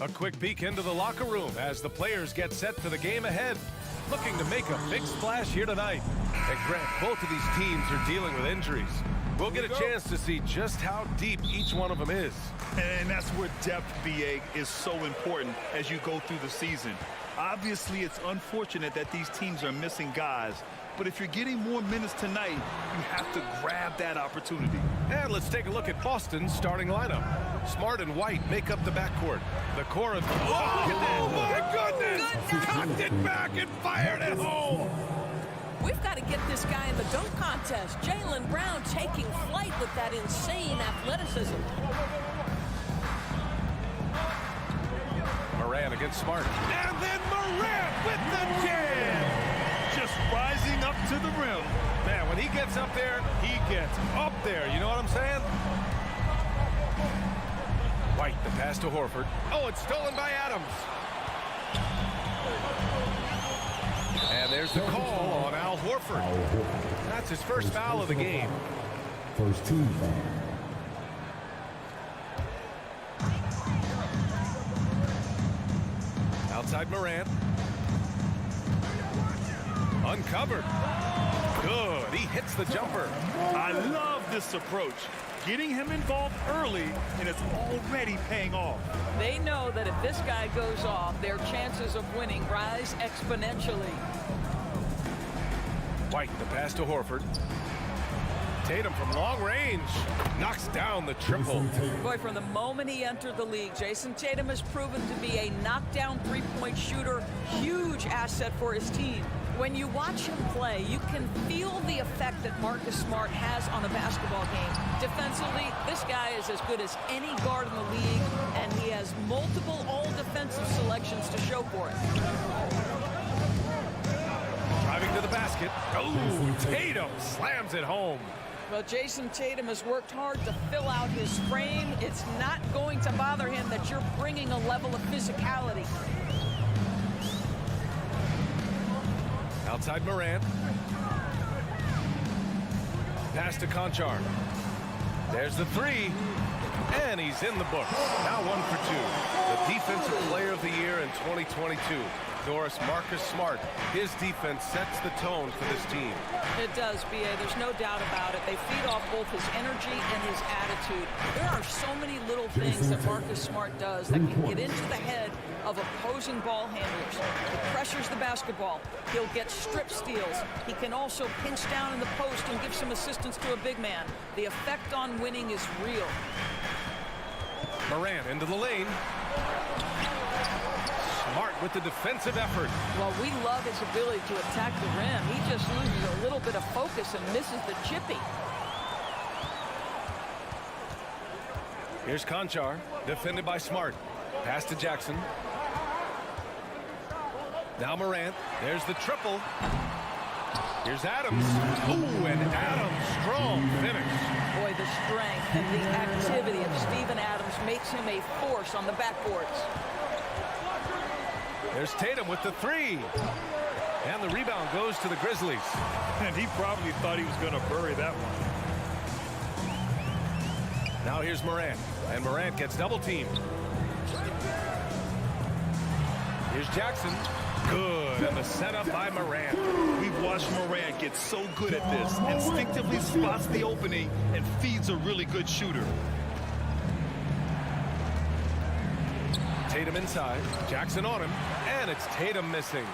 Speaker 5: A quick peek into the locker room as the players get set for the game ahead. Looking to make a big splash here tonight. And Grant, both of these teams are dealing with injuries. We'll get a chance to see just how deep each one of them is.
Speaker 6: And that's where depth, BA, is so important as you go through the season. Obviously, it's unfortunate that these teams are missing guys. But if you're getting more minutes tonight, you have to grab that opportunity.
Speaker 5: And let's take a look at Boston's starting lineup. Smart and White make up the backcourt. The core of... Oh, my goodness! Cocked it back and fired it home!
Speaker 14: We've got to get this guy in the dunk contest. Jaylen Brown taking flight with that insane athleticism.
Speaker 5: Morant against Smart. And then Morant with the jam!
Speaker 6: Just rising up to the rim.
Speaker 5: Man, when he gets up there, he gets up there. You know what I'm saying? White, the pass to Horford. Oh, it's stolen by Adams. And there's the call on Al Horford. That's his first foul of the game.
Speaker 8: First team foul.
Speaker 5: Outside Morant. Uncovered. Good. He hits the jumper.
Speaker 6: I love this approach. Getting him involved early, and it's already paying off.
Speaker 7: They know that if this guy goes off, their chances of winning rise exponentially.
Speaker 5: White, the pass to Horford. Tatum from long range knocks down the triple.
Speaker 7: Boy, from the moment he entered the league, Jason Tatum has proven to be a knockdown three-point shooter, huge asset for his team. When you watch him play, you can feel the effect that Marcus Smart has on a basketball game. Defensively, this guy is as good as any guard in the league, and he has multiple all-defensive selections to show for it.
Speaker 5: Driving to the basket. Oh, Tatum slams it home.
Speaker 7: Well, Jason Tatum has worked hard to fill out his frame. It's not going to bother him that you're bringing a level of physicality.
Speaker 5: Outside Morant. Pass to Conchar. There's the three. And he's in the books. Now 1 for 2. The Defensive Player of the Year in 2022. Doris, Marcus Smart. His defense sets the tone for this team.
Speaker 7: It does, B.A. There's no doubt about it. They feed off both his energy and his attitude. There are so many little things that Marcus Smart does that can get into the head of opposing ball handlers. He pressures the basketball. He'll get strip steals. He can also pinch down in the post and give some assistance to a big man. The effect on winning is real.
Speaker 5: Morant into the lane. Smart with the defensive effort.
Speaker 7: Well, we love his ability to attack the rim. He just loses a little bit of focus and misses the chippy.
Speaker 5: Here's Conchar, defended by Smart. Pass to Jackson. Now Morant. There's the triple. Here's Adams. Ooh, and Adams, strong finish.
Speaker 7: Boy, the strength and the activity of Steven Adams makes him a force on the backboards.
Speaker 5: There's Tatum with the three. And the rebound goes to the Grizzlies.
Speaker 6: And he probably thought he was going to bury that one.
Speaker 5: Now here's Morant. And Morant gets double-teamed. Here's Jackson. Good. And the setup by Morant.
Speaker 6: We've watched Morant get so good at this. Instinctively spots the opening and feeds a really good shooter.
Speaker 5: Tatum inside. Jackson on him. And it's Tatum missing.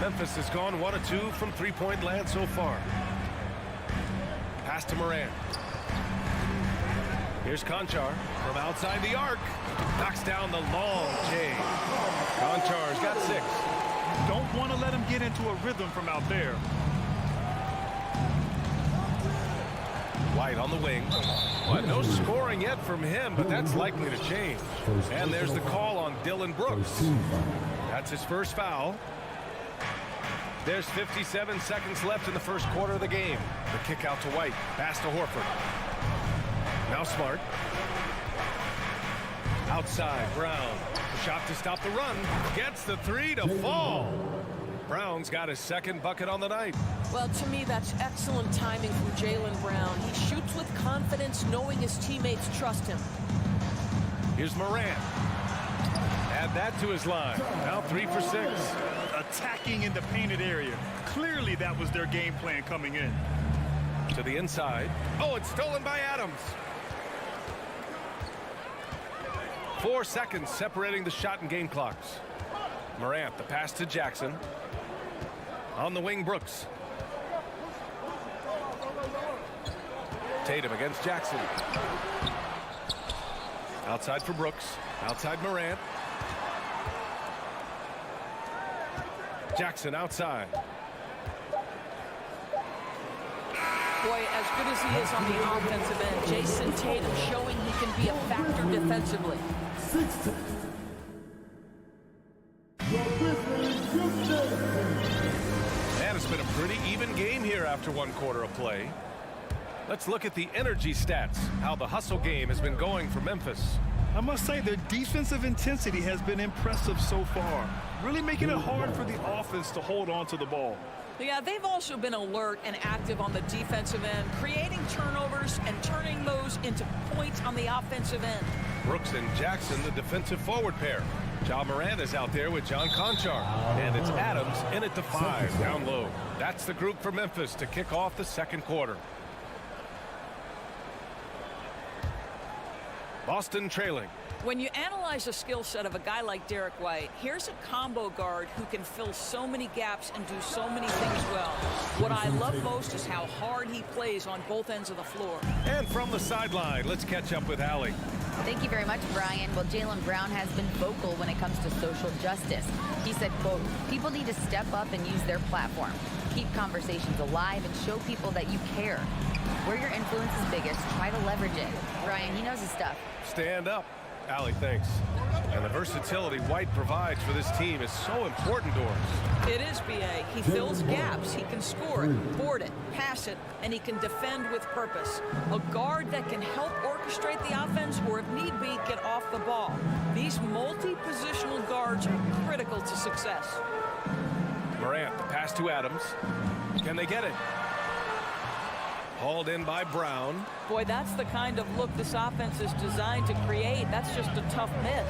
Speaker 5: Memphis has gone 1 of 2 from three-point land so far. Pass to Morant. Here's Conchar from outside the arc. Knocks down the long J. Conchar's got 6.
Speaker 6: Don't want to let him get into a rhythm from out there.
Speaker 5: White on the wing. Well, no scoring yet from him, but that's likely to change. And there's the call on Dylan Brooks. That's his first foul. There's 57 seconds left in the first quarter of the game. The kick out to White. Pass to Horford. Now Smart. Outside, Brown. The shot to stop the run. Gets the three to fall. Brown's got his second bucket on the night.
Speaker 14: Well, to me, that's excellent timing from Jaylen Brown. He shoots with confidence, knowing his teammates trust him.
Speaker 5: Here's Morant. Add that to his line. Now 3 for 6.
Speaker 6: Attacking in the painted area. Clearly that was their game plan coming in.
Speaker 5: To the inside. Oh, it's stolen by Adams. 4 seconds separating the shot and game clocks. Morant, the pass to Jackson. On the wing, Brooks. Tatum against Jackson. Outside for Brooks. Outside Morant. Jackson outside.
Speaker 7: Boy, as good as he is on the offensive end, Jason Tatum showing he can be a factor defensively.
Speaker 8: 60.
Speaker 5: And it's been a pretty even game here after 1 quarter of play. Let's look at the energy stats, how the hustle game has been going for Memphis.
Speaker 6: I must say their defensive intensity has been impressive so far. Really making it hard for the offense to hold on to the ball.
Speaker 7: Yeah, they've also been alert and active on the defensive end, creating turnovers and turning those into points on the offensive end.
Speaker 5: Brooks and Jackson, the defensive forward pair. Ja Morant is out there with John Conchar. And it's Adams in at the 5, down low. That's the group for Memphis to kick off the 2nd quarter. Boston trailing.
Speaker 7: When you analyze the skill set of a guy like Derek White, here's a combo guard who can fill so many gaps and do so many things well. What I love most is how hard he plays on both ends of the floor.
Speaker 5: And from the sideline, let's catch up with Allie.
Speaker 9: Thank you very much, Brian. Well, Jaylen Brown has been vocal when it comes to social justice. He said, quote, people need to step up and use their platform. Keep conversations alive and show people that you care. Where your influence is biggest, try to leverage it. Brian, he knows his stuff.
Speaker 5: Stand up. Allie, thanks. And the versatility White provides for this team is so important to us.
Speaker 7: It is, B.A. He fills gaps. He can score it, board it, pass it, and he can defend with purpose. A guard that can help orchestrate the offense or, if need be, get off the ball. These multi-positional guards are critical to success.
Speaker 5: Morant, the pass to Adams. Can they get it? Hauled in by Brown.
Speaker 7: Boy, that's the kind of look this offense is designed to create. That's just a tough miss.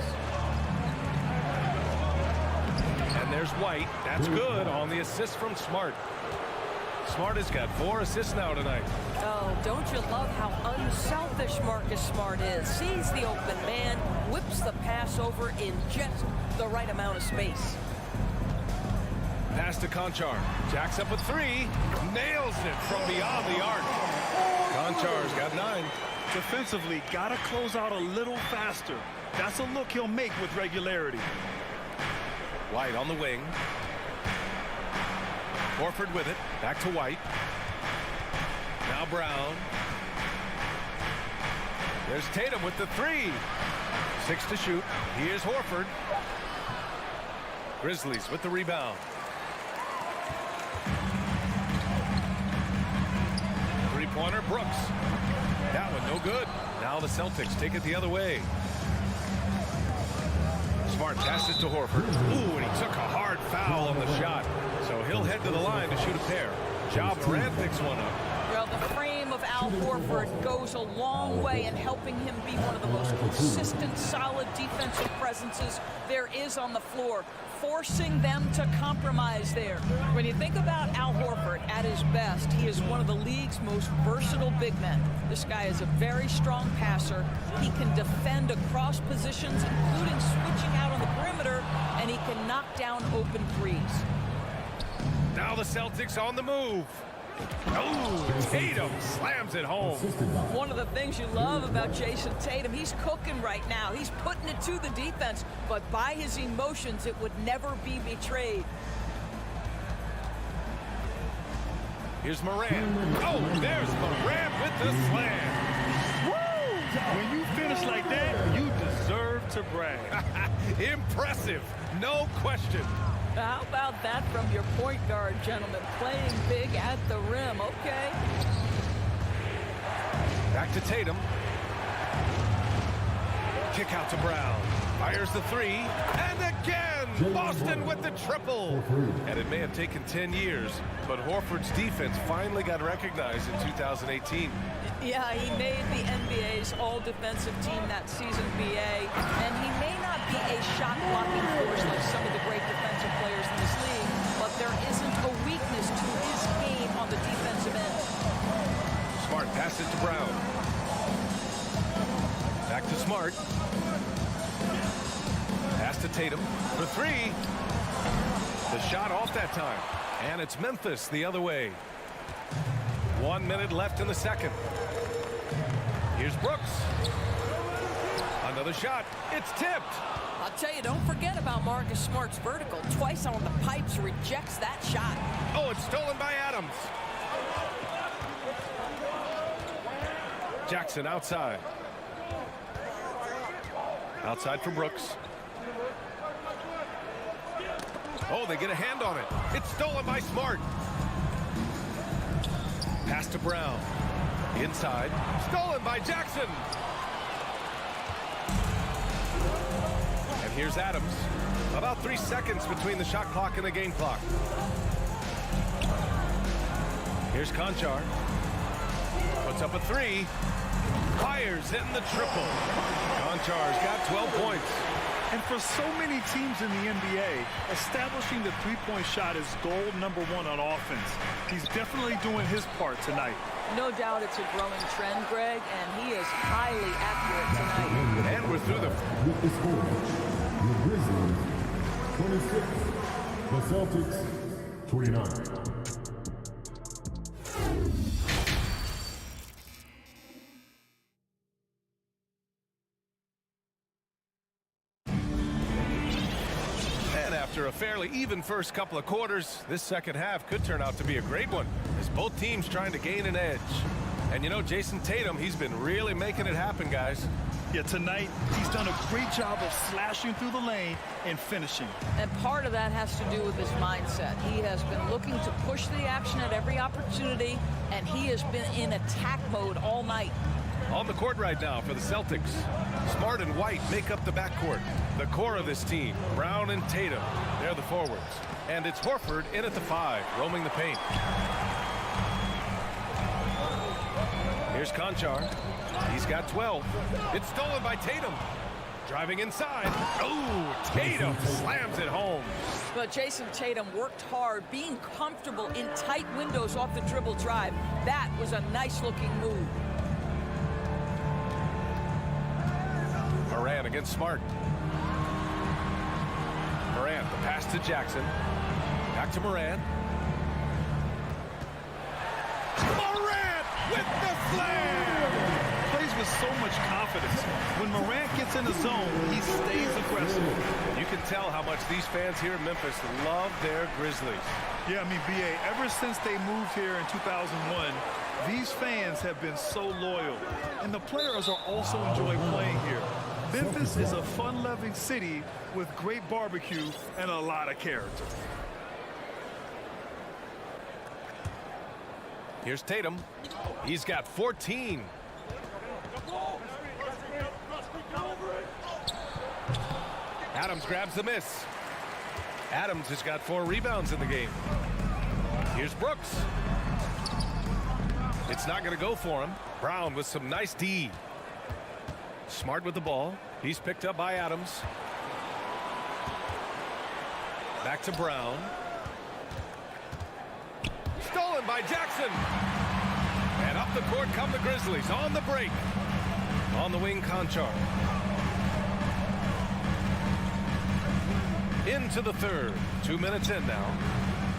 Speaker 5: And there's White. That's good on the assist from Smart. Smart has got 4 assists now tonight.
Speaker 7: Oh, don't you love how unselfish Marcus Smart is? Sees the open man, whips the pass over in just the right amount of space.
Speaker 5: Pass to Conchar. Jacks up with 3. Nails it from beyond the arc. Conchar's got 9.
Speaker 6: Defensively, got to close out a little faster. That's a look he'll make with regularity.
Speaker 5: White on the wing. Horford with it. Back to White. Now Brown. There's Tatum with the 3. 6 to shoot. Here's Horford. Grizzlies with the rebound. Three-pointer, Brooks. That one no good. Now the Celtics take it the other way. Smart passes to Horford. Ooh, and he took a hard foul on the shot. So he'll head to the line to shoot a pair. Ja Morant picks one up.
Speaker 7: Well, the frame of Al Horford goes a long way in helping him be one of the most consistent, solid defensive presences there is on the floor, forcing them to compromise there. When you think about Al Horford at his best, he is one of the league's most versatile big men. This guy is a very strong passer. He can defend across positions, including switching out on the perimeter, and he can knock down open threes.
Speaker 5: Now the Celtics on the move. Oh, Tatum slams it home.
Speaker 7: One of the things you love about Jason Tatum, he's cooking right now. He's putting it to the defense, but by his emotions, it would never be betrayed.
Speaker 5: Here's Morant. Oh, there's Morant with the slam.
Speaker 6: Woo! When you finish like that, you deserve to brag.
Speaker 5: Impressive, no question.
Speaker 7: How about that from your point guard, gentlemen? Playing big at the rim, okay.
Speaker 5: Back to Tatum. Kick out to Brown. Fires the three, and again, Boston with the triple. And it may have taken 10 years, but Horford's defense finally got recognized in 2018.
Speaker 7: Yeah, he made the NBA's all-defensive team that season, BA, and he may not be a shot-blocking force like some of the great defensive players in this league, but there isn't a weakness to his game on the defensive end.
Speaker 5: Smart passes to Brown. Back to Smart. Pass to Tatum for three. The shot off that time. And it's Memphis the other way. 1 minute left in the second. Here's Brooks. Another shot. It's tipped.
Speaker 14: I'll tell you, don't forget about Marcus Smart's vertical. Twice on the pipes, rejects that shot.
Speaker 5: Oh, it's stolen by Adams. Jackson outside. Outside for Brooks. Oh, they get a hand on it. It's stolen by Smart. Pass to Brown. Inside. Stolen by Jackson. And here's Adams. About 3 seconds between the shot clock and the game clock. Here's Conchar. Puts up a three. Fires in the triple. Conchar's got 12 points.
Speaker 6: And for so many teams in the NBA, establishing the three-point shot is goal number one on offense. He's definitely doing his part tonight.
Speaker 7: No doubt it's a growing trend, Greg, and he is highly accurate tonight.
Speaker 5: And we're through the...
Speaker 8: With the score, the Grizzlies, 26. The Celtics, 29.
Speaker 5: After a fairly even first couple of quarters, this second half could turn out to be a great one as both teams trying to gain an edge. And you know, Jason Tatum, he's been really making it happen, guys.
Speaker 6: Yeah, tonight he's done a great job of slashing through the lane and finishing.
Speaker 7: And part of that has to do with his mindset. He has been looking to push the action at every opportunity, and he has been in attack mode all night.
Speaker 5: On the court right now for the Celtics, Smart and White make up the backcourt. The core of this team, Brown and Tatum, they're the forwards. And it's Horford in at the 5, roaming the paint. Here's Conchar. He's got 12. It's stolen by Tatum. Driving inside. Oh, Tatum slams it home.
Speaker 7: But Jason Tatum worked hard, being comfortable in tight windows off the dribble drive. That was a nice-looking move.
Speaker 5: Morant against Smart. Morant, the pass to Jackson. Back to Morant. Morant with the slam!
Speaker 6: Plays with so much confidence. When Morant gets in the zone, he stays aggressive.
Speaker 5: You can tell how much these fans here in Memphis love their Grizzlies.
Speaker 6: Yeah, I mean, BA, ever since they moved here in 2001, these fans have been so loyal. And the players are also enjoying playing here. Memphis is a fun-loving city with great barbecue and a lot of character.
Speaker 5: Here's Tatum. He's got 14. Adams grabs the miss. Adams has got 4 rebounds in the game. Here's Brooks. It's not going to go for him. Brown with some nice D. Smart with the ball. He's picked up by Adams. Back to Brown. Stolen by Jackson. And up the court come the Grizzlies on the break. On the wing, Conchar. Into the third. 2 minutes in now.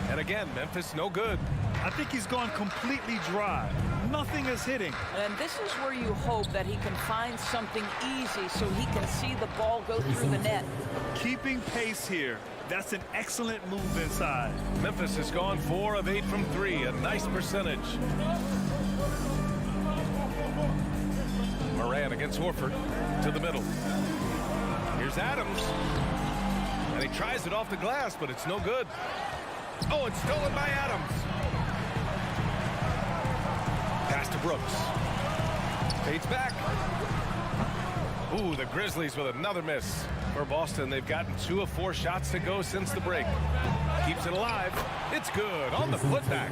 Speaker 5: And again, Memphis no good.
Speaker 6: I think he's gone completely dry. Nothing is hitting.
Speaker 7: And this is where you hope that he can find something easy so he can see the ball go through the net.
Speaker 6: Keeping pace here. That's an excellent move inside.
Speaker 5: Memphis has gone 4 of 8 from 3. A nice percentage. Morant against Horford to the middle. Here's Adams. And he tries it off the glass, but it's no good. Oh, it's stolen by Adams. Pass to Brooks. Fades back. Ooh, the Grizzlies with another miss For Boston, they've gotten 2 of 4 shots to go since the break. Keeps it alive. It's good on the putback.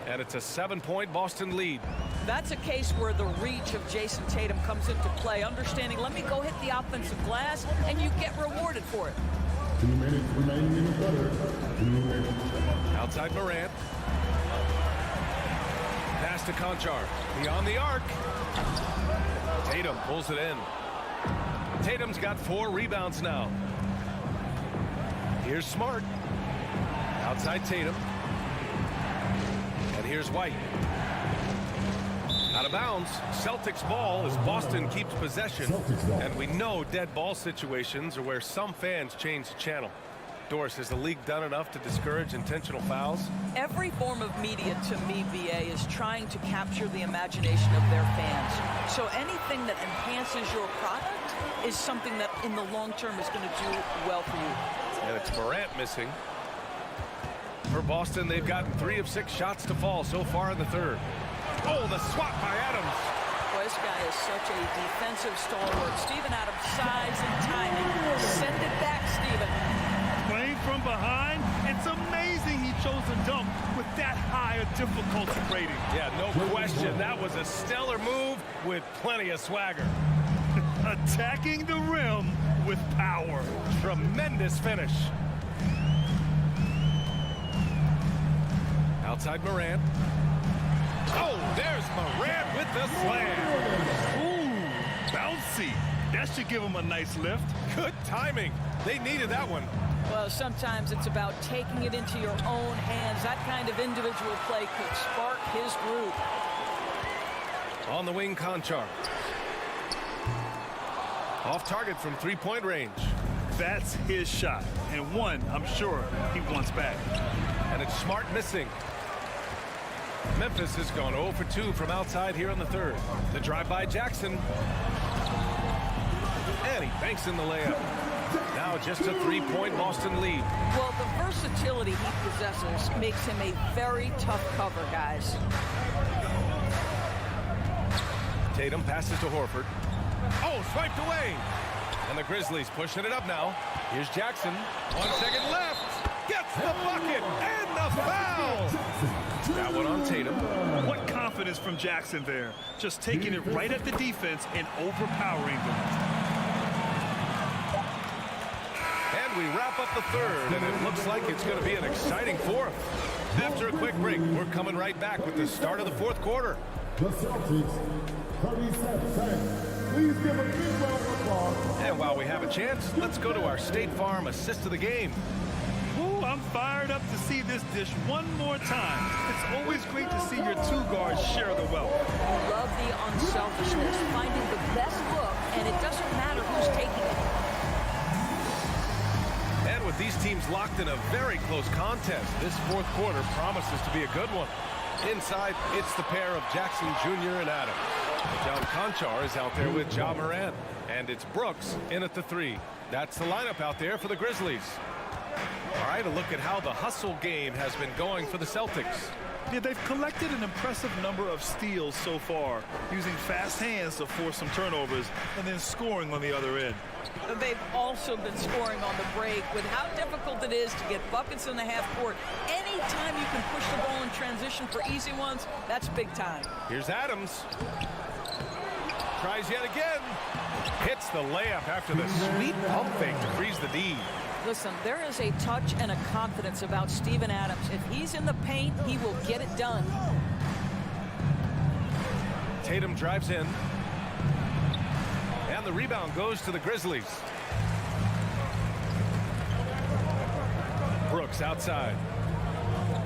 Speaker 5: And it's a 7-point Boston lead.
Speaker 7: That's a case where the reach of Jason Tatum comes into play. Understanding, let me go hit the offensive glass, and you get rewarded for it.
Speaker 8: 2 minutes remaining in the third. 2 minutes.
Speaker 5: Outside Morant. Pass to Conchar. Beyond the arc. Tatum pulls it in. Tatum's got 4 rebounds now. Here's Smart. Outside Tatum. And here's White. Out of bounds. Celtics ball as Boston keeps possession. And we know dead ball situations are where some fans change the channel. Doris, has the league done enough to discourage intentional fouls?
Speaker 7: Every form of media, to me, BA, is trying to capture the imagination of their fans. So anything that enhances your product is something that in the long term is going to do well for you.
Speaker 5: And it's Morant missing. For Boston, they've gotten 3 of 6 shots to fall so far in the third. Oh, the swat by Adams.
Speaker 7: Boy, this guy is such a defensive stalwart. Steven Adams, size and timing. Send it back, Steven.
Speaker 6: Playing from behind, it's amazing he chose to dunk with that higher difficulty rating.
Speaker 5: Yeah, no question. That was a stellar move with plenty of swagger.
Speaker 6: Attacking the rim with power.
Speaker 5: Tremendous finish. Outside Morant. Oh, there's Morant with the slam.
Speaker 6: Ooh, bouncy. That should give him a nice lift.
Speaker 5: Good timing. They needed that one.
Speaker 7: Well, sometimes it's about taking it into your own hands. That kind of individual play could spark his group.
Speaker 5: On the wing, Conchar. Off target from 3-point range.
Speaker 6: That's his shot, and one I'm sure he wants back.
Speaker 5: And it's Smart missing. Memphis has gone 0 for 2 from outside here in the third. The drive by Jackson. And he banks in the layup. Now just a 3-point Boston lead.
Speaker 7: Well, the versatility he possesses makes him a very tough cover, guys.
Speaker 5: Tatum passes to Horford. Oh, swiped away. And the Grizzlies pushing it up now. Here's Jackson. 1 second left. Gets the bucket and the foul. That one on Tatum.
Speaker 6: What confidence from Jackson there. Just taking it right at the defense and overpowering them.
Speaker 5: And we wrap up the third, and it looks like it's going to be an exciting fourth. After a quick break, we're coming right back with the start of the fourth quarter.
Speaker 8: The Celtics, 37 seconds. Please give a big round of applause.
Speaker 5: And while we have a chance, let's go to our State Farm assist of the game.
Speaker 6: Ooh, I'm fired up to see this dish one more time. It's always great to see your 2 guards share the wealth.
Speaker 7: I love the unselfishness, finding the best look, and it doesn't matter who's taking it.
Speaker 5: And with these teams locked in a very close contest, this fourth quarter promises to be a good one. Inside, it's the pair of Jackson Jr. and Adams. John Conchar is out there with Ja Morant. And it's Brooks in at the 3. That's the lineup out there for the Grizzlies. All right, a look at how the hustle game has been going for the Celtics.
Speaker 6: Yeah, they've collected an impressive number of steals so far, using fast hands to force some turnovers and then scoring on the other end.
Speaker 7: They've also been scoring on the break. With how difficult it is to get buckets in the half court, anytime you can push the ball in transition for easy ones, that's big time.
Speaker 5: Here's Adams. Tries yet again. Hits the layup after the sweet pump fake to freeze the D.
Speaker 7: Listen, there is a touch and a confidence about Steven Adams. If he's in the paint, he will get it done.
Speaker 5: Tatum drives in. And the rebound goes to the Grizzlies. Brooks outside.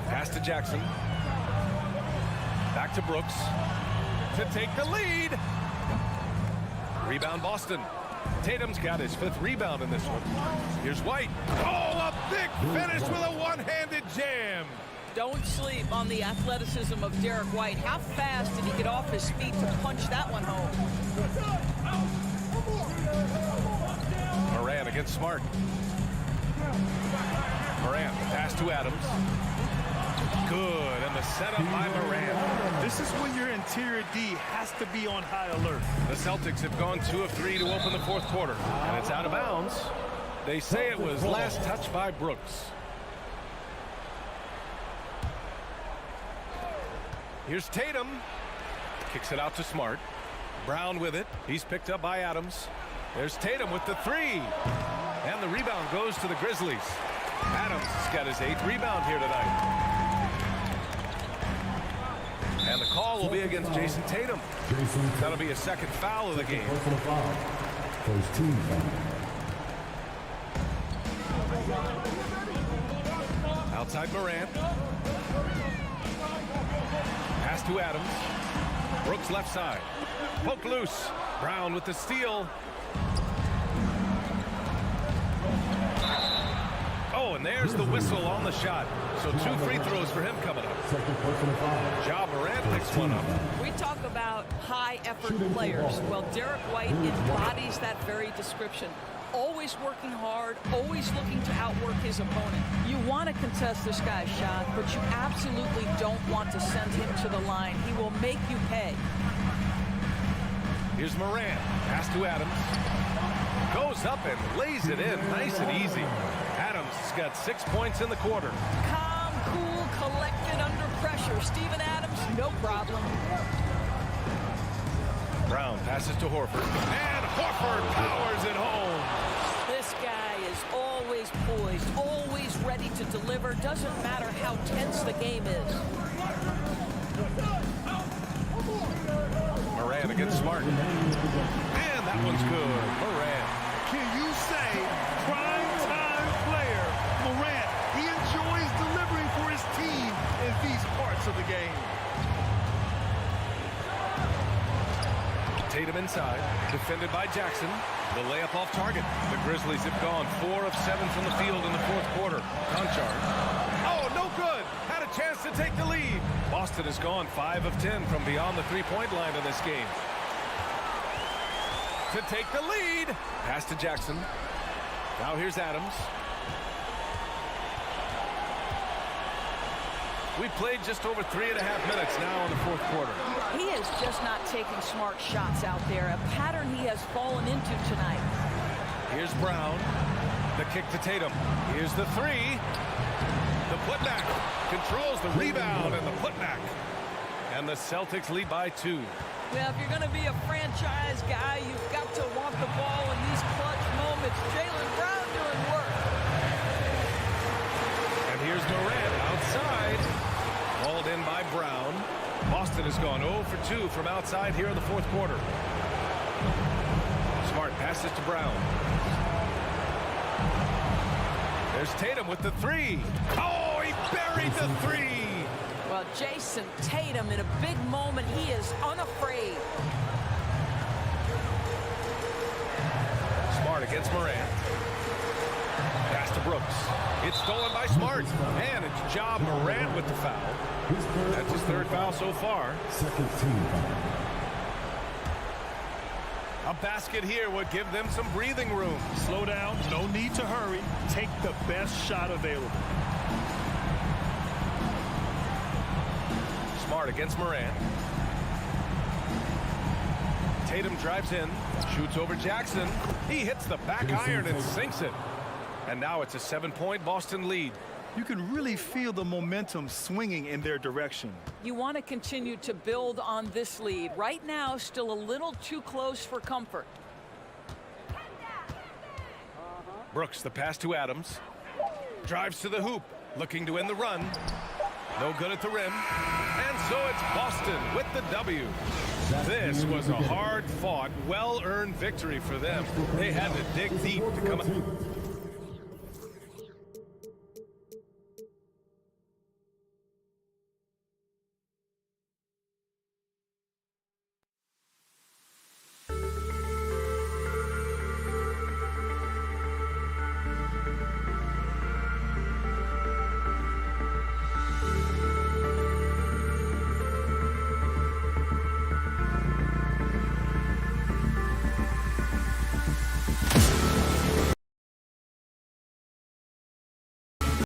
Speaker 5: Pass to Jackson. Back to Brooks to take the lead. Rebound Boston. Tatum's got his 5th rebound in this one. Here's White. Oh, a big finish with a one-handed jam.
Speaker 7: Don't sleep on the athleticism of Derek White. How fast did he get off his feet to punch that one home?
Speaker 5: Morant against Smart. Morant, pass to Adams. Good, and the setup by Morant.
Speaker 6: This is when your interior D has to be on high alert.
Speaker 5: The Celtics have gone 2 of 3 to open the fourth quarter, and it's out of bounds. They say it was last touched by Brooks. Here's Tatum. Kicks it out to Smart. Brown with it. He's picked up by Adams. There's Tatum with the 3. And the rebound goes to the Grizzlies. Adams has got his 8th rebound here tonight. And the call will be against Jason Tatum. That'll be a second foul of the game.
Speaker 8: First team foul.
Speaker 5: Outside Morant. Pass to Adams. Brooks left side. Poke loose. Brown with the steal. Oh, and there's the whistle on the shot. So 2 free throws for him coming up. Ja Morant picks one up.
Speaker 7: We talk about high-effort players. Well, Derek White embodies that very description. Always working hard, always looking to outwork his opponent. You want to contest this guy's shot, but you absolutely don't want to send him to the line. He will make you pay.
Speaker 5: Here's Morant. Pass to Adams. Goes up and lays it in. Nice and easy. Adams has got 6 points in the quarter.
Speaker 7: Calm, cool, collected under pressure. Steven Adams, no problem.
Speaker 5: Brown passes to Horford. And Horford powers it home.
Speaker 7: This guy is always poised, always ready to deliver. Doesn't matter how tense the game is.
Speaker 5: Morant against Smart. And that one's good. Morant.
Speaker 6: Can you say prime-time player Morant? He enjoys delivering for his team in these parts of the game.
Speaker 5: Tatum inside, defended by Jackson. The layup off target. The Grizzlies have gone 4 of 7 from the field in the fourth quarter. Conchard. Oh, no good. Had a chance to take the lead. Boston has gone 5 of 10 from beyond the three-point line in this game. To take the lead. Pass to Jackson. Now here's Adams. We played just over 3.5 minutes now in the fourth quarter.
Speaker 7: He is just not taking smart shots out there, a pattern he has fallen into tonight.
Speaker 5: Here's Brown. The kick to Tatum. Here's the 3. The putback. Controls the rebound and the putback. And the Celtics lead by 2.
Speaker 7: Well, if you're going to be a franchise guy, you've got to want the ball in these clutch moments. Jaylen Brown doing work.
Speaker 5: And here's Morant outside. Hauled in by Brown. Boston has gone 0 for 2 from outside here in the fourth quarter. Smart passes to Brown. There's Tatum with the 3. Oh, he buried the 3.
Speaker 7: Well, Jason Tatum in a big moment. He is unafraid.
Speaker 5: Smart against Morant. Pass to Brooks. It's stolen by Smart. And it's Ja Morant with the foul. That's his 3rd foul so far.
Speaker 8: Second team foul.
Speaker 5: A basket here would give them some breathing room.
Speaker 6: Slow down. No need to hurry. Take the best shot available.
Speaker 5: Smart against Morant. Tatum drives in. Shoots over Jackson. He hits the back iron and sinks it. And now it's a 7-point Boston lead.
Speaker 6: You can really feel the momentum swinging in their direction.
Speaker 7: You want to continue to build on this lead. Right now, still a little too close for comfort.
Speaker 5: Brooks, the pass to Adams. Drives to the hoop, looking to end the run. No good at the rim. And so it's Boston with the W. This was a hard-fought, well-earned victory for them. They had to dig deep to come up.